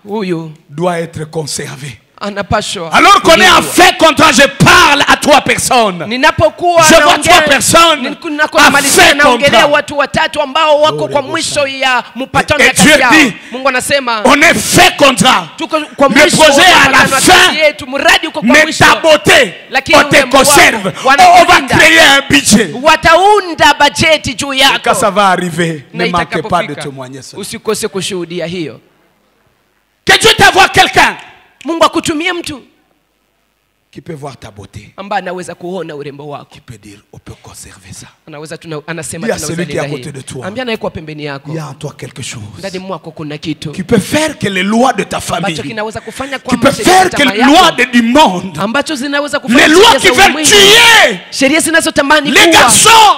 Speaker 1: huyu
Speaker 2: doit être conservé.
Speaker 1: anapashwa.
Speaker 2: Alors qu'on est en
Speaker 1: kulindwa.
Speaker 2: fait contre, je parle à trois personnes.
Speaker 1: Ninapokuwa
Speaker 2: Je vois
Speaker 1: naongea-
Speaker 2: trois personnes
Speaker 1: ninakomalizia
Speaker 2: à fait
Speaker 1: naongelea
Speaker 2: contre.
Speaker 1: watu watatu ambao wako
Speaker 2: Glory
Speaker 1: kwa
Speaker 2: to
Speaker 1: mwisho
Speaker 2: God.
Speaker 1: ya mpatano
Speaker 2: Et
Speaker 1: ya kati
Speaker 2: Dieu
Speaker 1: yao.
Speaker 2: dit,
Speaker 1: Mungu anasema
Speaker 2: On est fait contrat.
Speaker 1: tuko kwa
Speaker 2: Le
Speaker 1: mwisho
Speaker 2: projet
Speaker 1: wa
Speaker 2: à la
Speaker 1: mapatano ya
Speaker 2: fin,
Speaker 1: kati yetu, mradi uko kwa
Speaker 2: mais
Speaker 1: mwisho.
Speaker 2: ta beauté,
Speaker 1: Lakini
Speaker 2: on te
Speaker 1: urembo
Speaker 2: conserve.
Speaker 1: wako,
Speaker 2: On va
Speaker 1: wanakulinda.
Speaker 2: créer un budget.
Speaker 1: Wataunda bajeti juu
Speaker 2: Et quand ça
Speaker 1: yako,
Speaker 2: va arriver,
Speaker 1: na
Speaker 2: ne manquez pas de
Speaker 1: itakapofika
Speaker 2: témoigner cela.
Speaker 1: usikose kushuhudia hiyo.
Speaker 2: Que Dieu t'envoie quelqu'un
Speaker 1: Mungu akutumie mtu
Speaker 2: qui peut voir ta beauté,
Speaker 1: ambaye anaweza kuona urembo wako,
Speaker 2: qui peut dire, on peut conserver ça.
Speaker 1: anaweza anasema
Speaker 2: Il y a
Speaker 1: tunaweza
Speaker 2: celui qui est à
Speaker 1: linda
Speaker 2: côté de
Speaker 1: hii.
Speaker 2: toi.
Speaker 1: Ambia anayekuwa pembeni yako,
Speaker 2: Il y a en toi quelque chose
Speaker 1: ndani mwako kuna kitu
Speaker 2: qui peut faire que les lois de ta
Speaker 1: ambacho
Speaker 2: famille,
Speaker 1: kinaweza kufanya
Speaker 2: qui
Speaker 1: kwamba
Speaker 2: peut
Speaker 1: sheria
Speaker 2: faire
Speaker 1: za
Speaker 2: que
Speaker 1: tamaa
Speaker 2: les
Speaker 1: yako,
Speaker 2: lois du monde,
Speaker 1: ambacho zinaweza
Speaker 2: les
Speaker 1: kufanya
Speaker 2: lois
Speaker 1: sheria
Speaker 2: qui
Speaker 1: za
Speaker 2: veulent
Speaker 1: ulimwengu,
Speaker 2: tuer
Speaker 1: sheria zinazotamani
Speaker 2: les
Speaker 1: kuua
Speaker 2: garçons.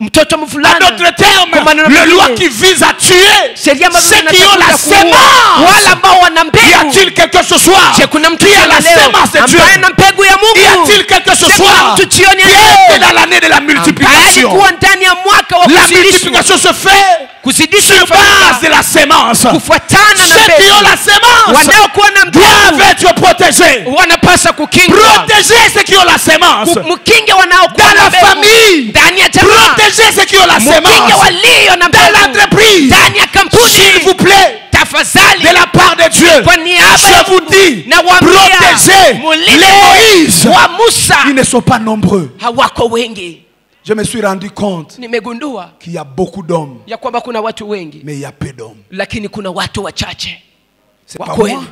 Speaker 1: mtoto
Speaker 2: En
Speaker 1: mvulana,
Speaker 2: d'autres termes,
Speaker 1: Kwa maneno
Speaker 2: les
Speaker 1: mengine,
Speaker 2: lois qui visent à tuer
Speaker 1: sheria ambazo
Speaker 2: ceux qui ont la
Speaker 1: zinatafuta kuua
Speaker 2: sémence.
Speaker 1: wale ambao wana
Speaker 2: Y
Speaker 1: mbegu.
Speaker 2: a-t-il quelque ce soir
Speaker 1: Je, kuna mtu
Speaker 2: qui a la
Speaker 1: jioni leo
Speaker 2: sémence de Dieu?
Speaker 1: ambaye ana mbegu ya
Speaker 2: Y
Speaker 1: Mungu?
Speaker 2: a-t-il quelque ce
Speaker 1: Je, kuna
Speaker 2: soir
Speaker 1: mtu jioni
Speaker 2: qui
Speaker 1: leo
Speaker 2: est dans l'année de la
Speaker 1: ambaye
Speaker 2: multiplication?
Speaker 1: alikuwa ndani ya mwaka wa
Speaker 2: La
Speaker 1: kuzidishwa?
Speaker 2: multiplication se fait
Speaker 1: Kuzidishwa
Speaker 2: sur base
Speaker 1: inafanyika
Speaker 2: de la sémence.
Speaker 1: kufuatana na
Speaker 2: Ceux qui ont
Speaker 1: mbegu.
Speaker 2: la sémence
Speaker 1: Wanaokuwa na
Speaker 2: doivent
Speaker 1: mbegu
Speaker 2: être protégés.
Speaker 1: wanapaswa kukingwa.
Speaker 2: Protéger ceux qui ont la sémence.
Speaker 1: Mkinge wanaokuwa
Speaker 2: Dans
Speaker 1: na
Speaker 2: la
Speaker 1: mbegu
Speaker 2: famille,
Speaker 1: ndani ya jamaa.
Speaker 2: protéger ceux qui ont la
Speaker 1: Mkinge
Speaker 2: sémence.
Speaker 1: walio na
Speaker 2: Dans
Speaker 1: mbegu
Speaker 2: l'entreprise,
Speaker 1: ndani ya kampuni.
Speaker 2: s'il vous plaît,
Speaker 1: Tafadhali
Speaker 2: de la part de Dieu,
Speaker 1: kwa niaba
Speaker 2: je
Speaker 1: ya
Speaker 2: vous
Speaker 1: Mungu,
Speaker 2: dis,
Speaker 1: nawaambia,
Speaker 2: protégez
Speaker 1: mulinde
Speaker 2: les Moïse.
Speaker 1: wa Musa.
Speaker 2: Ils ne sont pas nombreux.
Speaker 1: Hawako wengi.
Speaker 2: Je me suis rendu compte
Speaker 1: Nimegundua
Speaker 2: qu'il y a beaucoup d'hommes,
Speaker 1: ya kwamba kuna watu wengi
Speaker 2: mais il y a peu d'hommes.
Speaker 1: lakini kuna watu wachache.
Speaker 2: C'est pas
Speaker 1: Wakweli.
Speaker 2: moi,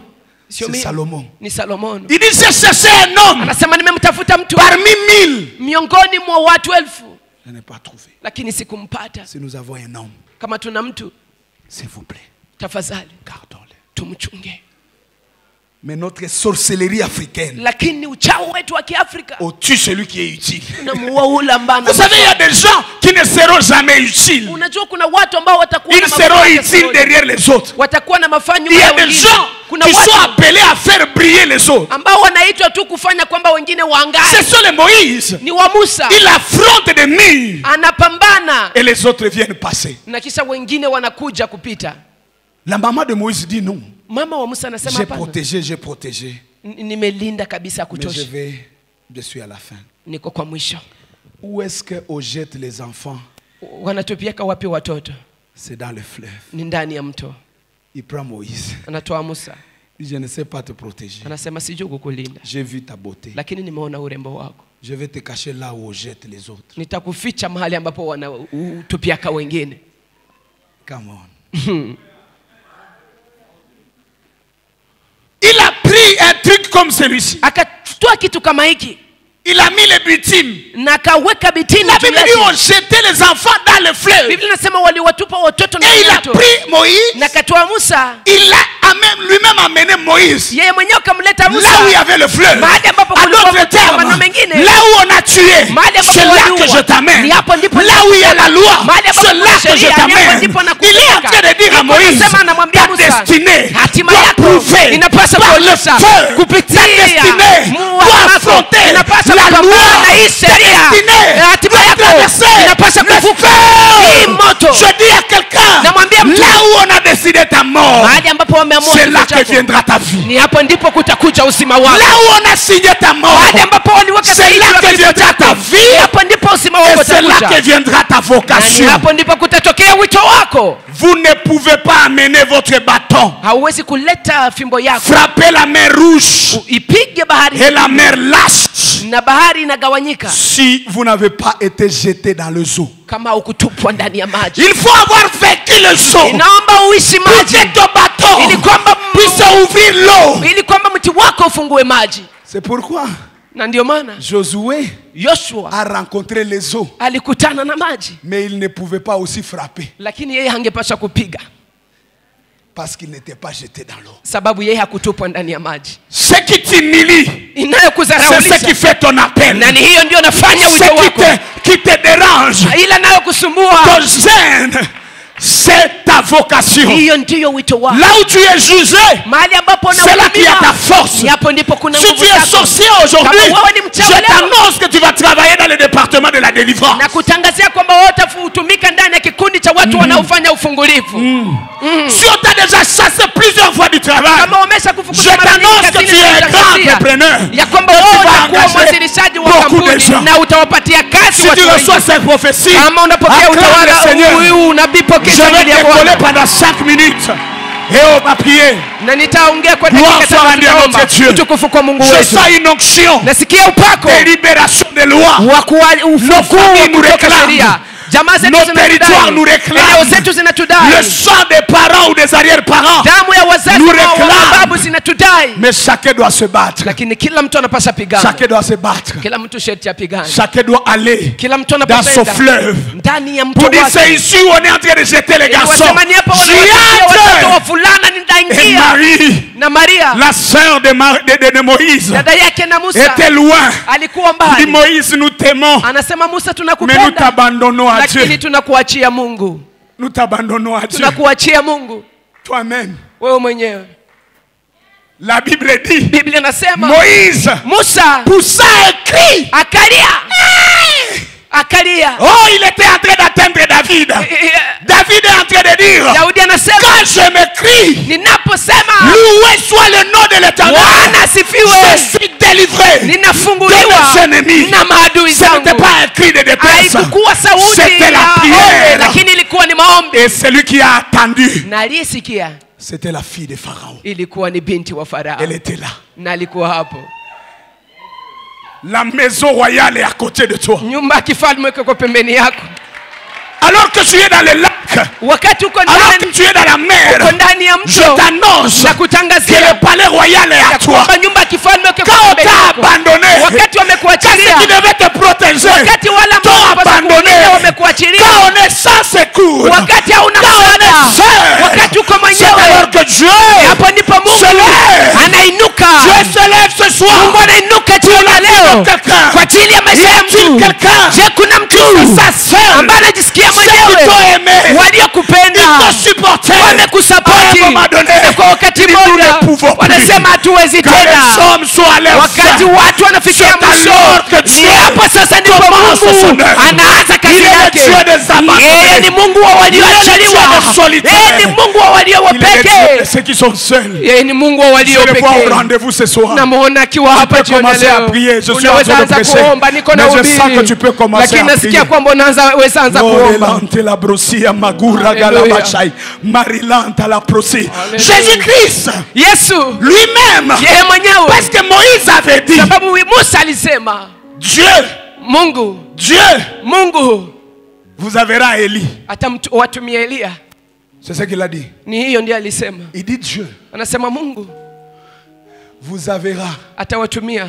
Speaker 1: Sio
Speaker 2: c'est
Speaker 1: mimi.
Speaker 2: Salomon.
Speaker 1: Ni Salomono.
Speaker 2: Il dit, j'ai cherché un homme
Speaker 1: Anasema nimemtafuta mtu
Speaker 2: parmi 1000.
Speaker 1: miongoni mwa watu 1000
Speaker 2: Je n'ai pas trouvé.
Speaker 1: lakini sikumpata.
Speaker 2: Si nous avons un homme,
Speaker 1: Kama tuna mtu,
Speaker 2: s'il vous plaît,
Speaker 1: tafadhali
Speaker 2: gardons-le.
Speaker 1: tumchunge.
Speaker 2: Mais notre sorcellerie africaine,
Speaker 1: Lakini uchao wetu wa Kiafrika
Speaker 2: on tue celui qui est utile.
Speaker 1: unamuua ule ambaye
Speaker 2: Vous savez, il y a des gens qui ne seront jamais utiles.
Speaker 1: unajua kuna watu ambao watakuwa
Speaker 2: Ils
Speaker 1: na
Speaker 2: seront
Speaker 1: mafanyo
Speaker 2: utiles
Speaker 1: ya
Speaker 2: derrière les autres.
Speaker 1: watakuwa na mafanyo
Speaker 2: Il y
Speaker 1: ya
Speaker 2: a des
Speaker 1: wengine.
Speaker 2: gens
Speaker 1: Kuna
Speaker 2: qui sont
Speaker 1: watu
Speaker 2: appelés à faire briller les autres.
Speaker 1: ambao wanaitwa tu kufanya kwamba wengine
Speaker 2: Ce
Speaker 1: waangae.
Speaker 2: sont les Moïse.
Speaker 1: Ni wa Musa,
Speaker 2: Il affronte des murs
Speaker 1: anapambana
Speaker 2: et les autres viennent passer.
Speaker 1: na kisha wengine wanakuja kupita.
Speaker 2: La maman de Moïse dit non.
Speaker 1: Mama wa Musa anasema
Speaker 2: J'ai
Speaker 1: hapana,
Speaker 2: protégé, j'ai protégé.
Speaker 1: nimelinda kabisa
Speaker 2: Mais
Speaker 1: kutosha,
Speaker 2: je suis à la fin.
Speaker 1: niko kwa mwisho.
Speaker 2: Où est-ce qu'on jette les enfants?
Speaker 1: Wanatupiaka wapi watoto?
Speaker 2: C'est dans le fleuve.
Speaker 1: Ni ndani ya mto.
Speaker 2: Il prend Moïse.
Speaker 1: Anatoa Musa,
Speaker 2: Il dit, je ne sais pas te protéger.
Speaker 1: anasema sijui kukulinda,
Speaker 2: J'ai vu ta beauté.
Speaker 1: lakini nimeona urembo wako.
Speaker 2: Je vais te cacher là où on jette les autres.
Speaker 1: Nitakuficha mahali ambapo wanatupiaka wengine.
Speaker 2: Come on. Il a pris un truc comme celui-ci.
Speaker 1: Akatoa kitu kama hiki,
Speaker 2: Il a mis les bitumes.
Speaker 1: na kaweka bitini
Speaker 2: La
Speaker 1: juu
Speaker 2: Bible dit
Speaker 1: yake.
Speaker 2: on jetait les enfants dans le fleuve.
Speaker 1: Biblia inasema waliwatupa watoto
Speaker 2: Et
Speaker 1: ndani
Speaker 2: il
Speaker 1: ya
Speaker 2: a
Speaker 1: mto.
Speaker 2: pris Moïse.
Speaker 1: Na katoa Musa.
Speaker 2: Il a même lui-même amené Moïse.
Speaker 1: Yeye mwenyewe kamleta Musa.
Speaker 2: Là où il y avait le fleuve.
Speaker 1: Mahali ambapo
Speaker 2: À
Speaker 1: kulikuwa
Speaker 2: d'autres termes,
Speaker 1: mapambano mengine.
Speaker 2: là où on a tué,
Speaker 1: Mahali ambapo
Speaker 2: c'est là
Speaker 1: waliua.
Speaker 2: que je t'amène.
Speaker 1: Ni hapo ndipo
Speaker 2: Là où il y a la loi,
Speaker 1: Mahali ambapo
Speaker 2: c'est là
Speaker 1: kuna
Speaker 2: que je
Speaker 1: sheria, ni hapo
Speaker 2: t'amène.
Speaker 1: ndipo
Speaker 2: Il est en train de dire à
Speaker 1: Ndipo
Speaker 2: Moïse,
Speaker 1: anasema anamwambia
Speaker 2: ta
Speaker 1: Musa,
Speaker 2: destinée
Speaker 1: hatima
Speaker 2: doit
Speaker 1: yako
Speaker 2: prouver
Speaker 1: inapaswa
Speaker 2: par le
Speaker 1: kuonyesha
Speaker 2: feu.
Speaker 1: kupitia
Speaker 2: Ta destinée
Speaker 1: Mungu
Speaker 2: doit
Speaker 1: wako
Speaker 2: affronter
Speaker 1: inapaswa
Speaker 2: la
Speaker 1: kupambana
Speaker 2: loi.
Speaker 1: na hii
Speaker 2: Ta
Speaker 1: sheria.
Speaker 2: destinée
Speaker 1: Hatima
Speaker 2: doit
Speaker 1: yako
Speaker 2: traverser
Speaker 1: inapaswa
Speaker 2: le
Speaker 1: kuvuka hii
Speaker 2: feu.
Speaker 1: moto.
Speaker 2: Je dis à quelqu'un,
Speaker 1: Namwambia mtu,
Speaker 2: là où on a décidé ta mort,
Speaker 1: mahali ambapo wameamua
Speaker 2: c'est
Speaker 1: kifo
Speaker 2: là que
Speaker 1: chako,
Speaker 2: viendra ta vie.
Speaker 1: ni hapo ndipo kutakuja uzima wako.
Speaker 2: Là où on a signé ta mort,
Speaker 1: Mahali ambapo waliweka
Speaker 2: c'est
Speaker 1: sahihi
Speaker 2: là
Speaker 1: ya
Speaker 2: que
Speaker 1: kifo
Speaker 2: viendra
Speaker 1: chako,
Speaker 2: ta vie.
Speaker 1: ni hapo ndipo uzima wako
Speaker 2: Et c'est là que
Speaker 1: utakuja.
Speaker 2: viendra ta
Speaker 1: Na ni
Speaker 2: vocation.
Speaker 1: hapo ndipo kutatokea wito wako.
Speaker 2: Vous ne pouvez pas amener votre bâton,
Speaker 1: Hauwezi kuleta fimbo yako
Speaker 2: frapper la mer rouge
Speaker 1: ipige bahari
Speaker 2: et la mer lâche
Speaker 1: na bahari inagawanyika
Speaker 2: si vous n'avez pas été jeté dans le zoo.
Speaker 1: kama ukutupwa ndani ya maji.
Speaker 2: Il faut avoir vécu le zoo
Speaker 1: Inaomba uishi
Speaker 2: pour
Speaker 1: maji
Speaker 2: que ton bâton
Speaker 1: ili kwamba
Speaker 2: puisse ouvrir l'eau.
Speaker 1: ili kwamba mti wako ufungue maji.
Speaker 2: C'est pourquoi
Speaker 1: Na ndio maana
Speaker 2: Josué
Speaker 1: Yoshua
Speaker 2: a rencontré les eaux,
Speaker 1: alikutana na maji,
Speaker 2: mais il ne pouvait pas aussi frapper
Speaker 1: lakini yeye hangepaswa kupiga
Speaker 2: parce qu'il n'était pas jeté dans l'eau.
Speaker 1: sababu yeye hakutupwa ndani ya maji.
Speaker 2: Ce qui t'humilie, c'est ce
Speaker 1: Inayokudharaulisha
Speaker 2: qui fait ton appel.
Speaker 1: na ni hiyo ndio nafanya
Speaker 2: Ce
Speaker 1: wito wako,
Speaker 2: qui te dérange,
Speaker 1: ila nayo kusumbua,
Speaker 2: ton gêne, c'est ta vocation.
Speaker 1: hiyo ndiyo wito wako.
Speaker 2: Là où tu es jugé,
Speaker 1: Mahali ambapo
Speaker 2: c'est là qu'il y a ta
Speaker 1: unahukumiwa,
Speaker 2: force.
Speaker 1: ni hapo ndipo kuna
Speaker 2: Si
Speaker 1: nguvu
Speaker 2: tu es
Speaker 1: zako.
Speaker 2: sorcier aujourd'hui,
Speaker 1: Kama wewe ni mchawi
Speaker 2: je
Speaker 1: leo,
Speaker 2: t'annonce que tu vas travailler dans le département de la délivrance.
Speaker 1: na kutangazia kwamba wewe utatumika ndani ya kikundi cha watu wanaofanya ufungulivu.
Speaker 2: Si on t'a déjà chassé plusieurs fois du travail,
Speaker 1: Kama umesha
Speaker 2: je
Speaker 1: kufukuza mara nyingi
Speaker 2: t'annonce que
Speaker 1: kazini,
Speaker 2: tu es un grand
Speaker 1: tunatangazia
Speaker 2: entrepreneur.
Speaker 1: ya kwamba
Speaker 2: Tu
Speaker 1: wewe
Speaker 2: vas
Speaker 1: utakuwa
Speaker 2: engager
Speaker 1: mwanzilishaji wa
Speaker 2: beaucoup de
Speaker 1: kampuni
Speaker 2: gens.
Speaker 1: na utawapatia kazi
Speaker 2: Si tu
Speaker 1: watu wengi.
Speaker 2: reçois ces prophéties,
Speaker 1: Kama unapokea
Speaker 2: acclame le
Speaker 1: utawala
Speaker 2: Seigneur.
Speaker 1: huu unabii,
Speaker 2: Je
Speaker 1: pokea
Speaker 2: vais
Speaker 1: ajili ya
Speaker 2: t'écoller
Speaker 1: Bwana.
Speaker 2: pendant 5 minutes. Et on va prier.
Speaker 1: Na nitaongea kwa
Speaker 2: Gloire
Speaker 1: dakika
Speaker 2: soit
Speaker 1: tatu,
Speaker 2: rendue à
Speaker 1: tutaomba.
Speaker 2: notre Dieu.
Speaker 1: Utukufu kwa Mungu
Speaker 2: Je
Speaker 1: wetu.
Speaker 2: sens une onction
Speaker 1: Nasikia upako
Speaker 2: de libération des lois.
Speaker 1: wa ufukuu
Speaker 2: familles nous
Speaker 1: kutoka
Speaker 2: réclament.
Speaker 1: sheria. Jamaa zetu
Speaker 2: Nos
Speaker 1: zinatudai,
Speaker 2: territoires nous réclament.
Speaker 1: eneo zetu
Speaker 2: Le
Speaker 1: zinatudai,
Speaker 2: sang des parents ou des arrière-parents.
Speaker 1: damu ya wazazi
Speaker 2: nous
Speaker 1: na
Speaker 2: réclame.
Speaker 1: mababu zinatudai,
Speaker 2: Mais chacun doit se battre.
Speaker 1: lakini kila mtu anapasha pigana,
Speaker 2: Chacun doit se battre.
Speaker 1: kila mtu sharti apigane,
Speaker 2: Chacun doit aller
Speaker 1: kila mtu
Speaker 2: dans son
Speaker 1: anapasha
Speaker 2: fleuve.
Speaker 1: ndani ya mto
Speaker 2: Pour dire
Speaker 1: wake.
Speaker 2: c'est ici où on est en train de jeter les garçons.
Speaker 1: Wasema ni hapa
Speaker 2: J'y
Speaker 1: wanawapatia watoto wa
Speaker 2: entre.
Speaker 1: fulana,
Speaker 2: Et
Speaker 1: nitaingia.
Speaker 2: Marie,
Speaker 1: Na Maria
Speaker 2: la sœur de Moïse,
Speaker 1: dada yake na Musa
Speaker 2: était loin.
Speaker 1: alikuwa
Speaker 2: Il dit
Speaker 1: mbali,
Speaker 2: Moïse, nous t'aimons,
Speaker 1: anasema Musa,
Speaker 2: mais nous
Speaker 1: tunakupenda
Speaker 2: t'abandonnons à
Speaker 1: lakini
Speaker 2: Dieu.
Speaker 1: tunakuachia Mungu,
Speaker 2: Nous t'abandonnons à Dieu.
Speaker 1: tunakuachia Mungu
Speaker 2: Toi-même.
Speaker 1: wewe mwenyewe.
Speaker 2: La Bible dit,
Speaker 1: Biblia nasema
Speaker 2: Moïse
Speaker 1: Musa
Speaker 2: poussa un cri.
Speaker 1: akalia.
Speaker 2: Oh, il était en train d'atteindre David. David est en train de dire,
Speaker 1: Daudi anasema
Speaker 2: quand je me crie,
Speaker 1: ninaposema
Speaker 2: loué soit le nom de l'Éternel,
Speaker 1: Bwana
Speaker 2: je
Speaker 1: asifiwe,
Speaker 2: suis délivré de
Speaker 1: ninafunguliwa
Speaker 2: mes ennemis.
Speaker 1: na maadui
Speaker 2: Ce n'était
Speaker 1: zangu.
Speaker 2: pas un cri de détresse,
Speaker 1: Haikuwa sauti
Speaker 2: c'était la
Speaker 1: ya ombi,
Speaker 2: prière.
Speaker 1: lakini ilikuwa ni maombi,
Speaker 2: Et celui qui a attendu,
Speaker 1: na aliyesikia
Speaker 2: c'était la fille de Pharaon.
Speaker 1: ilikuwa ni binti wa Farao,
Speaker 2: Elle était là.
Speaker 1: na alikuwa hapo.
Speaker 2: La maison royale est à côté de toi.
Speaker 1: Nyumba ya kifalme iko pembeni yako.
Speaker 2: Alors que tu es dans le lac,
Speaker 1: Wakati uko
Speaker 2: alors que
Speaker 1: ndani
Speaker 2: tu es dans la mer,
Speaker 1: uko ndani ya
Speaker 2: je
Speaker 1: mto,
Speaker 2: t'annonce
Speaker 1: na
Speaker 2: que
Speaker 1: kutangazia
Speaker 2: le palais royal est à
Speaker 1: ya
Speaker 2: toi.
Speaker 1: kwamba nyumba ya kifalme iko
Speaker 2: Quand on
Speaker 1: pembeni
Speaker 2: t'a
Speaker 1: yako.
Speaker 2: abandonné,
Speaker 1: Wakati
Speaker 2: quand
Speaker 1: wamekuachilia,
Speaker 2: ceux qui devaient te protéger
Speaker 1: wakati wale ambao
Speaker 2: t'ont
Speaker 1: wanapaswa
Speaker 2: abandonné,
Speaker 1: kukulinda wamekuachilia,
Speaker 2: quand on est sans secours,
Speaker 1: wakati hauna
Speaker 2: quand on est
Speaker 1: msaada,
Speaker 2: seul,
Speaker 1: wakati uko
Speaker 2: c'est
Speaker 1: mwenyewe,
Speaker 2: alors que Dieu
Speaker 1: hapo ndipo Mungu
Speaker 2: se lève.
Speaker 1: anainuka.
Speaker 2: Dieu se lève ce soir.
Speaker 1: Mungu anainuka jioni ya leo
Speaker 2: Quelqu'un.
Speaker 1: kwa ajili ya maisha ya
Speaker 2: Y a-t-il
Speaker 1: mtu.
Speaker 2: quelqu'un
Speaker 1: Je, kuna mtu
Speaker 2: ça seul,
Speaker 1: ambaye anajisikia
Speaker 2: ceux qui t'ont
Speaker 1: mwenyewe,
Speaker 2: aimé,
Speaker 1: waliokupenda
Speaker 2: ils t'ont supporté,
Speaker 1: wamekusapoti,
Speaker 2: à un moment donné,
Speaker 1: na kwa wakati
Speaker 2: ils disent, nous
Speaker 1: mmoja
Speaker 2: ne pouvons plus.
Speaker 1: wanasema hatuwezi
Speaker 2: Quand les
Speaker 1: tena.
Speaker 2: hommes sont à leur
Speaker 1: Wakati
Speaker 2: fin,
Speaker 1: watu wanafikia
Speaker 2: c'est
Speaker 1: mwisho,
Speaker 2: alors que
Speaker 1: ni
Speaker 2: Dieu
Speaker 1: hapo sasa ndipo
Speaker 2: commence son
Speaker 1: Mungu
Speaker 2: œuvre.
Speaker 1: anaanza kazi
Speaker 2: Il est le
Speaker 1: yake.
Speaker 2: Dieu des abandonnés.
Speaker 1: Yeye ni Mungu wa walioachiliwa,
Speaker 2: Il est le Dieu des solitaires.
Speaker 1: yeye ni Mungu wa walio
Speaker 2: il est le Dieu de
Speaker 1: wapekee,
Speaker 2: ceux qui sont seuls.
Speaker 1: yeye ni Mungu wa walio
Speaker 2: Je le vois au
Speaker 1: pekee.
Speaker 2: rendez-vous ce soir.
Speaker 1: Namuona akiwa hapa
Speaker 2: peux
Speaker 1: jioni ya
Speaker 2: commencer à
Speaker 1: leo.
Speaker 2: prier. Je suis en
Speaker 1: Unaweza
Speaker 2: train de
Speaker 1: anza
Speaker 2: prêcher.
Speaker 1: kuomba, niko na
Speaker 2: Mais je sens que tu peux
Speaker 1: ubiri,
Speaker 2: commencer
Speaker 1: lakini
Speaker 2: à
Speaker 1: nasikia
Speaker 2: prier.
Speaker 1: kwamba unaweza anza kuomba.
Speaker 2: Lorelante la brosia magura
Speaker 1: Alléluia.
Speaker 2: galabachai marilante la prosie.
Speaker 1: Alléluia.
Speaker 2: Jésus-Christ
Speaker 1: Yesu
Speaker 2: lui-même,
Speaker 1: yeye mwenyewe,
Speaker 2: parce que Moïse avait dit,
Speaker 1: sababu Musa alisema
Speaker 2: Dieu,
Speaker 1: Mungu
Speaker 2: vous enverra Élie.
Speaker 1: watumie Elia.
Speaker 2: C'est ce qu'il a dit.
Speaker 1: Ni hiyo ndiyo alisema.
Speaker 2: Il dit Dieu
Speaker 1: Anasema Mungu
Speaker 2: vous enverra
Speaker 1: atawatumia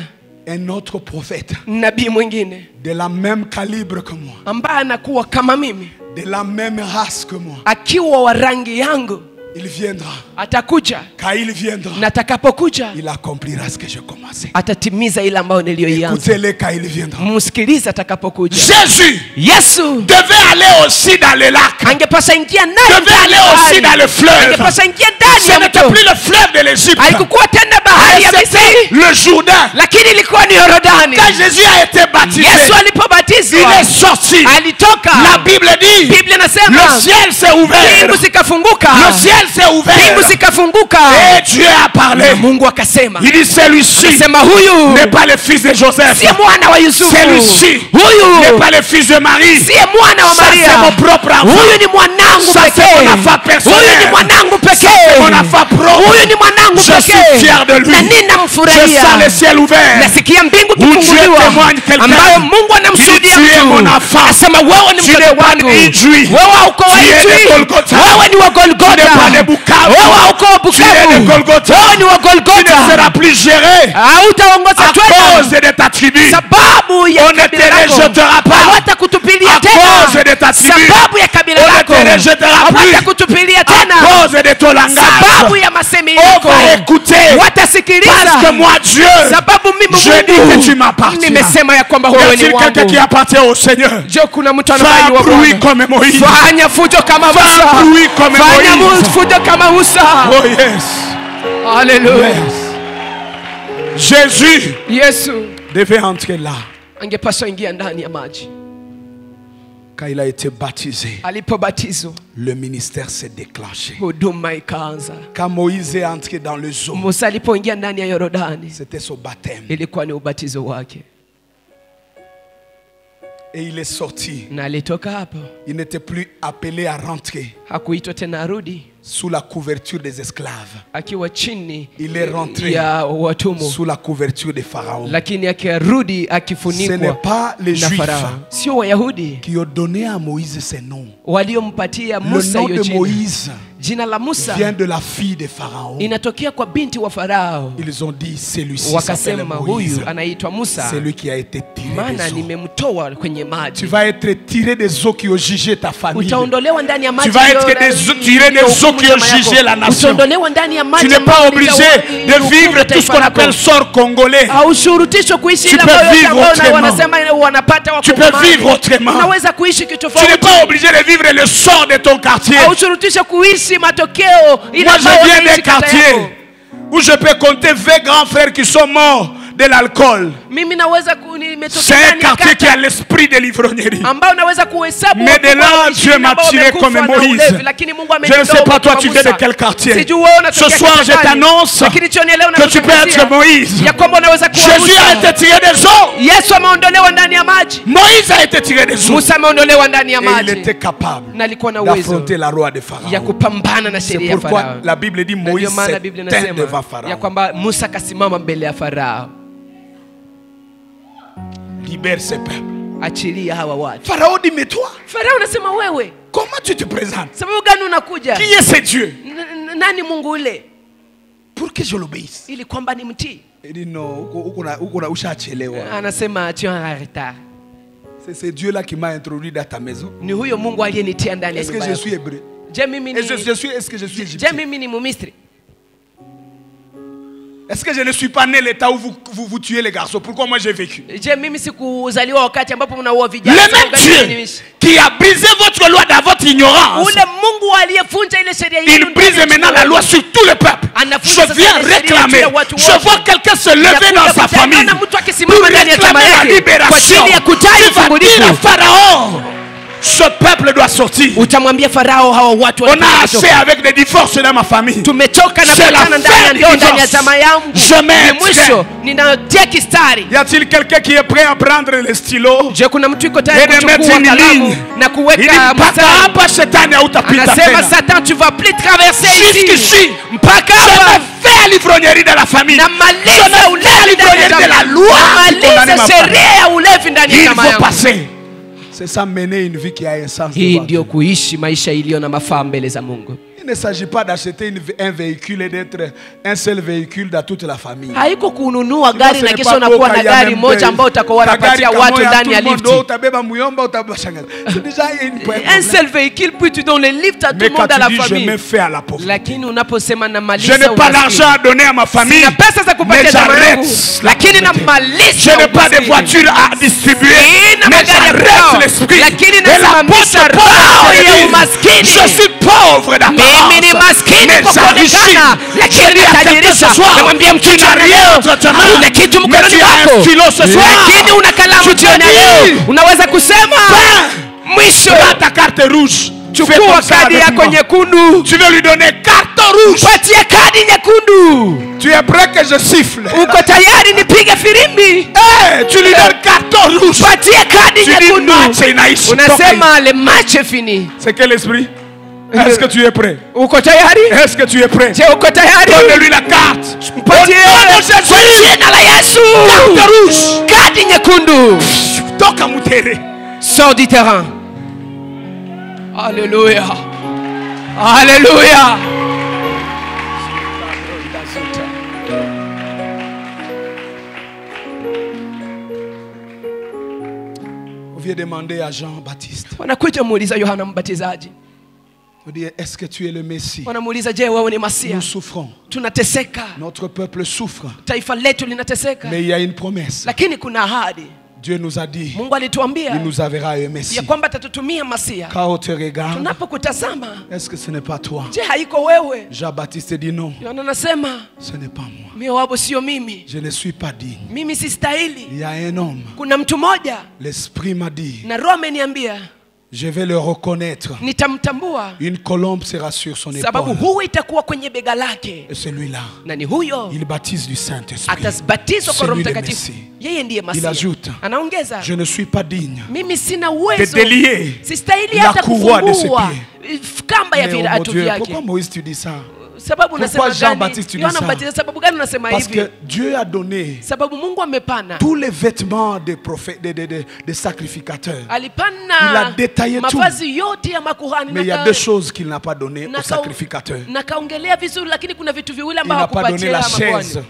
Speaker 2: un autre prophète
Speaker 1: nabii mwingine
Speaker 2: de la même calibre que moi,
Speaker 1: ambaye anakuwa kama mimi,
Speaker 2: de la même race que moi,
Speaker 1: akiwa wa rangi yangu,
Speaker 2: il viendra.
Speaker 1: atakuja,
Speaker 2: Quand il viendra,
Speaker 1: na atakapokuja
Speaker 2: il accomplira ce que j'ai commencé.
Speaker 1: atatimiza ile ambayo niliyoianza.
Speaker 2: Écoutez-le quand il viendra.
Speaker 1: Msikilize atakapokuja.
Speaker 2: Jésus
Speaker 1: Yesu
Speaker 2: devait aller aussi dans les lacs,
Speaker 1: angepasha ingia ndani,
Speaker 2: devait aller aussi dans le fleuve.
Speaker 1: angepasha ingia ndani
Speaker 2: Ce
Speaker 1: ya
Speaker 2: n'était
Speaker 1: mto.
Speaker 2: plus le fleuve de l'Égypte,
Speaker 1: Haikukuwa tena bahari ya
Speaker 2: c'était
Speaker 1: Misri,
Speaker 2: le Jourdain.
Speaker 1: lakini ilikuwa ni Yordani.
Speaker 2: Quand Jésus a été baptisé,
Speaker 1: Yesu alipobatizwa
Speaker 2: il est sorti.
Speaker 1: alitoka.
Speaker 2: La Bible dit,
Speaker 1: Biblia
Speaker 2: le
Speaker 1: inasema
Speaker 2: ciel s'est ouvert.
Speaker 1: mbingu zikafunguka,
Speaker 2: Le ciel s'est ouvert.
Speaker 1: mbingu zikafunguka,
Speaker 2: Et Dieu a parlé.
Speaker 1: na Mungu akasema,
Speaker 2: Il dit, celui-ci
Speaker 1: sema huyu
Speaker 2: n'est pas le fils de Joseph.
Speaker 1: si mwana wa Yusufu,
Speaker 2: Celui-ci
Speaker 1: huyu
Speaker 2: n'est pas le fils de Marie.
Speaker 1: si mwana wa
Speaker 2: Ça, c'est
Speaker 1: Maria,
Speaker 2: mon propre enfant.
Speaker 1: huyu ni mwanangu
Speaker 2: Ça, c'est mon affaire
Speaker 1: pekee,
Speaker 2: personnelle.
Speaker 1: huyu ni mwanangu
Speaker 2: Ça, c'est mon
Speaker 1: pekee,
Speaker 2: affaire propre.
Speaker 1: huyu ni mwanangu
Speaker 2: Je suis
Speaker 1: pekee,
Speaker 2: fier de lui.
Speaker 1: na
Speaker 2: Je
Speaker 1: ninamfurahia.
Speaker 2: sens le ciel ouvert.
Speaker 1: Nasikia mbingu
Speaker 2: Où Dieu
Speaker 1: kifunguliwa,
Speaker 2: témoigne quelqu'un.
Speaker 1: ambayo Mungu anamshuhudia
Speaker 2: Il dit, tu es mon
Speaker 1: mtu,
Speaker 2: enfant.
Speaker 1: asema wewe ni
Speaker 2: Tu
Speaker 1: mtoto
Speaker 2: n'es pas
Speaker 1: wangu,
Speaker 2: de Ijwi.
Speaker 1: wewe hauko wa
Speaker 2: Tu es de
Speaker 1: Ijwi,
Speaker 2: Golgotha.
Speaker 1: wewe ni wa
Speaker 2: Tu n'es pas de
Speaker 1: Golgotha,
Speaker 2: Bukavu.
Speaker 1: wewe hauko wa
Speaker 2: Tu es de
Speaker 1: Bukavu,
Speaker 2: Golgotha.
Speaker 1: wewe ni wa
Speaker 2: Tu ne
Speaker 1: Golgotha,
Speaker 2: seras plus géré
Speaker 1: hautaongoza
Speaker 2: à cause
Speaker 1: tena
Speaker 2: de ta tribu.
Speaker 1: sababu ya
Speaker 2: On ne te
Speaker 1: kabila lako,
Speaker 2: rejettera pas
Speaker 1: hawatakutupilia
Speaker 2: à cause de
Speaker 1: tena
Speaker 2: ta tribu.
Speaker 1: sababu ya kabila
Speaker 2: On ne
Speaker 1: lako,
Speaker 2: te rejettera plus
Speaker 1: hawatakutupilia
Speaker 2: à
Speaker 1: tena
Speaker 2: cause de ton
Speaker 1: sababu
Speaker 2: langage.
Speaker 1: ya masemi
Speaker 2: On
Speaker 1: yako,
Speaker 2: va écouter.
Speaker 1: watasikiliza
Speaker 2: Parce que moi, Dieu,
Speaker 1: sababu mimi
Speaker 2: je dis que
Speaker 1: Mungu
Speaker 2: tu m'appartiens.
Speaker 1: nimesema ya kwamba
Speaker 2: Y
Speaker 1: wewe ni
Speaker 2: a-t-il quelqu'un qui
Speaker 1: wangu.
Speaker 2: appartient au Seigneur?
Speaker 1: Je, kuna mtu
Speaker 2: Fais
Speaker 1: anafanya
Speaker 2: un
Speaker 1: wa
Speaker 2: bruit
Speaker 1: Bwana.
Speaker 2: comme Moïse.
Speaker 1: Fanya fujo kama
Speaker 2: Fais
Speaker 1: Musa,
Speaker 2: un bruit comme
Speaker 1: fanya
Speaker 2: Moïse.
Speaker 1: fujo kama Musa.
Speaker 2: Oh yes.
Speaker 1: Haleluya.
Speaker 2: Jésus
Speaker 1: Yesu
Speaker 2: devait entrer là.
Speaker 1: angepaswa ingia ndani ya maji.
Speaker 2: Quand il a été baptisé,
Speaker 1: Alipobatizwa
Speaker 2: le ministère s'est déclenché.
Speaker 1: huduma ikaanza.
Speaker 2: Quand Moïse est entré dans le zoo,
Speaker 1: Musa alipoingia ndani ya Yordani
Speaker 2: c'était son baptême.
Speaker 1: ilikuwa ni ubatizo wake,
Speaker 2: Et il est sorti.
Speaker 1: na alitoka hapo,
Speaker 2: Il n'était plus appelé à rentrer
Speaker 1: hakuitwa tena arudi
Speaker 2: sous la couverture des esclaves.
Speaker 1: akiwa chini
Speaker 2: Il est rentré
Speaker 1: ya watumwa,
Speaker 2: sous la couverture des pharaons.
Speaker 1: lakini akirudi
Speaker 2: Ce n'est
Speaker 1: akifunikwa
Speaker 2: pas les
Speaker 1: na
Speaker 2: Juifs
Speaker 1: Farao. Sio Wayahudi
Speaker 2: qui ont donné à Moïse ses noms.
Speaker 1: waliompatia
Speaker 2: Le
Speaker 1: Musa
Speaker 2: nom
Speaker 1: hiyo
Speaker 2: de
Speaker 1: jina.
Speaker 2: Moïse
Speaker 1: Jina la Musa
Speaker 2: vient de la fille de Pharaon.
Speaker 1: inatokea kwa binti wa Farao.
Speaker 2: Ils ont dit, celui-ci s'appelle
Speaker 1: Wakasema
Speaker 2: Moïse.
Speaker 1: huyu anaitwa Musa,
Speaker 2: C'est lui qui a été tiré
Speaker 1: maana
Speaker 2: des eaux.
Speaker 1: nimemtoa kwenye
Speaker 2: Tu
Speaker 1: maji.
Speaker 2: vas être tiré des eaux qui ont jugé ta famille.
Speaker 1: Utaondolewa ndani ya maji.
Speaker 2: Tu vas être
Speaker 1: iliyo-
Speaker 2: tiré des eaux qui ont
Speaker 1: iliyohukumu
Speaker 2: jugé
Speaker 1: jamaa
Speaker 2: la
Speaker 1: yako.
Speaker 2: nation.
Speaker 1: Utaondolewa ndani ya maji
Speaker 2: Tu n'es pas
Speaker 1: ambayo
Speaker 2: obligé de
Speaker 1: iliyohukumu
Speaker 2: vivre tout ce
Speaker 1: taifa
Speaker 2: qu'on
Speaker 1: lako.
Speaker 2: appelle sort congolais.
Speaker 1: Haushurutishwi kuishi
Speaker 2: Tu
Speaker 1: ile
Speaker 2: peux
Speaker 1: ambayo
Speaker 2: vivre
Speaker 1: ambao
Speaker 2: autrement.
Speaker 1: wanasema wanapata
Speaker 2: Tu peux
Speaker 1: Wakongomani.
Speaker 2: vivre autrement.
Speaker 1: Unaweza kuishi
Speaker 2: Tu n'es
Speaker 1: kitofauti.
Speaker 2: pas obligé de vivre le sort de ton quartier.
Speaker 1: Haushurutishwi kuishi matokeo ile
Speaker 2: Moi,
Speaker 1: ambayo
Speaker 2: je viens
Speaker 1: wanaishi
Speaker 2: d'un
Speaker 1: kata
Speaker 2: quartier
Speaker 1: yako.
Speaker 2: où je peux compter 20 grands frères qui sont morts de l'alcool.
Speaker 1: Mimi naweza
Speaker 2: C'est un quartier qui a l'esprit de l'ivrognerie.
Speaker 1: ambao naweza kuhesabu
Speaker 2: Mais de
Speaker 1: wakubwa
Speaker 2: là,
Speaker 1: wa
Speaker 2: Dieu
Speaker 1: ishirini
Speaker 2: m'a
Speaker 1: ambao
Speaker 2: tiré
Speaker 1: wamekufa
Speaker 2: comme
Speaker 1: na
Speaker 2: Moïse.
Speaker 1: ulevi, lakini Mungu
Speaker 2: Je ne
Speaker 1: amenitoa
Speaker 2: sais pas, toi,
Speaker 1: kama
Speaker 2: tu viens de
Speaker 1: Musa.
Speaker 2: quel quartier.
Speaker 1: Sijui wewe unatokea
Speaker 2: Ce soir,
Speaker 1: katika
Speaker 2: je
Speaker 1: gani.
Speaker 2: t'annonce
Speaker 1: Lakini jioni ya leo
Speaker 2: que tu peux être
Speaker 1: nakutangazia
Speaker 2: Moïse.
Speaker 1: ya kwamba unaweza kuwa
Speaker 2: Jésus a été
Speaker 1: Musa.
Speaker 2: tiré des eaux.
Speaker 1: Yesu ameondolewa ndani ya maji.
Speaker 2: Moïse a été tiré des eaux.
Speaker 1: Musa ameondolewa ndani ya
Speaker 2: Et il
Speaker 1: maji
Speaker 2: était capable
Speaker 1: na alikuwa na uwezo
Speaker 2: d'affronter la loi de Pharaon.
Speaker 1: ya kupambana na
Speaker 2: C'est
Speaker 1: sheria ya
Speaker 2: pourquoi
Speaker 1: Farao.
Speaker 2: la Bible dit
Speaker 1: Na ndio
Speaker 2: Moïse
Speaker 1: maana
Speaker 2: s'est
Speaker 1: Biblia
Speaker 2: tint devant
Speaker 1: inasema ya
Speaker 2: Pharaon.
Speaker 1: kwamba Musa akasimama mbele ya Farao.
Speaker 2: Libère ce peuple.
Speaker 1: Achilia hawa watu.
Speaker 2: Pharaon dit, mais toi,
Speaker 1: Farao anasema wewe,
Speaker 2: comment tu te présentes?
Speaker 1: sababu gani unakuja?
Speaker 2: Qui est ce Dieu?
Speaker 1: Nani Mungu ule?
Speaker 2: Pour que je l'obéisse.
Speaker 1: Ili kwamba ni mtii.
Speaker 2: Il dit non, uko na ushachelewa.
Speaker 1: Anasema tu as retard.
Speaker 2: C'est ce Dieu-là qui m'a introduit dans ta maison.
Speaker 1: Ni huyo Mungu aliyenitia ndani ya
Speaker 2: Est-ce que
Speaker 1: nyumba
Speaker 2: je
Speaker 1: yako.
Speaker 2: suis hébreu?
Speaker 1: Je mimi ni
Speaker 2: Est-ce que je suis
Speaker 1: Je
Speaker 2: égyptien?
Speaker 1: mimi ni Mumisri.
Speaker 2: Est-ce que je ne suis pas né l'état où vous tuez les garçons? Pourquoi moi j'ai vécu?
Speaker 1: Je mimi sikuzaliwa wakati ambapo mnaua vijana.
Speaker 2: Le même Dieu qui a brisé votre loi dans votre ignorance,
Speaker 1: Ule Mungu aliyevunja ile sheria
Speaker 2: il brise maintenant la loi sur tout le peuple. Je viens réclamer. Je vois quelqu'un se lever dans sa famille pour réclamer la libération. Tu vas dire à Pharaon, ce peuple doit sortir.
Speaker 1: Utamwambia Farao hawa watu
Speaker 2: On a assez avec des divorces dans ma famille.
Speaker 1: tumechoka na
Speaker 2: C'est la
Speaker 1: kutana ndani ya
Speaker 2: fin du
Speaker 1: ndoa ndani ya
Speaker 2: divorce.
Speaker 1: jamaa yangu.
Speaker 2: Je
Speaker 1: Ni
Speaker 2: m'extrais.
Speaker 1: mwisho ninatia kistari.
Speaker 2: Y a-t-il quelqu'un qui est prêt à prendre le stylo?
Speaker 1: Je, kuna mtu yuko
Speaker 2: Et
Speaker 1: tayari
Speaker 2: de mettre
Speaker 1: kuchukua
Speaker 2: une
Speaker 1: kalamu
Speaker 2: ligne.
Speaker 1: na
Speaker 2: Il dit,
Speaker 1: kuweka
Speaker 2: mpaka
Speaker 1: mstari?
Speaker 2: hapa shetani hautapita
Speaker 1: Anasema
Speaker 2: tena.
Speaker 1: Satan, tu vas plus traverser
Speaker 2: Jusqu'ici,
Speaker 1: ici. Mpaka
Speaker 2: je
Speaker 1: hapa
Speaker 2: me fais l'ivrognerie dans la famille. Je
Speaker 1: namaliza
Speaker 2: me fais
Speaker 1: ulevi ndani ya
Speaker 2: l'ivrognerie de la
Speaker 1: jamaa.
Speaker 2: loi. qui condamne
Speaker 1: Namaliza
Speaker 2: ma famille.
Speaker 1: sheria ya ulevi ndani ya
Speaker 2: Il
Speaker 1: jamaa
Speaker 2: faut
Speaker 1: yangu.
Speaker 2: passer. C'est ça, mener une vie qui a un sens.
Speaker 1: Hii
Speaker 2: devant
Speaker 1: ndio
Speaker 2: Dieu.
Speaker 1: kuishi maisha iliyo na mafaa mbele za Mungu.
Speaker 2: Il ne s'agit pas d'acheter un véhicule et d'être un seul véhicule dans toute la famille.
Speaker 1: Haiko kununua gari na kisha unakuwa na gari moja ambao utakuwa unapatia watu ndani ya lift.
Speaker 2: C'est déjà
Speaker 1: Un seul véhicule puis tu donnes le lift à tout le monde dans la famille.
Speaker 2: Je me fais à la pauvreté.
Speaker 1: Lakini unaposema na
Speaker 2: Je
Speaker 1: maliza
Speaker 2: n'ai pas d'argent à donner à ma famille.
Speaker 1: Sina pesa za kupatia jamaa yangu. Lakini na maliza.
Speaker 2: Je n'ai pas de voiture à distribuer. Mais j'arrête l'esprit.
Speaker 1: Lakini
Speaker 2: Et la
Speaker 1: nasimamisha
Speaker 2: porte
Speaker 1: roho ya umaskini.
Speaker 2: je suis pauvre d'apparence.
Speaker 1: Mimi ni maskini kwa kuonekana, lakini natajirisha. Namwambia mchana leo, una kitu mkononi mwako, lakini una kalamu jioni leo. Unaweza kusema mwisho.
Speaker 2: Ta carte rouge.
Speaker 1: Chukua kadi yako nyekundu.
Speaker 2: Tu veux lui donner carte rouge.
Speaker 1: Patia kadi nyekundu.
Speaker 2: Tu es prêt que je siffle?
Speaker 1: Uko tayari nipige firimbi?
Speaker 2: Tu lui donnes carte rouge.
Speaker 1: Patia kadi nyekundu. Unasema le match est fini.
Speaker 2: C'est quel esprit? Est-ce que tu es prêt?
Speaker 1: Uko tayari?
Speaker 2: Est-ce que tu es prêt?
Speaker 1: Je uko tayari?
Speaker 2: Donne-lui la carte.
Speaker 1: Patia kwa jina la Yesu.
Speaker 2: Carte rouge.
Speaker 1: Kadi nyekundu.
Speaker 2: Toka mutere.
Speaker 1: Sors du terrain. Alléluia. Alléluia.
Speaker 2: On vient demander à Jean-Baptiste.
Speaker 1: Wanakuja muuliza Yohana Mbatizaji.
Speaker 2: On dit, est-ce que tu es le Messie?
Speaker 1: Wanamuuliza, je wewe ni Masia?
Speaker 2: Nous souffrons.
Speaker 1: Tunateseka.
Speaker 2: Notre peuple souffre.
Speaker 1: Taifa letu linateseka.
Speaker 2: Mais il y a une promesse.
Speaker 1: Lakini kuna ahadi.
Speaker 2: Dieu nous a dit,
Speaker 1: Mungu alituambia
Speaker 2: il nous enverra un Messie.
Speaker 1: ya kwamba atatutumia Masia.
Speaker 2: Quand on te regarde,
Speaker 1: tunapokutazama,
Speaker 2: est-ce que ce n'est pas toi?
Speaker 1: Je haiko wewe?
Speaker 2: Jean-Baptiste dit non.
Speaker 1: Yohana anasema,
Speaker 2: ce n'est pas moi.
Speaker 1: Miowapo sio mimi.
Speaker 2: Je ne suis pas digne.
Speaker 1: Mimi sistahili.
Speaker 2: Il y a un homme.
Speaker 1: Kuna mtu mmoja.
Speaker 2: L'esprit m'a dit.
Speaker 1: Na Roho ameniambia.
Speaker 2: Je vais le reconnaître.
Speaker 1: Nitamtambua.
Speaker 2: Une colombe sera sur son épaule.
Speaker 1: Sababu huyu itakuwa kwenye bega lake.
Speaker 2: Et celui-là,
Speaker 1: na ni huyo,
Speaker 2: il baptise du Saint-Esprit.
Speaker 1: Atabatizwa kwa Roho Mtakatifu. Yeye ndiye Masia.
Speaker 2: Il ajoute,
Speaker 1: anaongeza,
Speaker 2: je ne suis pas digne
Speaker 1: mimi sina uwezo
Speaker 2: de délier
Speaker 1: la
Speaker 2: courroie de ses pieds.
Speaker 1: Kamba ya viatu vyake.
Speaker 2: Pourquoi Moïse tu dis ça?
Speaker 1: Sababu
Speaker 2: Pourquoi Jean-Baptiste tu dis ça?
Speaker 1: Sababu gani unasema hivi?
Speaker 2: Parce que Dieu a donné
Speaker 1: sababu Mungu amepana
Speaker 2: tous les vêtements des prophètes, des sacrificateurs.
Speaker 1: Alipana
Speaker 2: il a détaillé tout.
Speaker 1: Mavazi yote ya makuhani.
Speaker 2: Mais il y a deux choses qu'il n'a pas donné aux sacrificateurs.
Speaker 1: Na kaongelea vizuri, lakini kuna vitu viwili ambavyo
Speaker 2: hakupatia makuhani.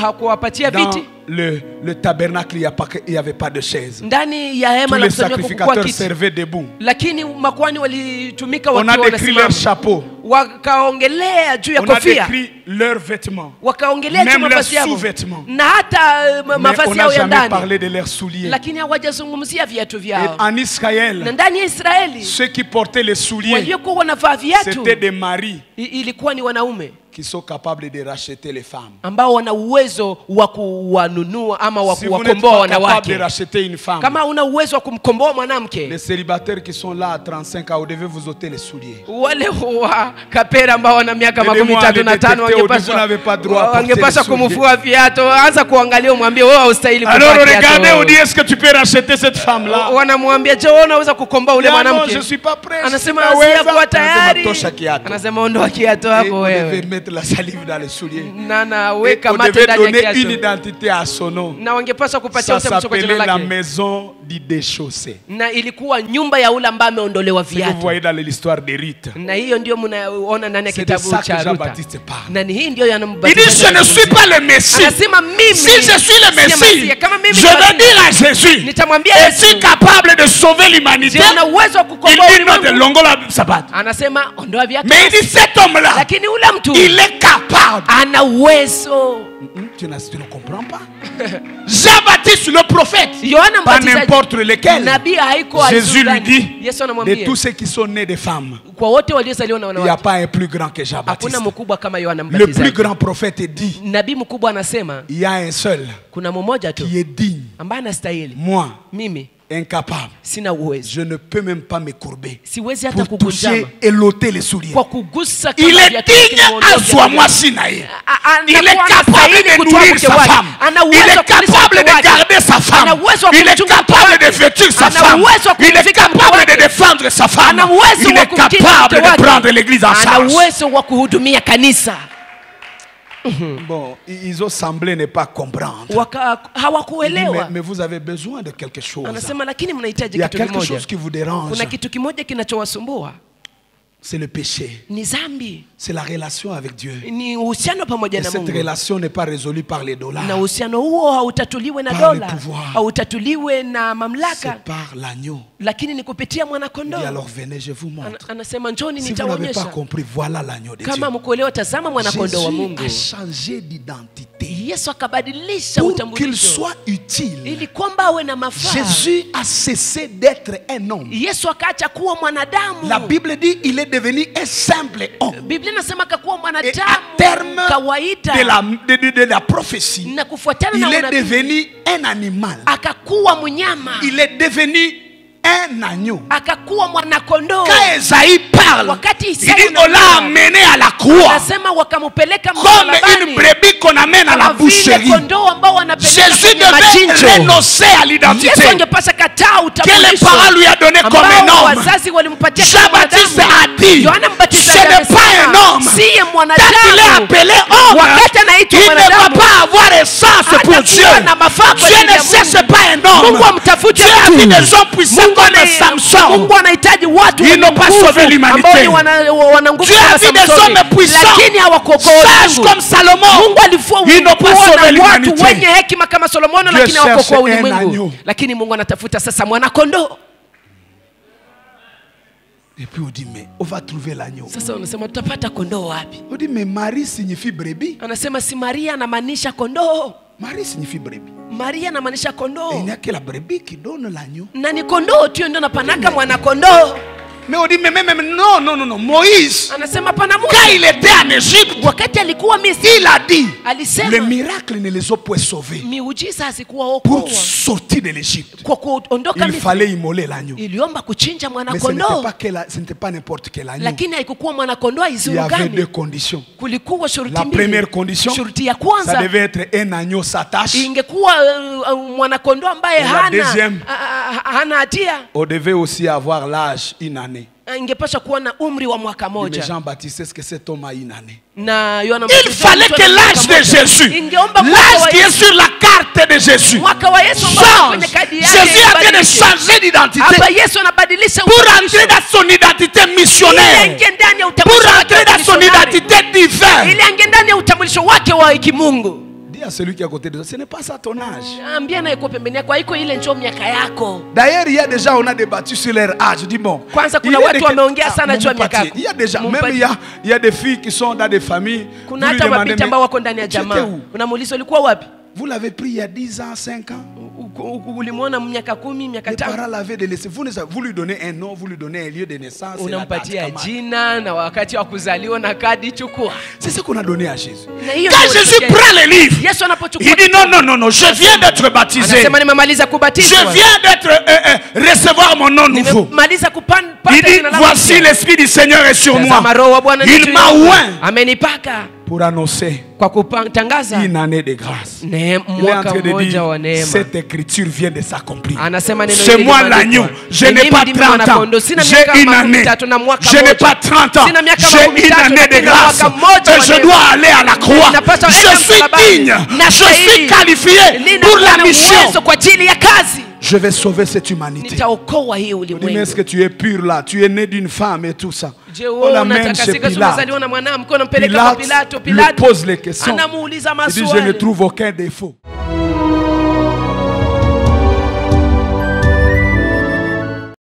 Speaker 1: Hakuwapatia viti.
Speaker 2: Le tabernacle, il n'y avait pas de chaise.
Speaker 1: Ndani ya hema
Speaker 2: tous les sacrificateurs servaient debout.
Speaker 1: Lakini makuhani walitumika
Speaker 2: wakiwa wanasimama. On a décrit leur chapeau.
Speaker 1: Wakaongelea juu ya kofia.
Speaker 2: On a décrit leurs vêtements.
Speaker 1: Wakaongelea juu ya mavazi yao.
Speaker 2: Sous-vêtements.
Speaker 1: Na hata mavazi yao ya ndani.
Speaker 2: On n'a jamais parlé de leurs souliers.
Speaker 1: Lakini hawajazungumzia viatu vyao.
Speaker 2: En Israël,
Speaker 1: na ndani ya Israeli,
Speaker 2: ceux qui portaient les souliers,
Speaker 1: waliokuwa wanavaa viatu,
Speaker 2: c'était des maris.
Speaker 1: Ilikuwa ni wanaume
Speaker 2: qui sont capables de racheter les femmes.
Speaker 1: Ambao wana uwezo wa kuwanunua ama wa kuwakomboa wanawake. Kama una uwezo wa kumkomboa mwanamke.
Speaker 2: Les célibataires qui sont là à 35 ans, vous devez vous ôter les souliers.
Speaker 1: Wale wa kapera ambao wana miaka 35 wangepaswa kumfua viatu. Anza kuangalia umwambie wewe haustahili kuvaa viatu.
Speaker 2: Alors regardez, on dit est-ce que tu peux racheter cette femme là?
Speaker 1: Wanamwambia je, unaweza kukomboa ule mwanamke?
Speaker 2: Non, je suis pas prêt.
Speaker 1: Anasema sijakuwa tayari. Anasema ondoa kiatu hapo wewe.
Speaker 2: La salive dans les souliers.
Speaker 1: Et on
Speaker 2: devait donner une identité à son nom.
Speaker 1: Ça
Speaker 2: s'appelait la maison du déchaussé.
Speaker 1: Si vous
Speaker 2: voyez dans l'histoire de Ruth, c'est de ça que Jean-Baptiste parle. Il dit je ne suis pas le Messie. Si je suis le Messie, je vais dire à Jésus, es-tu capable de sauver l'humanité? Il dit non, de Longola Sabbat. Mais il dit cet homme-là, il est capable. Tu ne comprends pas. Jean-Baptiste le prophète, pas n'importe lequel. Jésus lui dit, de tous ceux qui sont nés de femmes, il n'y a pas un plus grand que Jean-Baptiste. Le plus grand prophète dit, il y a un seul qui est digne. Moi, incapable. Je ne peux même pas me courber pour toucher et l'ôter les souliers. Il est digne à soi, moi Sinaï. Il est capable de nourrir sa femme. Il est capable de garder sa femme. Il est capable de vêtir sa femme. Il est capable de défendre sa femme. Il est capable de prendre l'église en charge. Bon, ils ont semblé ne pas comprendre. Mais vous avez besoin de quelque chose. Il y a quelque chose qui vous dérange. c'est le péché.
Speaker 1: ni zambi,
Speaker 2: C'est la relation avec Dieu.
Speaker 1: ni uhusiano pamoja
Speaker 2: Et
Speaker 1: na
Speaker 2: cette
Speaker 1: Mungu.
Speaker 2: relation n'est pas résolue par les
Speaker 1: Na
Speaker 2: dollars.
Speaker 1: uhusiano huo hautatuliwe na
Speaker 2: Par le
Speaker 1: dola,
Speaker 2: pouvoir.
Speaker 1: hautatuliwe na mamlaka,
Speaker 2: C'est par l'agneau.
Speaker 1: lakini ni kupitia
Speaker 2: Il
Speaker 1: mwana-kondoo.
Speaker 2: dit alors venez, je vous montre.
Speaker 1: Anasema njoni
Speaker 2: Si vous n'avez pas
Speaker 1: nitaonyesha.
Speaker 2: compris, voilà l'agneau de Dieu.
Speaker 1: Kama mkuelewa, tazama mwana-kondoo wa Mungu.
Speaker 2: Jésus a changé d'identité
Speaker 1: Yesu akabadilisha
Speaker 2: pour qu'il
Speaker 1: utambulisho
Speaker 2: soit utile.
Speaker 1: ili kwamba awe na mafaa.
Speaker 2: Jésus a cessé d'être un homme.
Speaker 1: Yesu akaacha kuwa mwanadamu.
Speaker 2: La Bible dit il est devenu un simple homme.
Speaker 1: Biblia inasema akakuwa
Speaker 2: Et à
Speaker 1: mwanadamu
Speaker 2: terme
Speaker 1: kawaida,
Speaker 2: de la prophétie,
Speaker 1: na kufuatana na
Speaker 2: il est
Speaker 1: unabii
Speaker 2: devenu un animal.
Speaker 1: akakuwa mnyama,
Speaker 2: Il est devenu un agneau.
Speaker 1: akakuwa mwana-kondoo.
Speaker 2: Quand Esaïe parle,
Speaker 1: Wakati
Speaker 2: il
Speaker 1: Isaya
Speaker 2: dit on l'a
Speaker 1: anasema,
Speaker 2: amené à la croix
Speaker 1: anasema wakamupeleka
Speaker 2: comme une
Speaker 1: msalabani
Speaker 2: brebis qu'on amène à la
Speaker 1: kama vile
Speaker 2: boucherie.
Speaker 1: kondoo ambao wanapeleka
Speaker 2: Jésus
Speaker 1: kwenye
Speaker 2: devait
Speaker 1: machinjo.
Speaker 2: renoncer à l'identité
Speaker 1: Yesu angepasha kataa
Speaker 2: que les
Speaker 1: utambulisho
Speaker 2: parents lui ont donné comme un
Speaker 1: ambao
Speaker 2: homme.
Speaker 1: wazazi walimpatia kama
Speaker 2: Jean-Baptiste
Speaker 1: mwanadamu.
Speaker 2: a dit,
Speaker 1: Yohana
Speaker 2: ce
Speaker 1: Mbatizaji
Speaker 2: n'est
Speaker 1: alisema,
Speaker 2: pas un homme.
Speaker 1: siye
Speaker 2: Quand il est
Speaker 1: mwanadamu.
Speaker 2: appelé homme,
Speaker 1: Wakati anaitwa
Speaker 2: il ne va
Speaker 1: mwanadamu,
Speaker 2: pas avoir essence pour
Speaker 1: hatakuwa
Speaker 2: Dieu.
Speaker 1: na mafaa kwa
Speaker 2: Dieu
Speaker 1: ajili
Speaker 2: ne
Speaker 1: ya
Speaker 2: cherche
Speaker 1: Mungu.
Speaker 2: pas un homme.
Speaker 1: Mungu amtafute
Speaker 2: Dieu a
Speaker 1: mtu.
Speaker 2: vu des hommes puissants
Speaker 1: Mungu
Speaker 2: comme
Speaker 1: ana-
Speaker 2: Samson.
Speaker 1: Mungu anahitaji watu
Speaker 2: Ils
Speaker 1: wenye
Speaker 2: n'ont pas
Speaker 1: nguvu,
Speaker 2: sauvé l'humanité.
Speaker 1: ambao ni wana nguvu
Speaker 2: Dieu a
Speaker 1: kama
Speaker 2: vu des
Speaker 1: Samsoni,
Speaker 2: hommes puissants,
Speaker 1: lakini hawakuokoa
Speaker 2: sages
Speaker 1: ulimwengu.
Speaker 2: comme Salomon.
Speaker 1: Mungu alikuwa
Speaker 2: Ils n'ont pas sauvé
Speaker 1: na watu
Speaker 2: l'humanité.
Speaker 1: wenye hekima kama Solomono,
Speaker 2: Dieu
Speaker 1: lakini hawakuokoa
Speaker 2: cherche un
Speaker 1: ulimwengu.
Speaker 2: agneau.
Speaker 1: Lakini Mungu anatafuta sasa mwana-kondoo.
Speaker 2: Et puis on dit, mais on va trouver l'agneau.
Speaker 1: Sasa unasema tutapata kondoo wapi?
Speaker 2: On dit, mais Marie signifie brebis.
Speaker 1: Anasema si Maria anamaanisha kondoo.
Speaker 2: Marie signifie brebis.
Speaker 1: Maria anamaanisha
Speaker 2: Et il
Speaker 1: kondoo,
Speaker 2: n'y a que la brebis qui donne l'agneau.
Speaker 1: na ni kondoo tu ndio napanaka mwana-kondoo.
Speaker 2: Mais on dit, mais non. Moïse,
Speaker 1: Anasema pana
Speaker 2: quand
Speaker 1: Musa,
Speaker 2: il était en Égypte,
Speaker 1: wakati alikuwa Misri,
Speaker 2: il a dit,
Speaker 1: alisema
Speaker 2: les miracles ne les ont pas sauvés.
Speaker 1: miujiza
Speaker 2: Pour
Speaker 1: hazikuwaokoa
Speaker 2: sortir de l'Égypte,
Speaker 1: kwa kuondoka
Speaker 2: il
Speaker 1: Misri.
Speaker 2: fallait immoler l'agneau.
Speaker 1: Iliomba kuchinja
Speaker 2: Mais
Speaker 1: mwana-kondoo,
Speaker 2: ce n'était pas n'importe quel agneau.
Speaker 1: lakini haikukuwa mwana-kondoo
Speaker 2: Il y avait
Speaker 1: aizurugani.
Speaker 2: deux conditions.
Speaker 1: Kulikuwa shuruti
Speaker 2: La
Speaker 1: mbili.
Speaker 2: première condition,
Speaker 1: Shuruti ya
Speaker 2: ça
Speaker 1: kwanza
Speaker 2: devait être un agneau sans tache.
Speaker 1: ingekuwa mwana-kondoo ambaye
Speaker 2: Et la deuxième,
Speaker 1: hana hatia.
Speaker 2: on devait aussi avoir l'âge, une année.
Speaker 1: Ingepasha kuwa na umri wa mwaka
Speaker 2: Mais
Speaker 1: moja.
Speaker 2: Jean-Baptiste, est-ce que cet homme a une année?
Speaker 1: Na Yohana
Speaker 2: Il
Speaker 1: Mbatizaji
Speaker 2: fallait
Speaker 1: alikuwa
Speaker 2: que
Speaker 1: na mwaka
Speaker 2: l'âge de
Speaker 1: moja.
Speaker 2: Jésus,
Speaker 1: Ingeomba mwaka
Speaker 2: l'âge
Speaker 1: wa
Speaker 2: qui est
Speaker 1: Yesu,
Speaker 2: sur la carte de Jésus,
Speaker 1: mwaka wa Yesu ambao
Speaker 2: change.
Speaker 1: kwenye kadi yake
Speaker 2: Jésus est en train de
Speaker 1: ibadilike.
Speaker 2: changer d'identité
Speaker 1: Hapa Yesu anabadilisha
Speaker 2: pour
Speaker 1: utambulisho.
Speaker 2: entrer dans son identité
Speaker 1: Ili
Speaker 2: missionnaire,
Speaker 1: aingie ndani ya
Speaker 2: pour
Speaker 1: utambulisho wake
Speaker 2: entrer
Speaker 1: wa
Speaker 2: dans son
Speaker 1: kimisionari.
Speaker 2: identité divine.
Speaker 1: Ili aingie ndani ya utambulisho wake wa kimungu.
Speaker 2: Dis à celui qui est à côté de toi, ce n'est pas ça ton âge.
Speaker 1: Ambia na yuko pembeni yako, haiko ile njoo miaka yako.
Speaker 2: D'ailleurs, il y a déjà, on a débattu sur leur âge. Je dis bon.
Speaker 1: Kwanza
Speaker 2: il
Speaker 1: kuna
Speaker 2: y a
Speaker 1: watu
Speaker 2: des-
Speaker 1: wameongea sana juu ya miaka
Speaker 2: Mumpatie.
Speaker 1: yako.
Speaker 2: Il y a déjà, même
Speaker 1: Mumpatie.
Speaker 2: il y a des filles qui sont dans des familles.
Speaker 1: Kuna
Speaker 2: Vous lui
Speaker 1: hata
Speaker 2: demandez,
Speaker 1: mabinti ambao wako ndani ya
Speaker 2: tu étais
Speaker 1: jamaa.
Speaker 2: où?
Speaker 1: Unamuuliza ulikuwa wapi?
Speaker 2: Vous l'avez pris il y a 10 ans, 5 ans.
Speaker 1: Ulimwona miaka 10, miaka
Speaker 2: Les
Speaker 1: 5.
Speaker 2: parents l'avaient délaissé. Vous lui donnez un nom, vous lui donnez un lieu de naissance. et la date,
Speaker 1: Unampatia
Speaker 2: comment?
Speaker 1: jina na wakati wa kuzaliwa na kadi, chukua.
Speaker 2: C'est ce qu'on a donné à Jésus.
Speaker 1: Na hiyo
Speaker 2: Quand
Speaker 1: ndio
Speaker 2: Jésus
Speaker 1: utokea.
Speaker 2: prend les livres,
Speaker 1: Yesu anapochukua
Speaker 2: il dit non, je viens d'être baptisé.
Speaker 1: anasema nimemaliza
Speaker 2: Je
Speaker 1: kubatizwa.
Speaker 2: viens d'être recevoir mon nom nouveau.
Speaker 1: Nimemaliza kupata
Speaker 2: Il dit
Speaker 1: jina langu
Speaker 2: voici
Speaker 1: mpya.
Speaker 2: l'Esprit du Seigneur est sur moi.
Speaker 1: Tazama Roho wa Bwana ni
Speaker 2: Il
Speaker 1: juu
Speaker 2: m'a
Speaker 1: yangu.
Speaker 2: oint
Speaker 1: Amenipaka
Speaker 2: pour annoncer
Speaker 1: kwa kutangaza
Speaker 2: une année de grâce. Il est en
Speaker 1: mwaka
Speaker 2: train de
Speaker 1: mmoja wa
Speaker 2: dire
Speaker 1: neema.
Speaker 2: cette écriture vient de s'accomplir.
Speaker 1: Anasema neno
Speaker 2: C'est
Speaker 1: hili
Speaker 2: moi
Speaker 1: limeandikwa.
Speaker 2: l'agneau. Je
Speaker 1: Ni
Speaker 2: n'ai
Speaker 1: mimi
Speaker 2: pas
Speaker 1: ndimi
Speaker 2: 30 ans.
Speaker 1: mwana-kondoo. Sina
Speaker 2: J'ai
Speaker 1: miaka
Speaker 2: une
Speaker 1: makumi
Speaker 2: année.
Speaker 1: tatu na mwaka
Speaker 2: Je n'ai
Speaker 1: moja.
Speaker 2: pas 30 ans.
Speaker 1: Sina miaka
Speaker 2: J'ai
Speaker 1: makumi
Speaker 2: une
Speaker 1: tatu,
Speaker 2: année de
Speaker 1: lakini
Speaker 2: grâce.
Speaker 1: mwaka moja
Speaker 2: Et
Speaker 1: wa
Speaker 2: je
Speaker 1: neema.
Speaker 2: dois aller à la croix.
Speaker 1: Napaswa
Speaker 2: Je
Speaker 1: enda
Speaker 2: suis
Speaker 1: msalabani.
Speaker 2: digne. Je
Speaker 1: Nastahili.
Speaker 2: suis qualifié pour la
Speaker 1: Nina
Speaker 2: mission.
Speaker 1: uwezo kwa ajili ya kazi.
Speaker 2: Je vais sauver cette humanité.
Speaker 1: Nitaokoa hii
Speaker 2: On dit, mais
Speaker 1: ulimwengu.
Speaker 2: est-ce que tu es pur là? Tu es né d'une femme et tout ça.
Speaker 1: Je,
Speaker 2: On
Speaker 1: wewe
Speaker 2: l'amène chez
Speaker 1: unatakasika,
Speaker 2: Pilate.
Speaker 1: umezaliwa na mwanamke, unampeleka kwa
Speaker 2: Pilate
Speaker 1: Pilato.
Speaker 2: lui pose les questions.
Speaker 1: anamuuliza
Speaker 2: Il dit, je ne
Speaker 1: maswali.
Speaker 2: trouve aucun défaut.